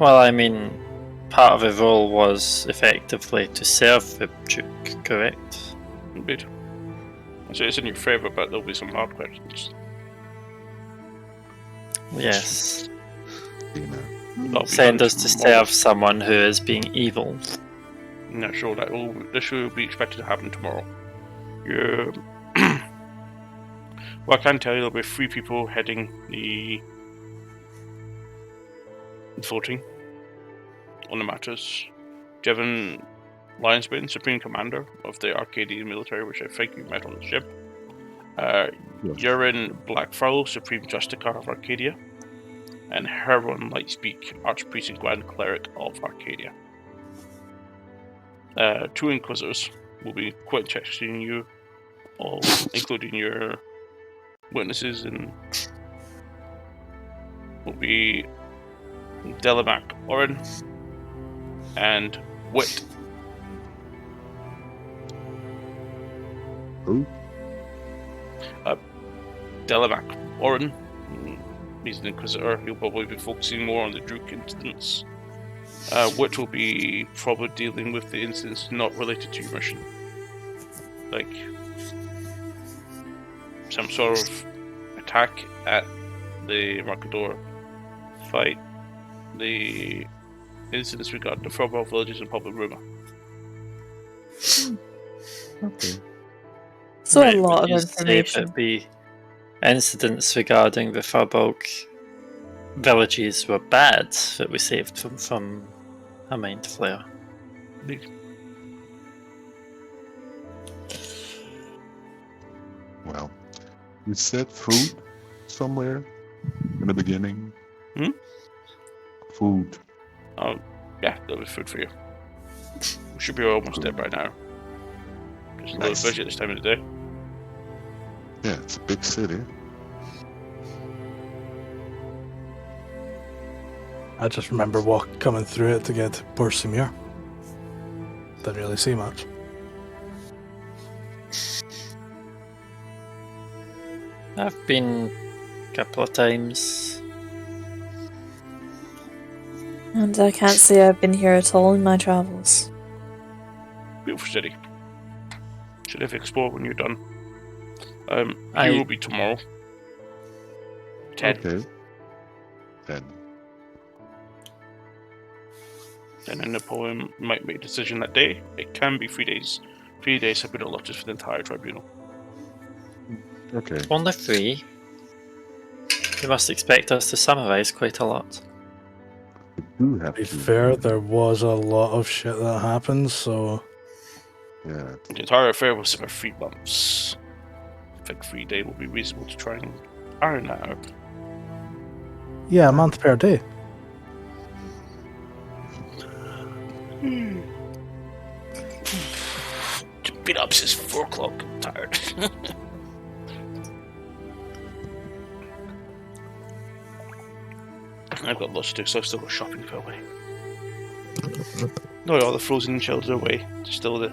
S4: Well, I mean, part of the role was effectively to serve the Duke, correct?
S2: Indeed. So it's in your favour, but there'll be some hard questions.
S4: Yes.
S2: That'll be
S4: Send
S2: done
S4: us to
S2: tomorrow.
S4: serve someone who is being evil.
S2: No, sure, this will be expected to happen tomorrow. Well, I can tell you there'll be 3 people heading the voting on the matters. Jevon Lionsbane, Supreme Commander of the Arcadian military, which I think you met on the ship.
S5: Yes.
S2: Urin Blackfurrow, Supreme Justicar of Arcadia. And Herwin Lightspeak, Archpriest and Grand Cleric of Arcadia. 2 Inquisitors will be questioning you, all, including your witnesses, and will be Delamak Orin and Wit.
S5: Who?
S2: Delamak Orin, he's an Inquisitor. He'll probably be focusing more on the Druk incidents. Wit will be probably dealing with the incidents not related to your mission, like some sort of attack at the Markador fight, the incidents regarding the Frobel villages and public rumour.
S5: Okay.
S3: So
S4: Right,
S3: a lot
S4: would
S3: of
S4: you say
S3: information.
S4: that the incidents regarding the Furbolg villages were bad that we saved them from a mind flare?
S5: Well, you said food somewhere in the beginning.
S2: Hmm?
S5: Food.
S2: Oh, yeah, there'll be food for you. We should be almost there by now. Just a little
S5: Nice.
S2: busy at this time of the day.
S5: Yeah, it's a big city.
S1: I just remember coming through it to get to Borsimir. Didn't really see much.
S4: I've been a couple of times.
S3: And I can't say I've been here at all in my travels.
S2: Beautiful city. Should have explored when you're done.
S4: I-
S2: You will be tomorrow. 10.
S5: Okay. Then.
S2: And then Napoleon might make a decision that day. It can be 3 days. 3 days have been allotted for the entire tribunal.
S5: Okay.
S4: Only 3. You must expect us to summarise quite a lot.
S5: We do have
S1: To be
S5: to.
S1: fair, there was a lot of shit that happened, so
S5: Yeah.
S2: The entire affair was about 3 months. I think 3 days will be reasonable to try and iron that out.
S1: yeah, a month per day.
S2: Been up since 4 o'clock. I'm tired. I've got lots to do, so I've still got shopping for away. No, all the frozen shells are away. Just still the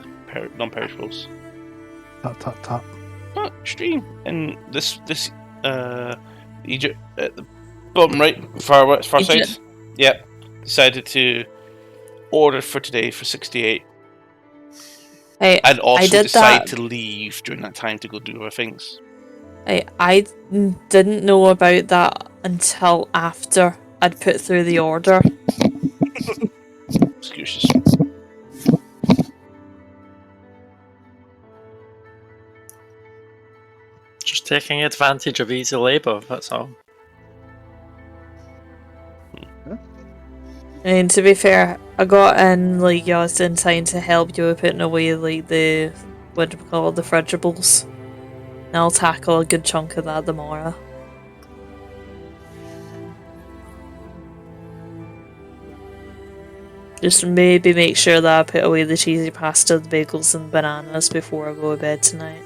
S2: non-perishables.
S1: Tap tap tap.
S2: Oh, stream. And this Egypt at the bottom right, far side.
S3: Egypt.
S2: Yep. Decided to order for today for 68.
S3: Hey,
S2: And also
S3: did
S2: decide
S3: that.
S2: to leave during that time to go do other things.
S3: I didn't know about that until after I'd put through the order.
S2: Excuses.
S4: Just taking advantage of easy labour, that's all.
S3: I mean, to be fair, I got in like just in time to help you with putting away like the what do we call it, the frigables. And I'll tackle a good chunk of that tomorrow. Just maybe make sure that I put away the cheesy pasta, the bagels, and bananas before I go to bed tonight.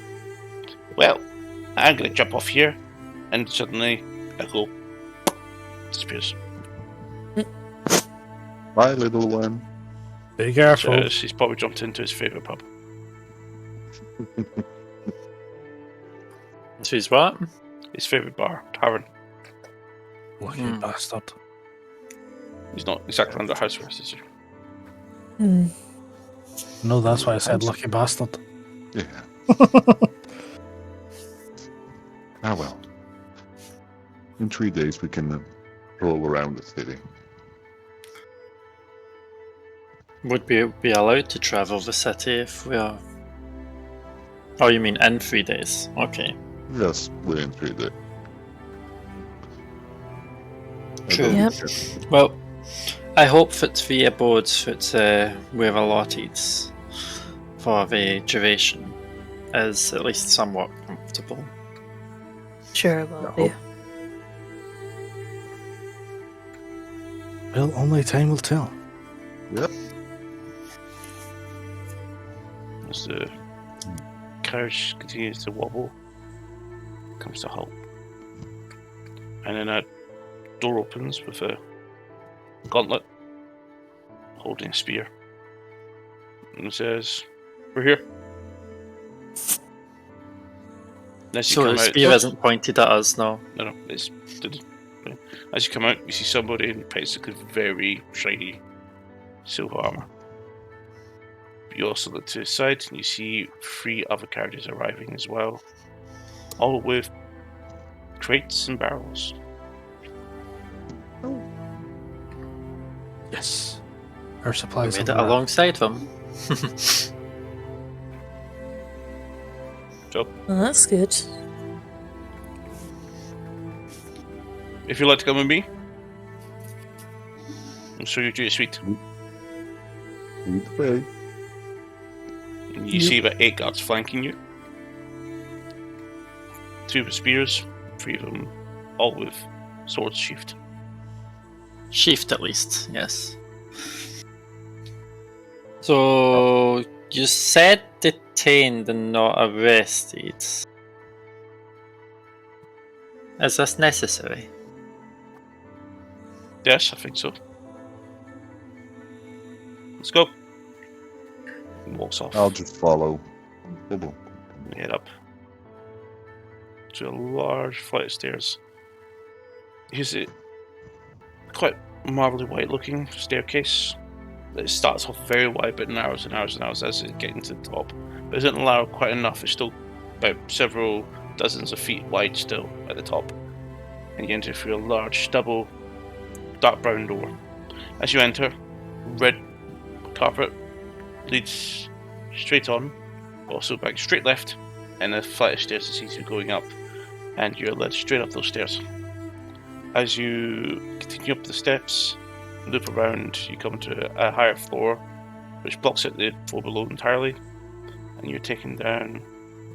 S2: Well, I'm gonna jump off here, and suddenly Echo disappears.
S5: Bye, little one.
S1: Be careful.
S2: So he's probably jumped into his favourite pub.
S4: She's what?
S2: His favourite bar, tavern.
S1: Lucky
S4: Hmm.
S1: bastard.
S2: He's not exactly under house arrest, is he?
S1: No, that's why I said lucky bastard.
S5: Yeah. Ah well. In 3 days we can roll around the city.
S4: Would we be allowed to travel the city if we are... Oh, you mean in 3 days? Okay.
S5: Just within 3 days.
S4: True.
S3: Yep.
S4: Well, I hope that the abodes that we're allotted for the duration is at least somewhat comfortable.
S3: Sure it will be.
S5: hope.
S1: Well, only time will tell.
S5: Yep.
S2: As the carriage continues to wobble, comes to halt. And then a door opens with a gauntlet holding a spear. And it says, "We're here." As you
S4: So
S2: come
S4: the
S2: out,
S4: spear isn't pointed at us, no.
S2: no, as you come out, you see somebody in basically very shiny silver armor. You also look to the side and you see 3 other carriages arriving as well, all with crates and barrels.
S1: Yes. Our
S4: We
S1: supplies
S4: made
S1: have
S4: it
S1: arrived.
S4: alongside them.
S2: So,
S3: Well, that's good.
S2: if you'd like to come with me, I'll show you to your suite.
S5: Lead the way.
S2: And you see about 8 guards flanking you. 2 with spears, 3 of them all with swords sheathed.
S4: Sheathed at least, yes. So you said detained and not arrested. Is this necessary?
S2: Yes, I think so. Let's go. And walks off.
S5: I'll just follow.
S2: And head up to a large flight of stairs. Here's a quite marbly white looking staircase. It starts off very wide but narrows and narrows and narrows as it gets to the top. But it isn't narrow quite enough, it's still about several dozens of feet wide still at the top. And you enter through a large double dark brown door. As you enter, red carpet leads straight on, also back straight left, and a flight of stairs that seems to be going up, and you're led straight up those stairs. As you continue up the steps, loop around, you come to a higher floor, which blocks out the floor below entirely, and you're taken down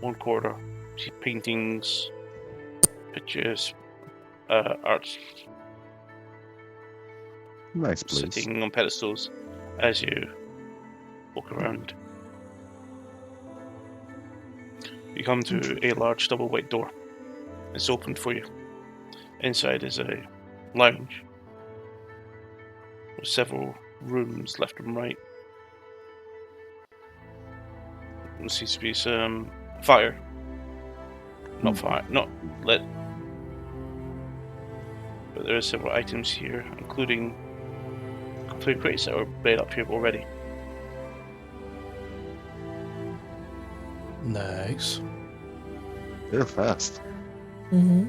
S2: one corridor. You see paintings, pictures, art
S5: Nice place.
S2: sitting on pedestals as you walk around. You come to a large double white door. It's opened for you. Inside is a lounge with several rooms left and right. There seems to be some fire. Not lit. But there are several items here, including complete crates that were laid up here already.
S1: Nice.
S5: They're fast.
S3: Mm-hmm.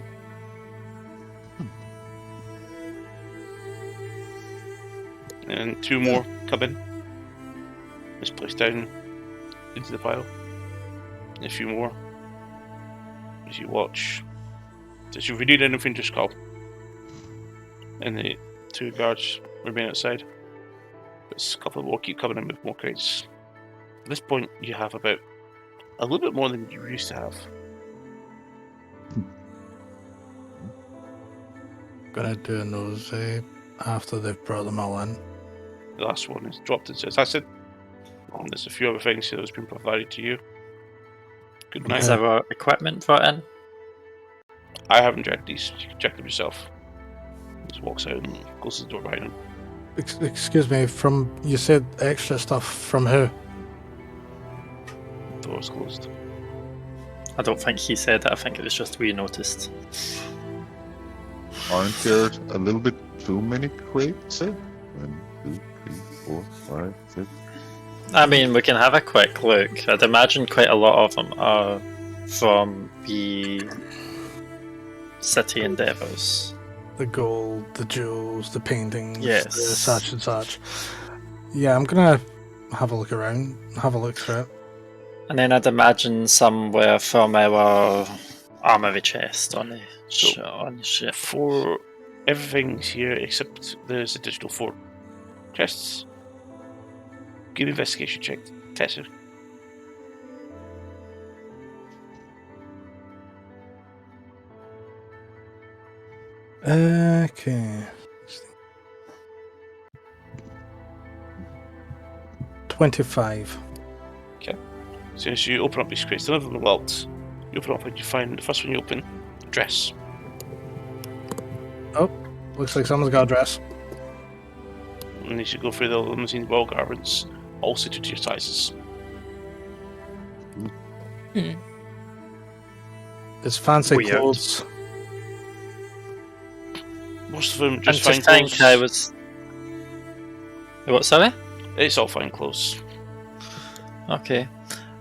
S2: And 2 more come in. It's placed down into the pile. And a few more. As you watch. If you need anything, just call. And the 2 guards remain outside. But a couple more keep coming in with more crates. At this point, you have about a little bit more than you used to have.
S1: Gonna do a nosy after they've brought them all in.
S2: The last one is dropped and says, "That's it." And there's a few other things here that's been provided to you. Good night.
S4: Is our equipment brought in?
S2: I haven't checked these. You can check them yourself. Just walks out and closes the door behind him.
S1: Excuse me, you said extra stuff from who?
S2: Door's closed.
S4: I don't think he said that, I think it was just we noticed.
S5: Aren't there a little bit too many crates? 1, 2, 3, 4, 5, 6.
S4: I mean, we can have a quick look. I'd imagine quite a lot of them are from the city endeavours.
S1: The gold, the jewels, the paintings,
S4: Yes.
S1: the such and such. Yeah, I'm gonna have a look around, have a look through it.
S4: And then I'd imagine some were from our armory chest on the
S2: So-
S4: on the ship.
S2: For everything's here except there's additional 4 chests. Give me investigation check, Tessa.
S1: Okay. 25.
S2: So as you open up these crates, none of them are locked. You open up and you find the first one you open, dress.
S1: Looks like someone's got a dress.
S2: And as you go through the limousine wall garments, all suited to your sizes.
S1: It's fancy
S4: Weird.
S1: clothes.
S2: Most of them
S4: And
S2: just
S4: to
S2: fine
S4: think
S2: clothes.
S4: I was. What, sorry?
S2: It's all fine clothes.
S4: Okay.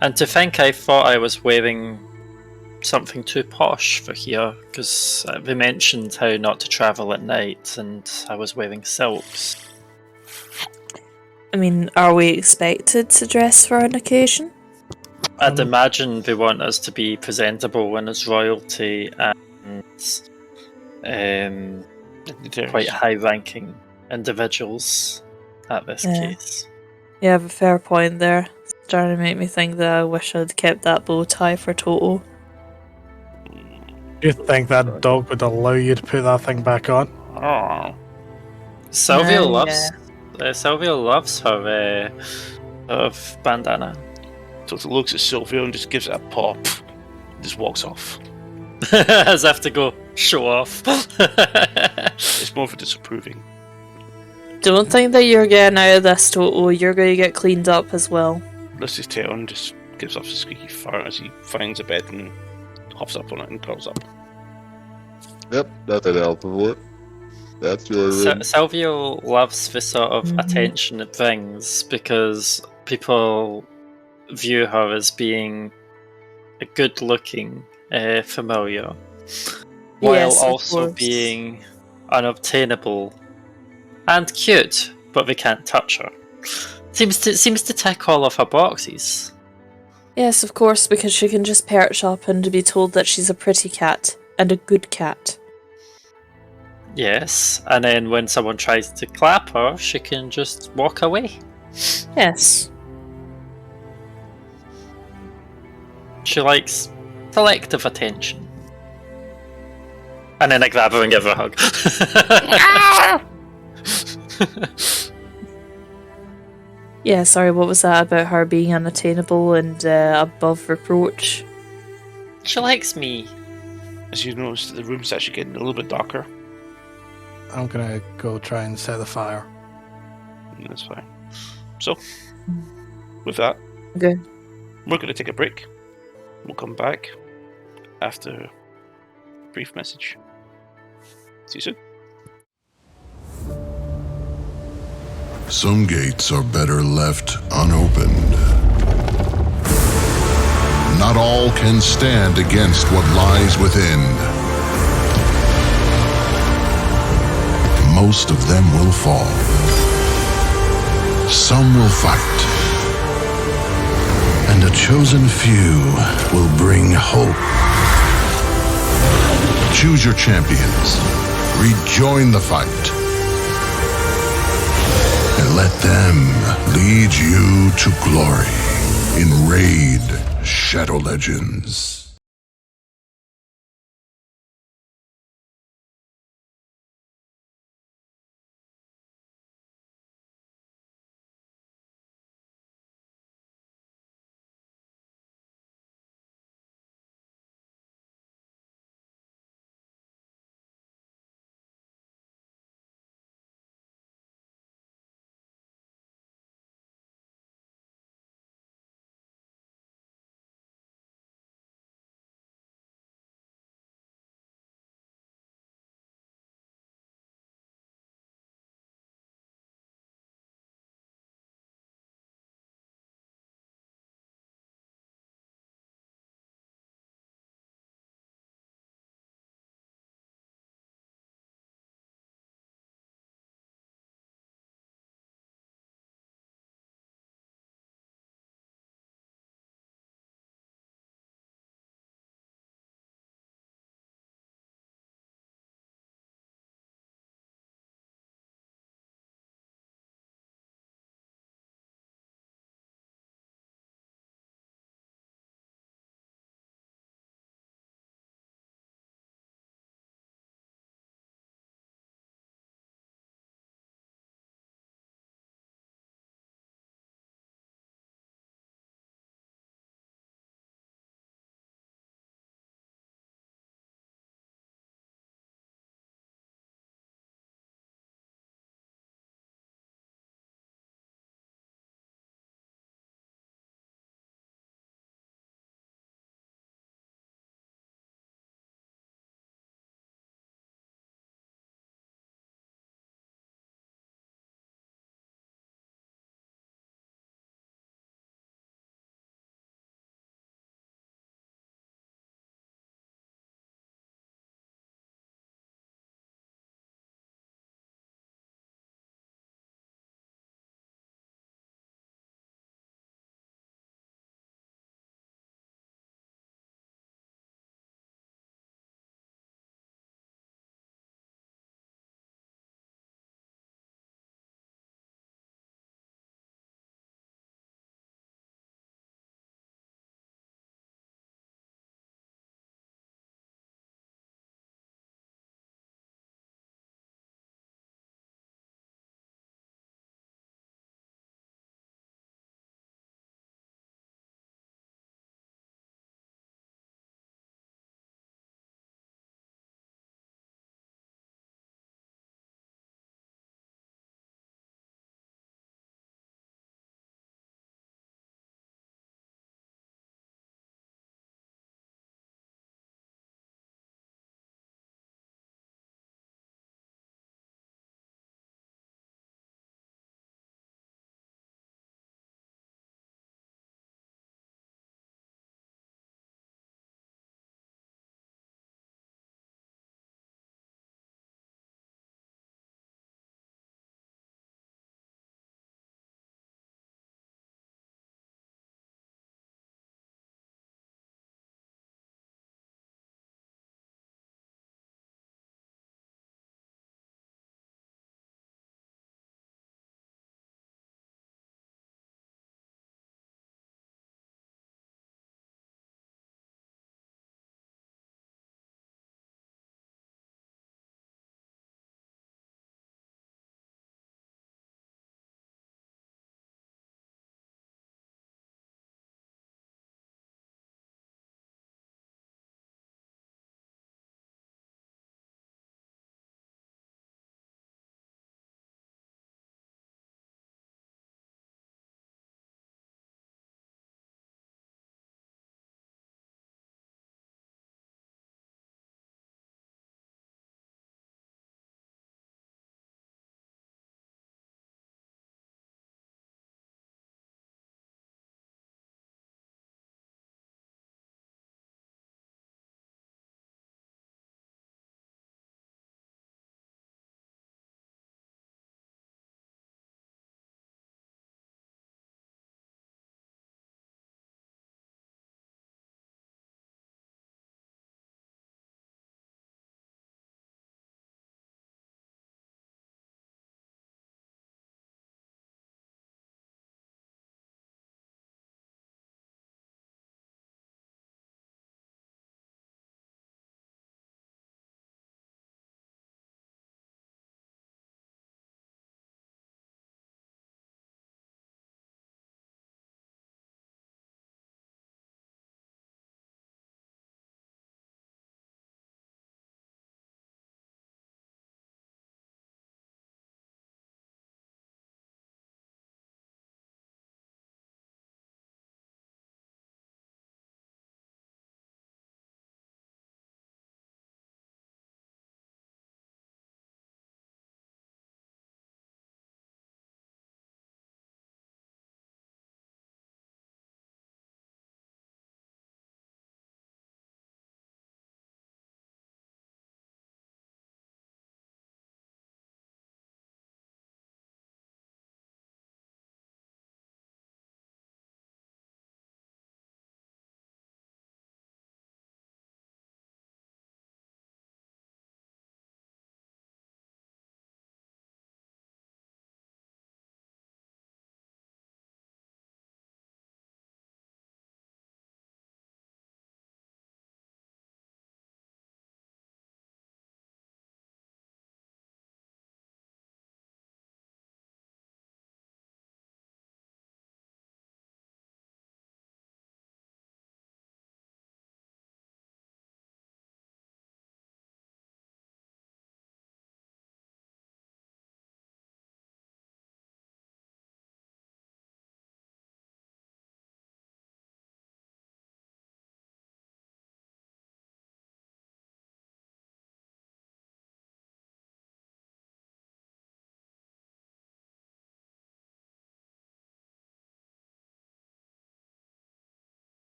S4: And to think I thought I was wearing something too posh for here, because they mentioned how not to travel at night, and I was wearing silks.
S3: I mean, are we expected to dress for an occasion?
S4: I'd imagine they want us to be presentable and as royalty and quite high-ranking individuals at this
S3: Yeah.
S4: case.
S3: You have a fair point there. It's starting to make me think that I wish I'd kept that bow tie for Toto.
S1: Do you think that dog would allow you to put that thing back on?
S2: Oh.
S4: Sylvia
S3: Yeah.
S4: loves her of bandana.
S2: Toto looks at Sylvia and just gives it a pop. Just walks off.
S4: As I have to go show off.
S2: It's more for disapproving.
S3: Don't think that you're getting out of this, Toto. You're going to get cleaned up as well.
S2: Lifts his tail and just gives off a squeaky fart as he finds a bed and hops up on it and curls up.
S5: Yep, that's an alpha for it. That's your room.
S4: Sylvia loves the sort of
S3: Mhm.
S4: attention it brings because people view her as being a good-looking familiar, while
S3: Yes, of
S4: also
S3: course.
S4: being unobtainable and cute, but they can't touch her. Seems to tick all of her boxes.
S3: Yes, of course, because she can just perch up and be told that she's a pretty cat and a good cat.
S4: Yes, and then when someone tries to clap her, she can just walk away.
S3: Yes.
S4: She likes selective attention. And then I grab her and give her a hug.
S3: Yeah, sorry, what was that about her being unattainable and above reproach?
S4: She likes me.
S2: As you notice, the room's actually getting a little bit darker.
S1: I'm gonna go try and set the fire.
S2: That's fine. So, with that,
S3: Okay.
S2: we're going to take a break. We'll come back after a brief message. See you soon.
S6: Some gates are better left unopened. Not all can stand against what lies within. Most of them will fall. Some will fight. And a chosen few will bring hope. Choose your champions. Rejoin the fight. And let them lead you to glory in Raid Shadow Legends.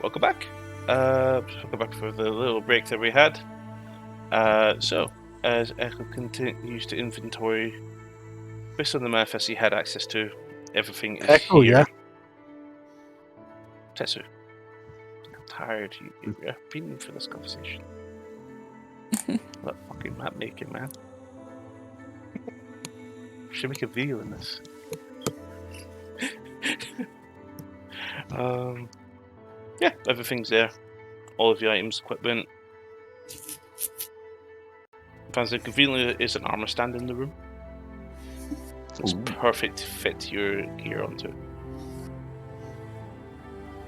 S2: welcome back. Welcome back for the little break that we had. So, as Echo continues to inventory, based on the manifest he had access to, everything is
S1: Echo,
S2: here.
S1: yeah.
S2: Tetsu, I'm tired. You've been for this conversation. What fucking map making, man. Should make a video in this. Yeah, everything's there. All of the items, equipment. Fancy conveniently is an armor stand in the room. It's perfect to fit your gear onto.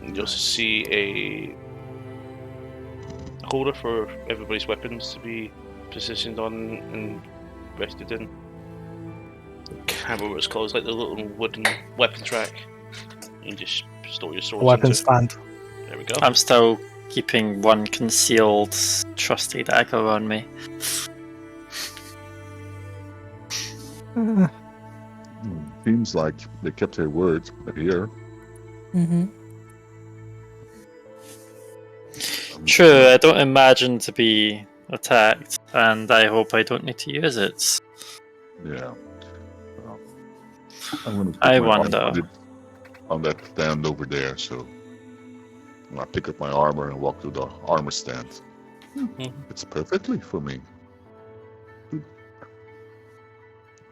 S2: You also see a holder for everybody's weapons to be positioned on and rested in. Can't remember what it's called. It's like the little wooden weapons rack. You just store your swords
S1: Weapon
S2: into.
S1: stand.
S2: There we go.
S4: I'm still keeping one concealed trusty dagger on me.
S5: Seems like they kept their word here.
S3: Mm-hmm.
S4: True, I don't imagine to be attacked, and I hope I don't need to use it.
S5: Yeah. Well, I'm gonna put
S4: I
S5: my arm
S4: wonder.
S5: on that stand over there, so I pick up my armor and walk to the armor stand. It's perfectly for me.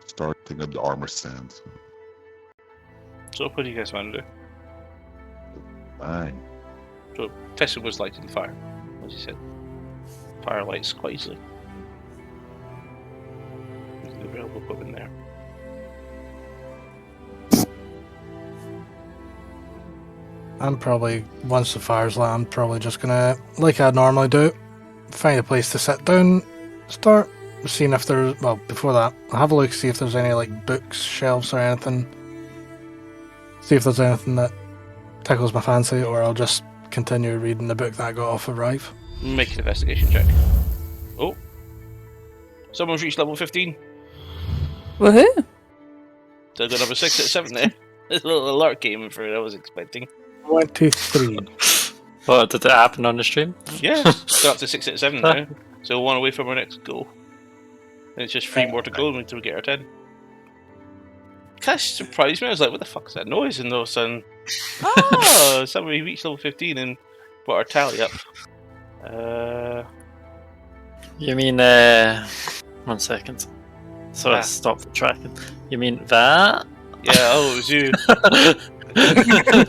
S5: Starting up the armor stand.
S2: So what do you guys want to do?
S5: Fine.
S2: So Tessa was lighting the fire, as you said. Fire lights quite easily. There's the available equipment there.
S1: I'm probably, once the fire's lit, I'm probably just gonna, like I normally do, find a place to sit down, start seeing if there's, well, before that, I'll have a look, see if there's any, like, books, shelves or anything. See if there's anything that tickles my fancy, or I'll just continue reading the book that I got off of Rive.
S2: Make an investigation check. Oh. Someone's reached level 15.
S3: Woohoo!
S2: So I got number 6 at 7 there. There's a little alert came through I was expecting.
S1: 23.
S4: What, did it happen on the stream?
S2: Yeah, got up to 6 at 7 now. So one away from our next goal. And it's just 3 more to go until we get our 10. Kind of surprised me. I was like, what the fuck is that noise? And all of a sudden, somebody reached level 15 and brought our tally up.
S4: You mean, 1 second. So I
S2: Ah.
S4: stopped the tracking. You mean that?
S2: Yeah, oh, it was you.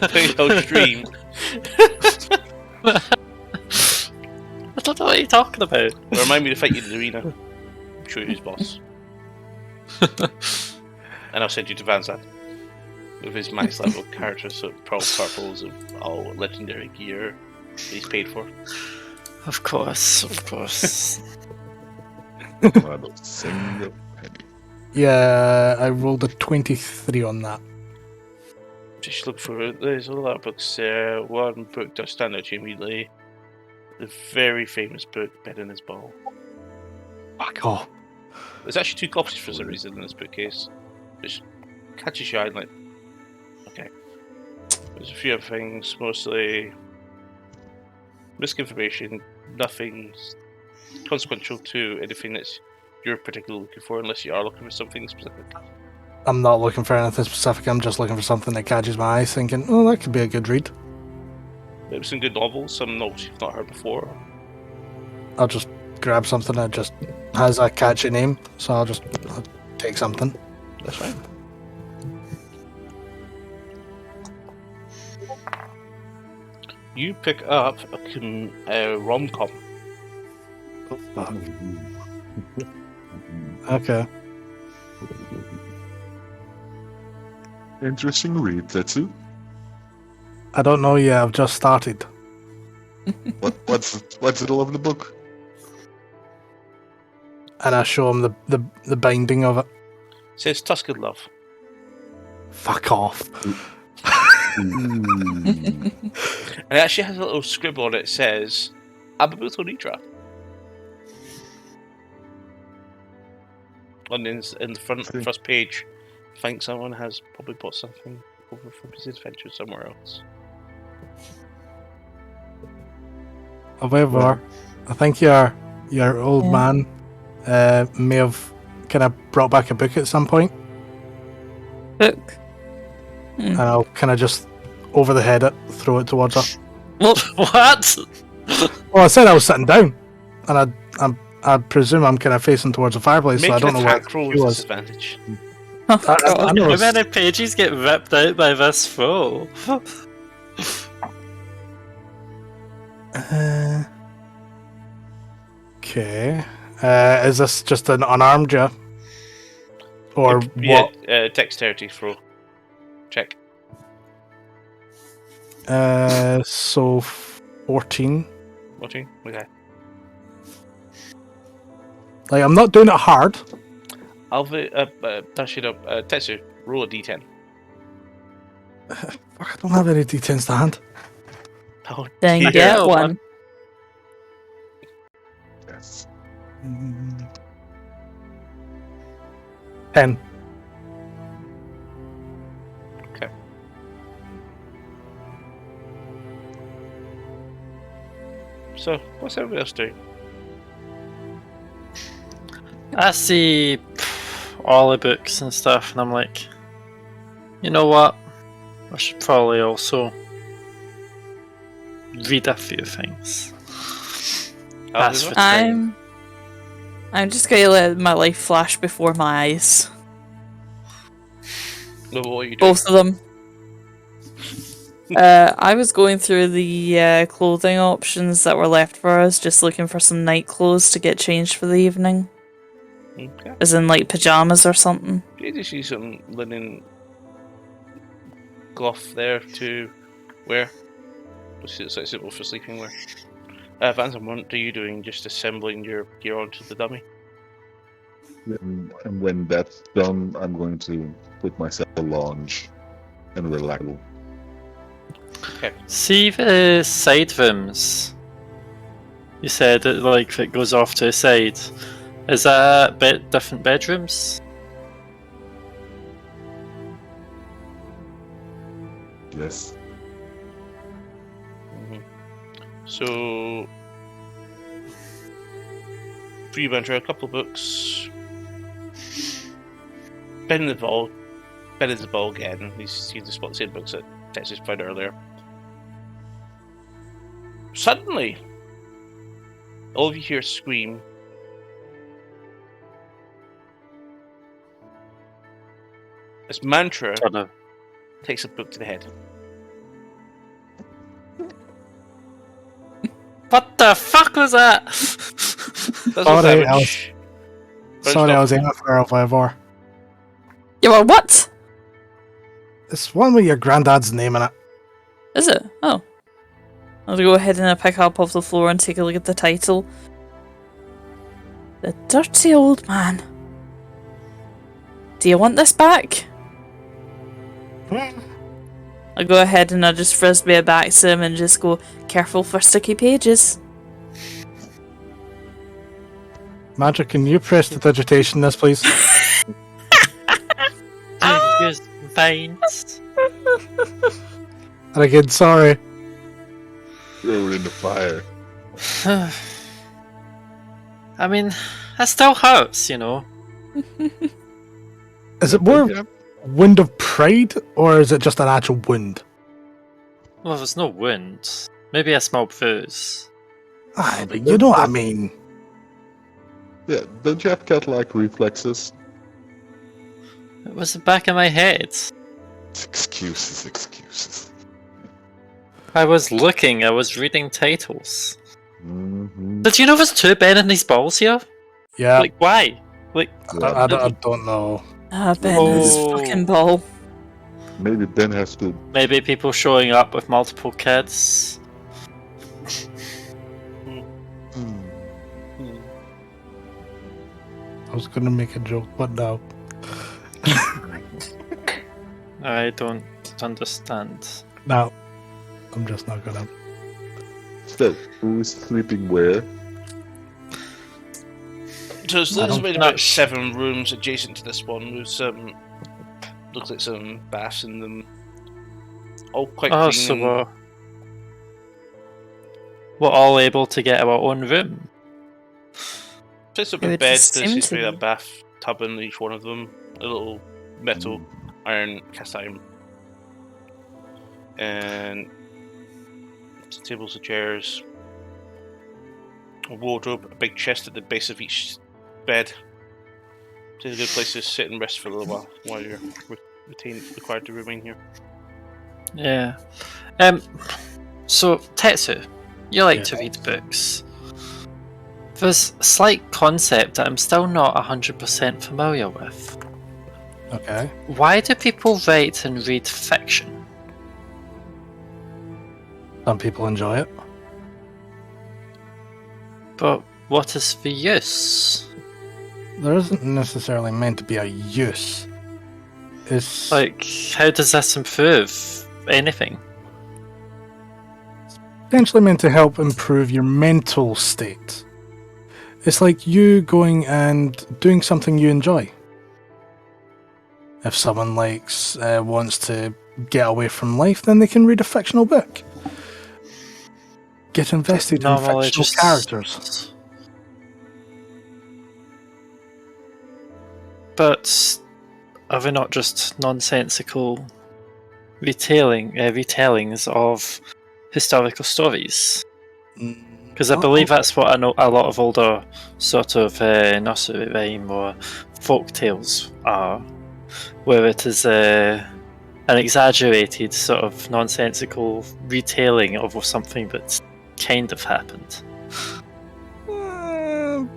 S2: Playing on stream.
S4: I don't know what you're talking about.
S2: Remind me to fight you in the arena. I'm sure who's boss. And I'll send you to Vanzad with his max level characters, so pearl purples of all legendary gear that he's paid for.
S4: Of course, of course.
S5: Not a single penny.
S1: Yeah, I rolled a 23 on that.
S2: Just look for it. There's a lot of books there. One book does stand out to you immediately. The very famous book, Bed in His Ball.
S1: Fuck off.
S2: There's actually 2 copies for some reason in this bookcase. Which catches your eye like, okay. There's a few other things, mostly misinformation, nothing consequential to anything that you're particularly looking for, unless you are looking for something specific.
S1: I'm not looking for anything specific, I'm just looking for something that catches my eye, thinking, oh, that could be a good read.
S2: Maybe some good novels, some novels you've not heard before.
S1: I'll just grab something that just has a catchy name, so I'll take something.
S2: That's fine. You pick up a rom-com.
S1: Okay.
S5: Interesting read, Tetsu.
S1: I don't know yet, I've just started.
S5: What's the title of the book?
S1: And I show him the binding of it.
S2: It says Tuscan Love.
S1: Fuck off.
S2: And it actually has a little scribble on it that says Ababuto Nitra. On in the front first page. I think someone has probably bought something over from his adventure somewhere else.
S1: However, I think your old
S3: Yeah.
S1: man may have kind of brought back a book at some point,
S3: Book.
S1: and I'll kind of just over the head it, throw it towards her.
S3: Well,
S4: What?
S1: Well, I said I was sitting down, and I presume I'm kind of facing towards the fireplace,
S2: Make
S1: so I don't
S2: an
S1: know what
S2: attack roll
S1: he
S2: with
S1: was.
S2: disadvantage.
S3: oh,
S1: I
S3: God.
S1: know
S4: How
S1: it's-
S4: many pages get ripped out by this fool?
S1: Okay. Is this just an unarmed, yeah? Or
S2: Yeah,
S1: what?
S2: dexterity throw. Check.
S1: So 14.
S2: 14. Okay.
S1: Like, I'm not doing it hard.
S2: Dash it up. Tetsu, roll a d10.
S1: Fuck, I don't have any d10s to hand.
S2: Oh,
S3: Then
S2: dear.
S3: get
S4: Yeah,
S3: one.
S5: Yes.
S1: 10.
S2: So, what's everybody else doing?
S4: I see all the books and stuff, and I'm like, you know what? I should probably also read a few things. Pass for time.
S3: I'm just going to let my life flash before my eyes.
S2: No, what are you doing?
S3: Both of them. I was going through the clothing options that were left for us, just looking for some night clothes to get changed for the evening.
S2: Okay.
S3: As in, like, pajamas or something.
S2: You just see some linen cloth there to wear, which is like suitable for sleeping wear. Vanson, what are you doing? Just assembling your gear onto the dummy?
S5: And when that's done, I'm going to put myself a lounge and relax.
S4: See the side rooms. You said it like it goes off to the side. Is that different bedrooms?
S5: Yes.
S2: So, for you, Venture, a couple of books. Ben is the ball again. He's the spot the same books that Texas found earlier. Suddenly, all of you hear a scream. As Mantra takes a book to the head.
S4: What the fuck was that?
S2: Does no
S1: Sorry,
S2: damage.
S1: Sorry, I was aiming for a however.
S3: You were what?
S1: It's one with your granddad's name in it.
S3: Is it? Oh. I'll go ahead and pick up off the floor and take a look at the title. The Dirty Old Man. Do you want this back? I'll go ahead and I'll just frisbee it back to him and just go, careful for sticky pages.
S1: Magic, can you press the digitation this, please?
S4: Use veins.
S1: And again, sorry.
S5: Throw it in the fire.
S4: I mean, that still hurts, you know.
S1: Is it more wound of pride, or is it just an actual wound?
S4: Well, there's no wound. Maybe a small bruise.
S1: Aye, but you know what I mean.
S5: Yeah, don't you have cat-like reflexes?
S4: It was the back of my head.
S5: Excuses.
S4: I was looking, I was reading titles.
S5: Mm-hmm.
S4: Did you know there's two Ben in these balls here?
S1: Yeah,
S4: Like, why? Like,
S1: I don't know.
S3: Ben is
S4: Oh.
S3: fucking ball.
S5: Maybe Ben has to.
S4: maybe people showing up with multiple kids.
S1: I was gonna make a joke, but no.
S4: I don't understand.
S1: No. I'm just not gonna.
S5: So, who is sleeping where?
S2: So there's
S1: I don't
S2: about
S4: know.
S2: 7 rooms adjacent to this one with some, looks like some baths in them. All quite
S4: Oh,
S2: clean.
S4: so we're all able to get our own room.
S2: Sets up
S3: It
S2: a
S3: would
S2: bed.
S3: just
S2: There
S3: seem
S2: seems
S3: to
S2: to be a
S3: be.
S2: bathtub in each one of them. A little metal iron cast iron. And tables and chairs. A wardrobe, a big chest at the base of each bed. It's a good place to sit and rest for a little while you're required to remain here.
S4: Yeah. So, Tetsu, you like
S1: Yeah.
S4: to read books. There's a slight concept that I'm still not 100% familiar with.
S1: Okay.
S4: Why do people write and read fiction?
S1: Some people enjoy it.
S4: But what is the use?
S1: There isn't necessarily meant to be a use. It's
S4: Like, how does this improve anything?
S1: essentially meant to help improve your mental state. It's like you going and doing something you enjoy. If someone wants to get away from life, then they can read a fictional book. Get invested in
S4: Normally
S1: fictional
S4: just-
S1: characters.
S4: But are they not just nonsensical retellings of historical stories? Because I believe that's what I know a lot of older sort of nursery rhyme or folk tales are, where it is an exaggerated sort of nonsensical retelling of something that's kind of happened.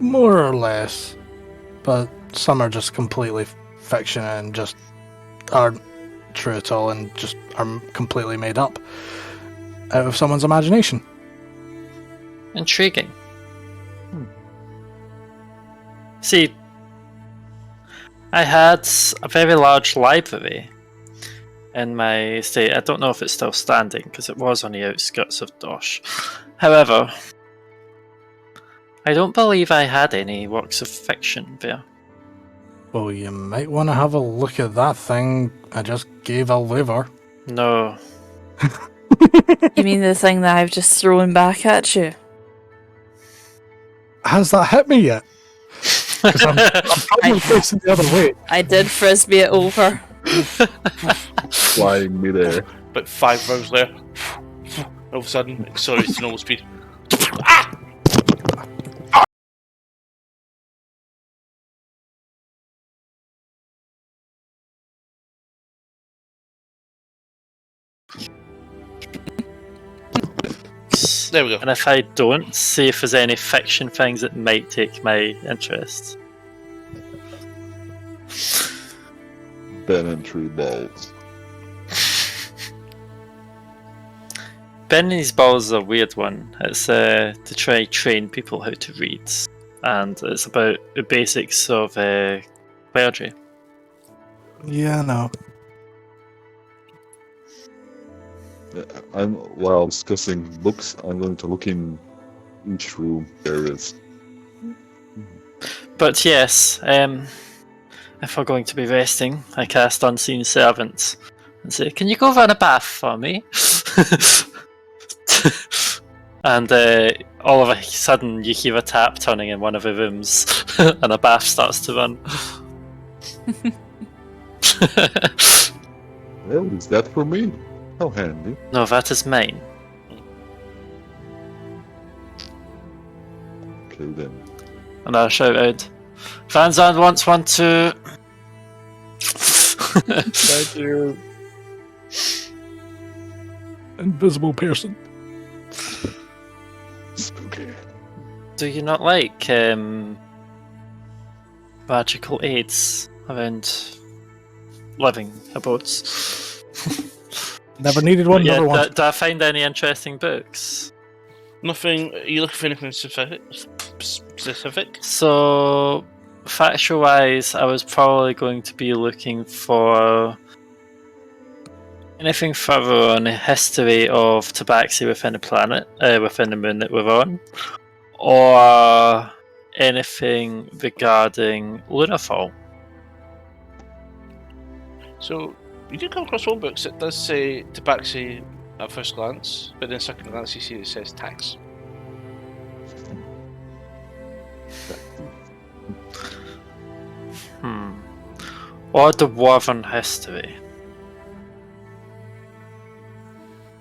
S1: More or less. But some are just completely fiction and just aren't true at all and just are completely made up out of someone's imagination.
S4: Intriguing. See, I had a very large library in my estate. I don't know if it's still standing because it was on the outskirts of Dosh. However, I don't believe I had any works of fiction there.
S1: Well, you might want to have a look at that thing I just gave over.
S4: No.
S3: You mean the thing that I've just thrown back at you?
S1: Has that hit me yet? 'Cause I'm probably facing the other way.
S3: I did frisbee it over.
S5: Flying midair.
S2: But 5 rounds later, all of a sudden, accelerates to normal speed. There we go.
S4: And if I don't, see if there's any fiction things that might take my interest.
S5: Ben and Tree Balls.
S4: Benny's Balls is a weird one. It's to try train people how to read, and it's about the basics of clergy.
S1: Yeah, no.
S5: While discussing books, I'm going to look in each room there is.
S4: But yes, if we're going to be resting, I cast Unseen Servants and say, "Can you go run a bath for me?" And all of a sudden, you hear a tap turning in one of the rooms, and a bath starts to run.
S5: Well, is that for me? How handy.
S4: No, that is mine.
S5: Okay then.
S4: And I'll shout out, Vanzan wants one too.
S5: Thank you.
S1: Invisible person.
S5: Spooky.
S4: Do you not like magical aids around living abodes?
S1: Never needed one,
S4: Yeah,
S1: never one.
S4: do I find any interesting books?
S2: Nothing. Are you looking for anything specific?
S4: So, factual wise, I was probably going to be looking for anything further on the history of Tabaxi within the planet, within the moon that we're on, or anything regarding Lunarfall.
S2: So, you do come across one book that does say Tabaxi at first glance, but then second glance you see it says tax.
S4: or dwarven history.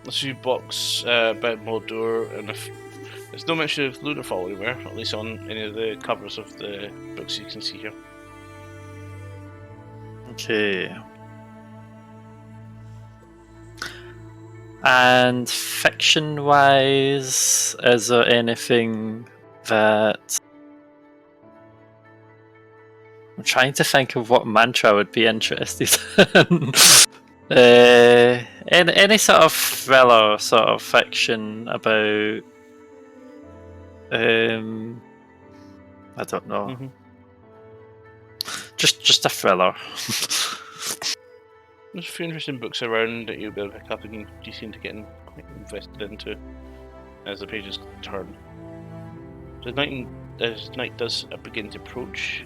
S2: There's a few books about Mordor, and there's no mention of Lunarfall anywhere, at least on any of the covers of the books you can see here.
S4: Okay. And fiction-wise, is there anything that... I'm trying to think of what mantra I would be interested in. Any sort of thriller, sort of fiction about... I don't know.
S2: Mm-hmm.
S4: Just a thriller.
S2: There's a few interesting books around that you'll be able to pick up and you seem to get quite invested into as the pages turn. As night does begin to approach,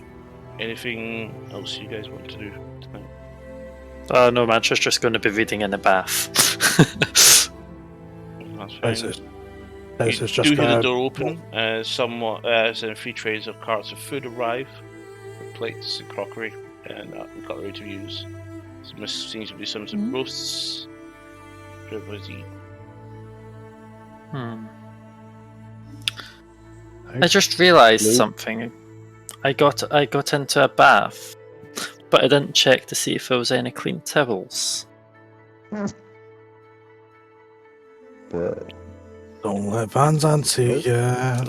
S2: anything else you guys want to do tonight?
S4: No, Mantra's just going to be reading in the bath.
S2: That's fine.
S1: This is
S2: You
S1: just
S2: do hear the door open, somewhat as 3 trays of carts of food arrive, with plates and crockery and cutlery to use. There seems to be some roasts for everybody to eat.
S4: I just realised something. I got into a bath, but I didn't check to see if there was any clean towels.
S5: But
S1: don't let Van Zandt see ya.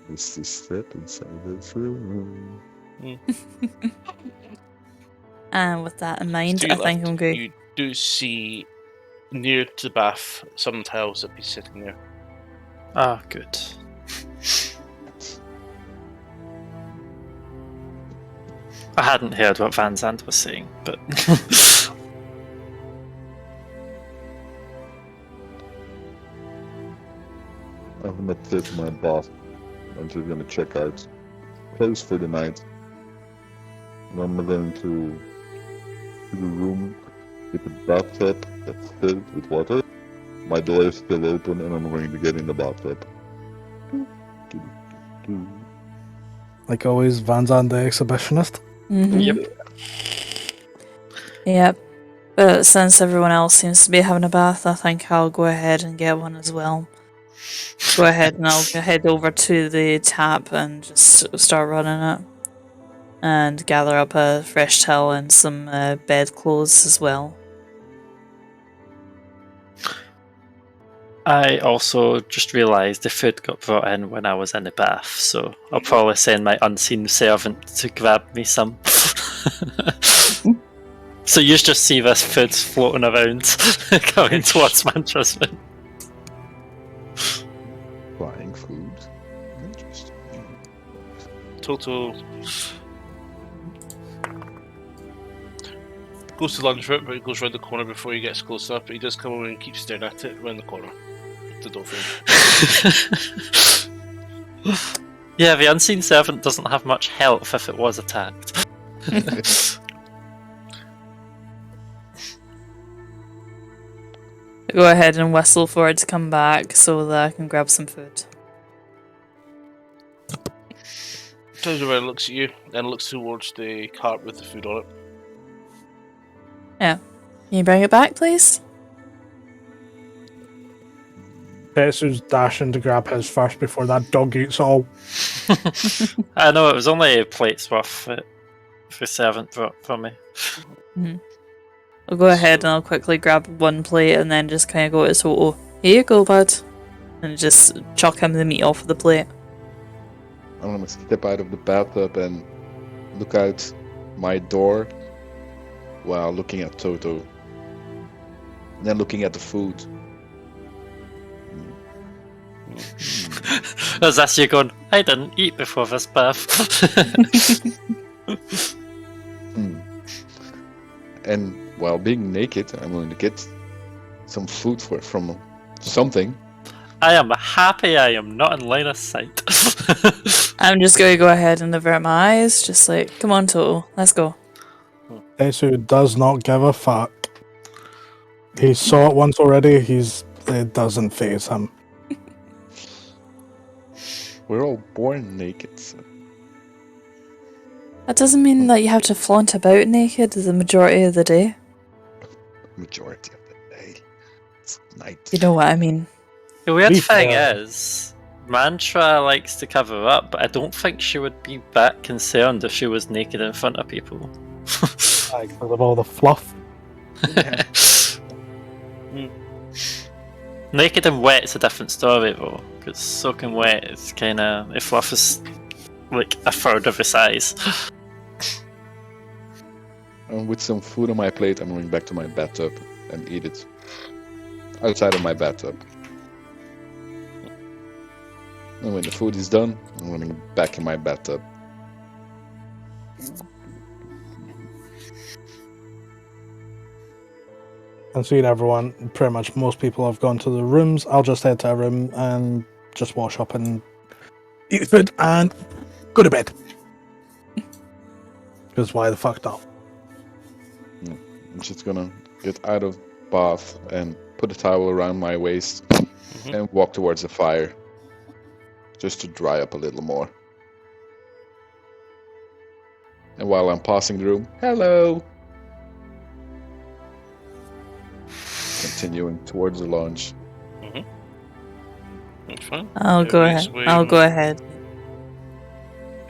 S5: it's the step inside this room.
S3: And with that in mind,
S2: To
S3: I
S2: your
S3: think
S2: left,
S3: I'm going.
S2: You do see near to the bath some towels that be sitting there.
S4: Ah, good. I hadn't heard what Van Zandt was saying, but...
S5: I'm gonna tip my boss. I'm just gonna check out. Close for the night. And I'm going to the room with the bathtub that's filled with water. My door is still open and I'm going to get in the bathtub.
S1: Like always, Van Zandt the exhibitionist.
S3: Yep. Yep. But since everyone else seems to be having a bath, I think I'll go ahead and get one as well. Go ahead and I'll head over to the tap and just start running it. And gather up a fresh towel and some bedclothes as well.
S4: I also just realised the food got brought in when I was in the bath, so I'll probably send my unseen servant to grab me some. So you just see this food floating around, coming towards Mantra's room.
S5: Buying food. Interesting.
S2: Toto goes to lunge for it, but he goes round the corner before he gets close up. But he does come over and keep staring at it round the corner. The door frame.
S4: Yeah, the unseen servant doesn't have much health if it was attacked.
S3: Go ahead and whistle for it to come back so that I can grab some food.
S2: Turns around and looks at you, then looks towards the cart with the food on it.
S3: Yeah. Can you bring it back, please?
S1: Tetsu's dashing to grab his first before that dog eats all.
S4: I know, it was only a plate's worth that the servant brought for me.
S3: Mm-hmm. I'll go ahead and I'll quickly grab one plate and then just kind of go to Soto. Here you go, bud. And just chuck him the meat off of the plate.
S7: I'm gonna step out of the bathtub and look out my door while looking at Toto. And then looking at the food.
S4: As that's you going, I didn't eat before this bath.
S7: And while being naked, I'm going to get some food from something.
S4: I am happy I am not in line of sight.
S3: I'm just going to go ahead and avert my eyes, just like, come on, Toto, let's go.
S1: Tetsu does not give a fuck. He saw it once already, it doesn't faze him.
S7: We're all born naked. So.
S3: That doesn't mean that you have to flaunt about naked the majority of the day.
S7: Majority of the day. It's night.
S3: You know what I mean.
S4: The weird
S1: Be
S4: thing
S1: fair.
S4: is, Mantra likes to cover up, but I don't think she would be that concerned if she was naked in front of people.
S1: Like, because of all the fluff.
S4: Naked and wet's a different story though, because soaking wet is kind of, if fluff is like a third of the size.
S7: And with some food on my plate, I'm going back to my bathtub and eat it. Outside of my bathtub. And when the food is done, I'm going back in my bathtub.
S1: And seeing everyone, pretty much most people have gone to the rooms. I'll just head to a room and just wash up and eat food and go to bed. Because why the fuck not?
S7: I'm just gonna get out of bath and put a towel around my waist and walk towards the fire. Just to dry up a little more. And while I'm passing the room, hello! Continuing towards the lounge.
S2: That's fine.
S3: I'll go
S2: Everybody's
S3: ahead. I'll go ahead.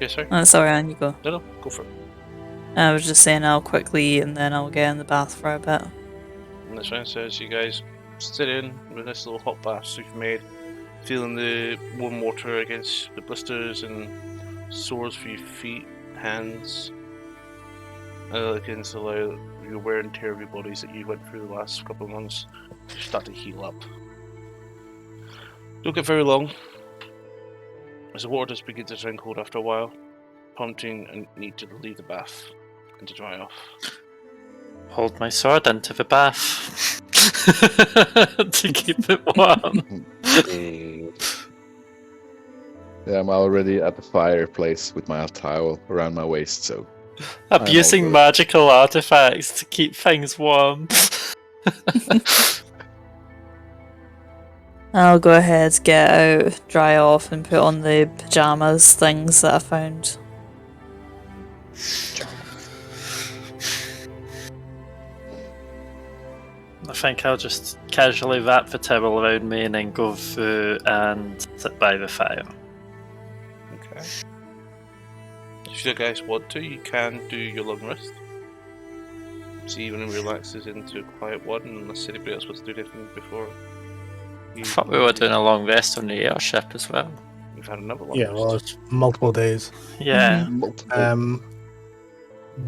S2: Yeah, sorry.
S3: Oh, sorry, on you go.
S2: No, go for it.
S3: I was just saying I'll quickly eat and then I'll get in the bath for a bit.
S2: And that's fine. So as you guys sit in with this little hot bath you've made, feeling the warm water against the blisters and sores for your feet, hands, against the your wear and tear of your bodies that you went through the last couple of months, start to heal up. Don't get very long, as the water does begin to turn cold after a while, prompting a need to leave the bath and to dry off.
S4: Hold my sword into the bath to keep it warm.
S7: Yeah, I'm already at the fireplace with my towel around my waist, so...
S4: Abusing
S7: good.
S4: magical artifacts to keep things warm.
S3: I'll go ahead, get out, dry off, and put on the pyjamas things that I found.
S4: I think I'll just casually wrap the towel around me and then go through and sit by the fire.
S2: Okay. If you guys want to, you can do your long rest. See, even relaxes into a quiet one, unless anybody else wants to do anything before.
S4: I thought we were doing a long rest on the airship as well.
S2: We've had another long
S1: Yeah,
S2: rest.
S1: well, it's multiple days.
S4: Yeah.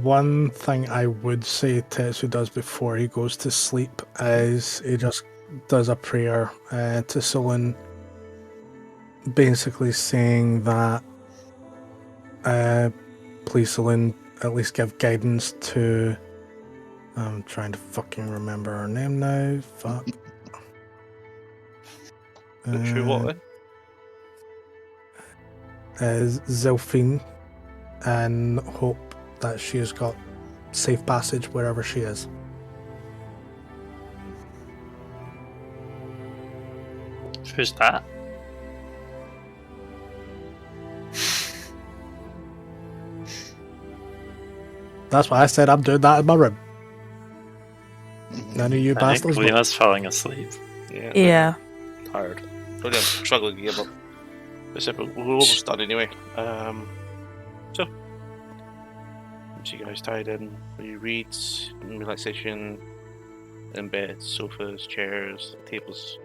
S1: One thing I would say Tetsu does before he goes to sleep is he just does a prayer to Solon, basically saying that please Solon at least give guidance to... I'm trying to fucking remember her name now. Fuck.
S2: True what then?
S1: Zilphine, and hope that she has got safe passage wherever she is.
S4: Who's that?
S1: That's why I said I'm doing that in my room. None of you
S4: I think
S1: bastards.
S4: Lena's falling asleep.
S3: Yeah.
S2: Tired. Really, I'm struggling to give up. We're almost done anyway. So you guys tied in, you read, relaxation, in bed, sofas, chairs, tables.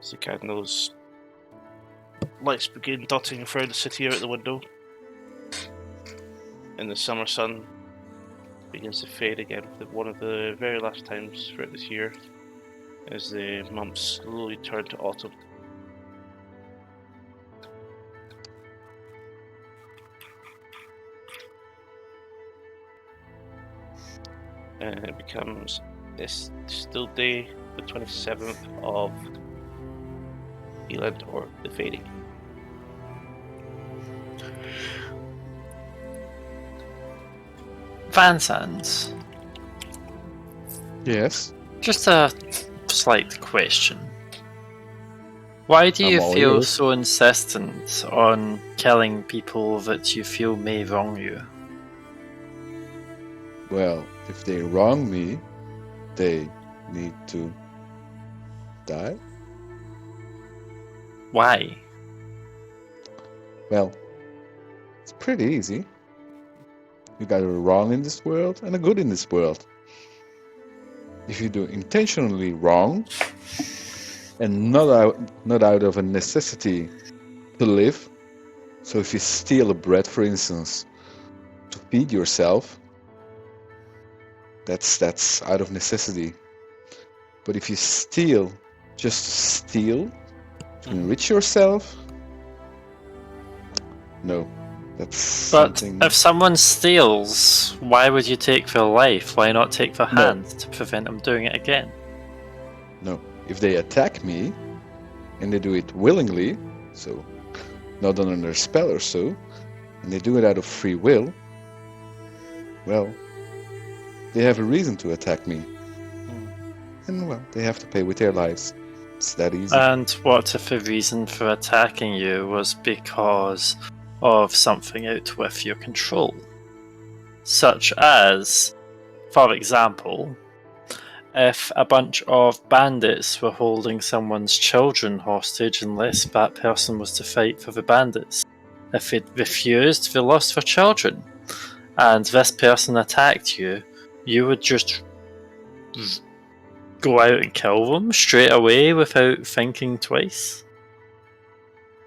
S2: See candles. Lights begin dotting throughout the city out the window. And the summer sun begins to fade again for one of the very last times throughout this year, as the months slowly turn to autumn. And it becomes this still day, the 27th of Elend, or the Fading.
S4: Van Sands,
S7: Yes?
S4: just a slight question. Why do you
S7: I'm all
S4: feel
S7: ears.
S4: so insistent on killing people that you feel may wrong you?
S7: Well, if they wrong me, they need to die.
S4: Why?
S7: Well, it's pretty easy. You got a wrong in this world and a good in this world. If you do intentionally wrong and not out of a necessity to live, so if you steal a bread, for instance, to feed yourself, that's out of necessity. But if you steal just to steal, to enrich yourself, no, that's
S4: But
S7: something.
S4: if someone steals, why would you take their life? Why not take their
S7: No.
S4: hand to prevent them doing it again?
S7: No, if they attack me and they do it willingly, so not under a spell or so, and they do it out of free will, well, they have a reason to attack me. And, well, they have to pay with their lives. It's that easy.
S4: And what if the reason for attacking you was because of something out with your control? Such as, for example, if a bunch of bandits were holding someone's children hostage unless that person was to fight for the bandits. If it refused, they lost their children. And this person attacked you, you would just go out and kill them straight away without thinking twice?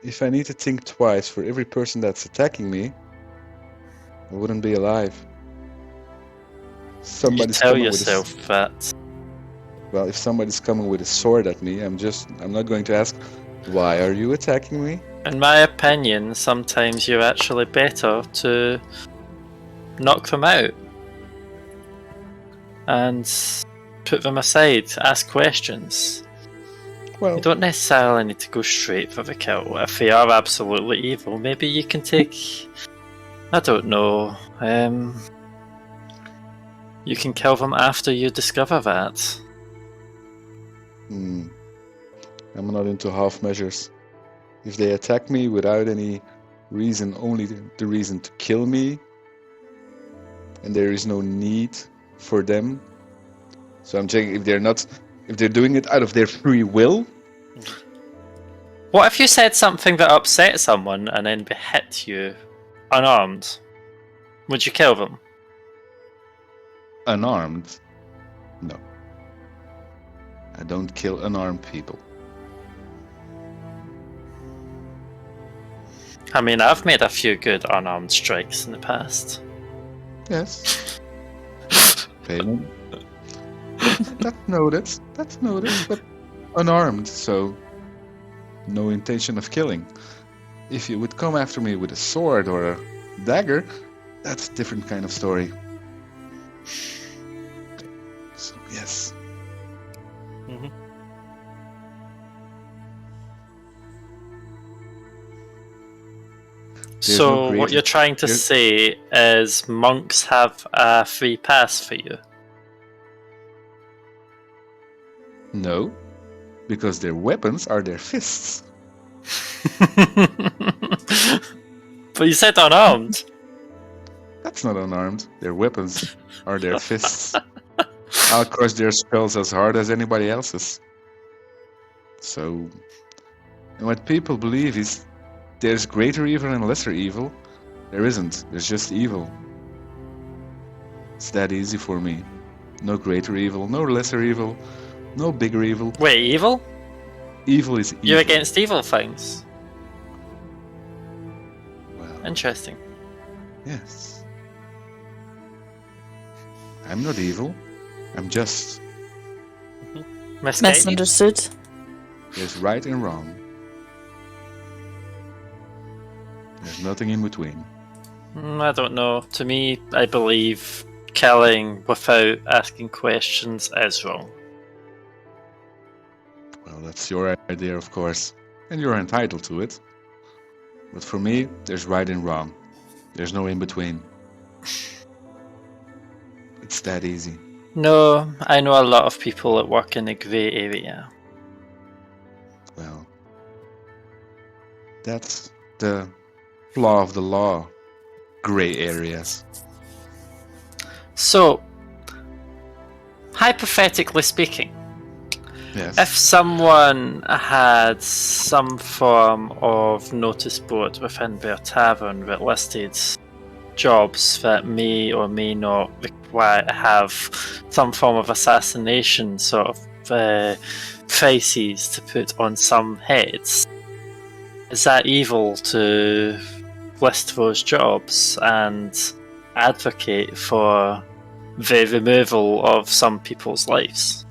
S7: If I need to think twice for every person that's attacking me, I wouldn't be alive.
S4: You
S7: Somebody's
S4: tell
S7: coming
S4: yourself that.
S7: Well, if somebody's coming with a sword at me, I'm not going to ask, why are you attacking me?
S4: In my opinion, sometimes you're actually better to knock them out and put them aside, ask questions.
S7: Well,
S4: You don't necessarily need to go straight for the kill. If they are absolutely evil, maybe you can take... I don't know. You can kill them after you discover that.
S7: I'm not into half measures. If they attack me without any reason, only the reason to kill me, and there is no need for them. So I'm checking if they're doing it out of their free will.
S4: What if you said something that upset someone and then they hit you unarmed? Would you kill them?
S7: Unarmed? No. I don't kill unarmed people.
S4: I mean, I've made a few good unarmed strikes in the past.
S7: Yes. Payment. That's noted. But unarmed, so no intention of killing. If you would come after me with a sword or a dagger, that's a different kind of story. So, yes.
S4: So
S7: no
S4: what
S7: greater-
S4: you're trying to say is monks have a free pass for you?
S7: No, because their weapons are their fists.
S4: But you said unarmed.
S7: That's not unarmed. Their weapons are their fists. I'll crush their skulls as hard as anybody else's. So, and what people believe is there's greater evil and lesser evil. There isn't. There's just evil. It's that easy for me. No greater evil, no lesser evil, no bigger evil.
S4: Wait, evil?
S7: Evil is evil.
S4: You're against evil things?
S7: Well,
S4: Interesting.
S7: yes. I'm not evil. I'm just.
S4: Misguided?
S3: Misunderstood.
S7: There's right and wrong. There's nothing in between.
S4: I don't know. To me, I believe killing without asking questions is wrong.
S7: Well, that's your idea, of course, and you're entitled to it. But for me, there's right and wrong. There's no in between. It's that easy.
S4: No, I know a lot of people that work in the grey area.
S7: Well, That's the flaw of the law. Gray areas.
S4: So, hypothetically speaking,
S7: Yes.
S4: if someone had some form of notice board within their tavern that listed jobs that may or may not have some form of assassination sort of prices to put on some heads, is that evil to list those jobs and advocate for the removal of some people's lives?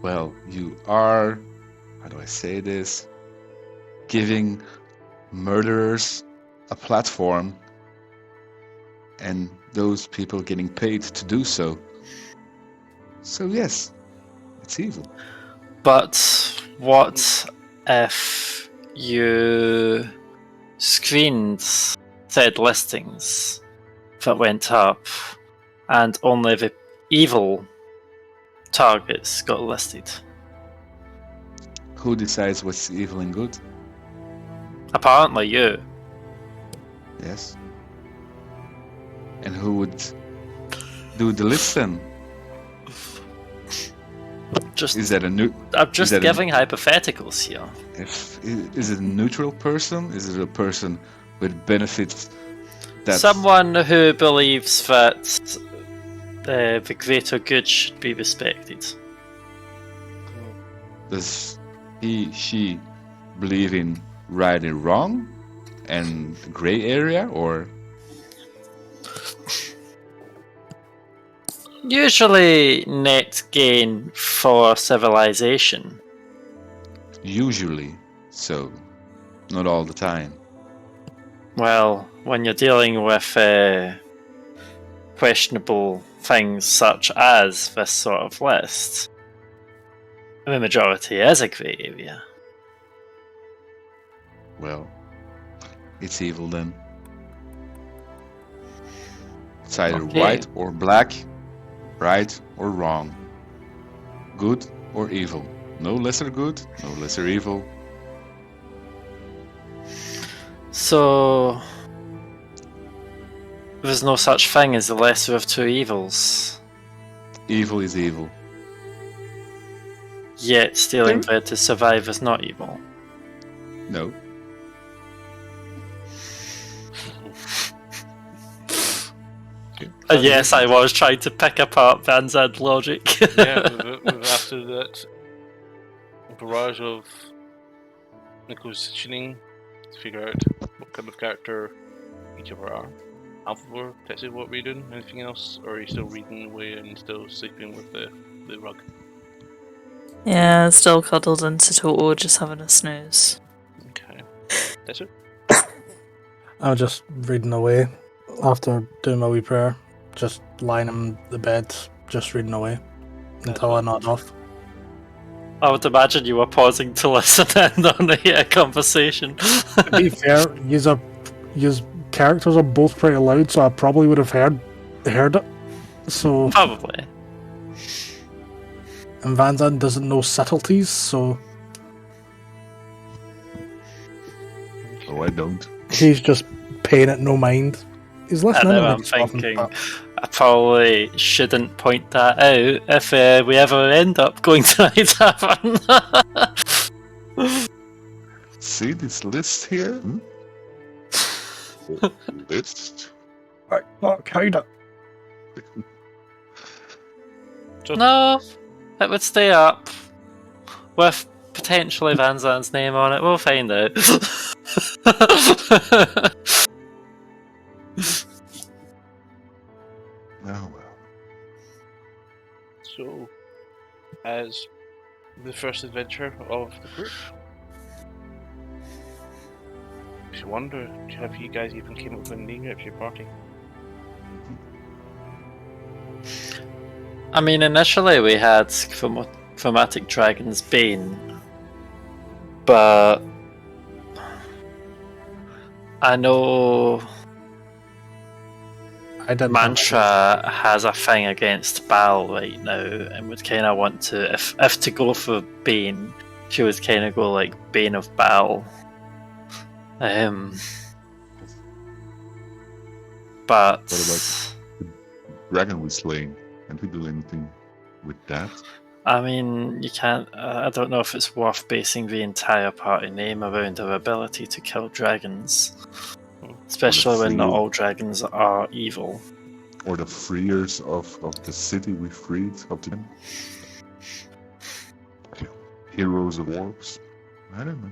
S7: Well, you are, how do I say this? Giving murderers a platform and those people getting paid to do so. So yes, it's evil.
S4: But what if you screened said listings that went up and only the evil targets got listed?
S7: Who decides what's evil and good?
S4: Apparently you.
S7: Yes. And who would do the list then?
S4: Just
S7: Is that a new?
S4: I'm just
S7: that a-
S4: giving hypotheticals here.
S7: Is it a neutral person? Is it a person with benefits?
S4: Someone who believes that the greater good should be respected.
S7: Does she believe in right and wrong and gray area, or
S4: Usually net gain for civilization.
S7: usually so? Not all the time.
S4: Well, when you're dealing with questionable things such as this sort of list, the majority is a grey area.
S7: Well, it's evil then. It's either
S4: Okay.
S7: white or black, right or wrong, good or evil. No lesser good, no lesser evil.
S4: So, there's no such thing as the lesser of two evils.
S7: Evil is evil.
S4: Yet stealing bread to survive is not evil.
S7: No.
S4: Yes, I was trying to pick apart Vanzad logic.
S2: Yeah, with after that barrage of negotiating to figure out what kind of character each of our are. Alpha, Tetsu, what were you doing? Anything else? Or are you still reading away and still sleeping with the rug?
S3: Yeah, still cuddled into Toto, just having a snooze.
S2: Okay. Tetsu?
S1: I was just reading away after doing my wee prayer. Just lying in the bed, just reading away until I nod off.
S4: I would imagine you were pausing to listen in on the conversation.
S1: To be fair, yous characters are both pretty loud, so I probably would have heard it. So
S4: Probably.
S1: and Van Zandt doesn't know subtleties, so
S7: Oh, I don't.
S1: he's just paying it no mind. He's
S4: I
S1: listening.
S4: know,
S1: and
S4: I'm
S1: makes stuff and
S4: thinking
S1: stuff.
S4: I probably shouldn't point that out if we ever end up going to a tavern.
S5: See this list here? Hmm? List?
S1: Right, look, hide it.
S4: No, it would stay up with potentially Van Zandt's name on it. We'll find out.
S5: Oh well.
S2: So, as the first adventure of the group, if you wonder, have you guys even came up with a name of your party?
S4: I mean, initially we had Chromatic Dragon's Bane, but I know
S1: I did
S4: Mantra has a thing against Baal right now, and would kind of want to, if to go for Bane, she would kind of go like Bane of Baal. But
S5: What about the dragon we slain? Can't we do anything with that?
S4: I mean, you can't. I don't know if it's worth basing the entire party name around our ability to kill dragons, especially when not
S5: freer-
S4: all dragons are evil.
S5: Or the freers of the city we freed of the heroes of dwarves? I don't know.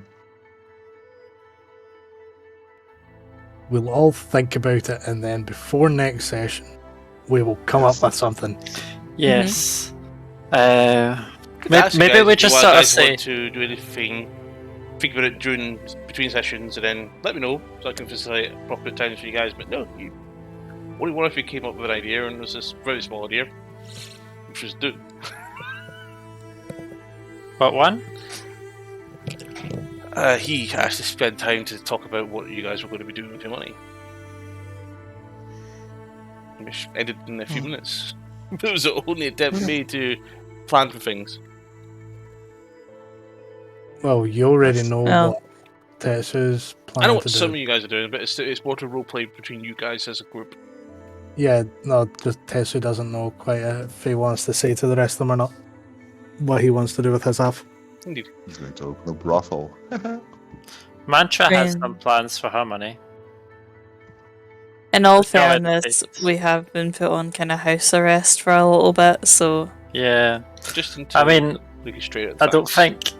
S1: We'll all think about it, and then before next session, we will come
S5: Yes.
S1: up with something.
S4: Yes.
S2: Ask you
S4: Maybe
S2: guys
S4: we
S2: if you
S4: just sort of
S2: guys
S4: say.
S2: want to do anything, think about it between sessions, and then let me know so I can facilitate appropriate times for you guys. But no, you only one of you came up with an idea, and it was this very small idea, which was do.
S4: What one?
S2: He has to spend time to talk about what you guys were going to be doing with your money. Which ended in a few minutes. It was the only attempt made to plan for things.
S1: Well, you already know
S3: Oh.
S1: what Tetsu's
S2: I know
S1: planning
S2: what
S1: to
S2: some
S1: do.
S2: of you guys are doing, but it's more to roleplay between you guys as a group.
S1: Yeah, no, just Tetsu doesn't know quite if he wants to say to the rest of them or not what he wants to do with his half.
S2: Indeed.
S5: He's going to open a brothel.
S4: Mantra has
S3: Right.
S4: some plans for her money.
S3: In all
S4: It's already
S3: fairness,
S4: fixed.
S3: we have been put on kind of house arrest for a little bit, so
S4: Yeah.
S2: Just until
S4: I mean,
S2: looking straight at the
S4: I don't
S2: facts.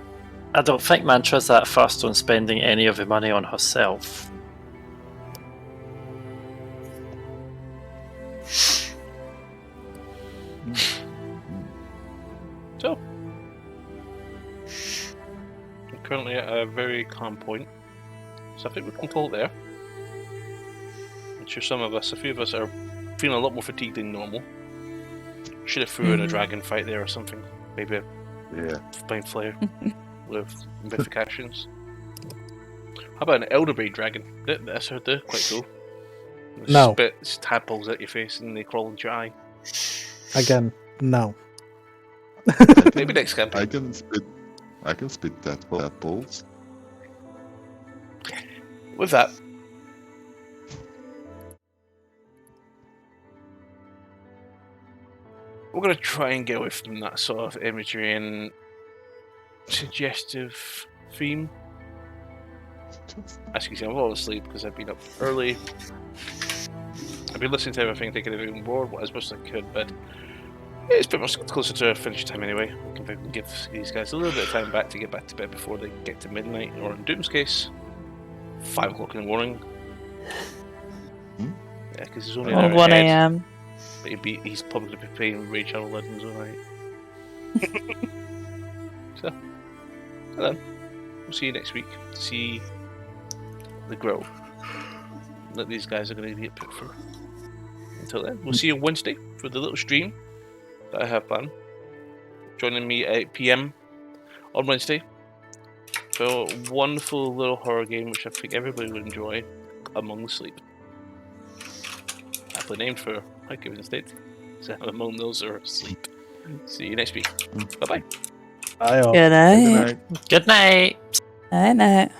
S4: think Mantra's that fussed on spending any of the money on herself.
S2: So, we're currently at a very calm point, so I think we can call it there. I'm sure a few of us are feeling a lot more fatigued than normal. Should have threw in a dragon fight there or something. Maybe a
S5: Yeah.
S2: spine flare with ramifications. How about an elderberry dragon? That's heard they're quite cool. They
S1: No.
S2: spit tadpoles at your face and they crawl into your eye.
S1: Again, no.
S2: Maybe next campaign.
S5: I can spit tadpoles.
S2: With that, we're going to try and get away from that sort of imagery and suggestive theme. As you can see, I'm all asleep because I've been up early. I've been listening to everything, taking everything on board as much as I could, but it's pretty much closer to finish time anyway. We can give these guys a little bit of time back to get back to bed before they get to midnight, or in Doom's case, 5 o'clock in the morning. Yeah, because he's only an
S3: or
S2: hour
S3: 1
S2: ahead.
S3: a.m.
S2: But he's probably going to be playing Raid Shadow Legends all night. So, well then, we'll see you next week to see the grow that these guys are going to get put through. Until then, we'll see you on Wednesday for the little stream that I have planned. Joining me at 8 PM on Wednesday for a wonderful little horror game which I think everybody would enjoy, Among the Sleep. Aptly named for my given state. So Among Those Are Asleep. See you next week. Bye bye.
S1: Aye,
S3: Good night.
S5: Good night.
S4: Good night.
S3: Night night.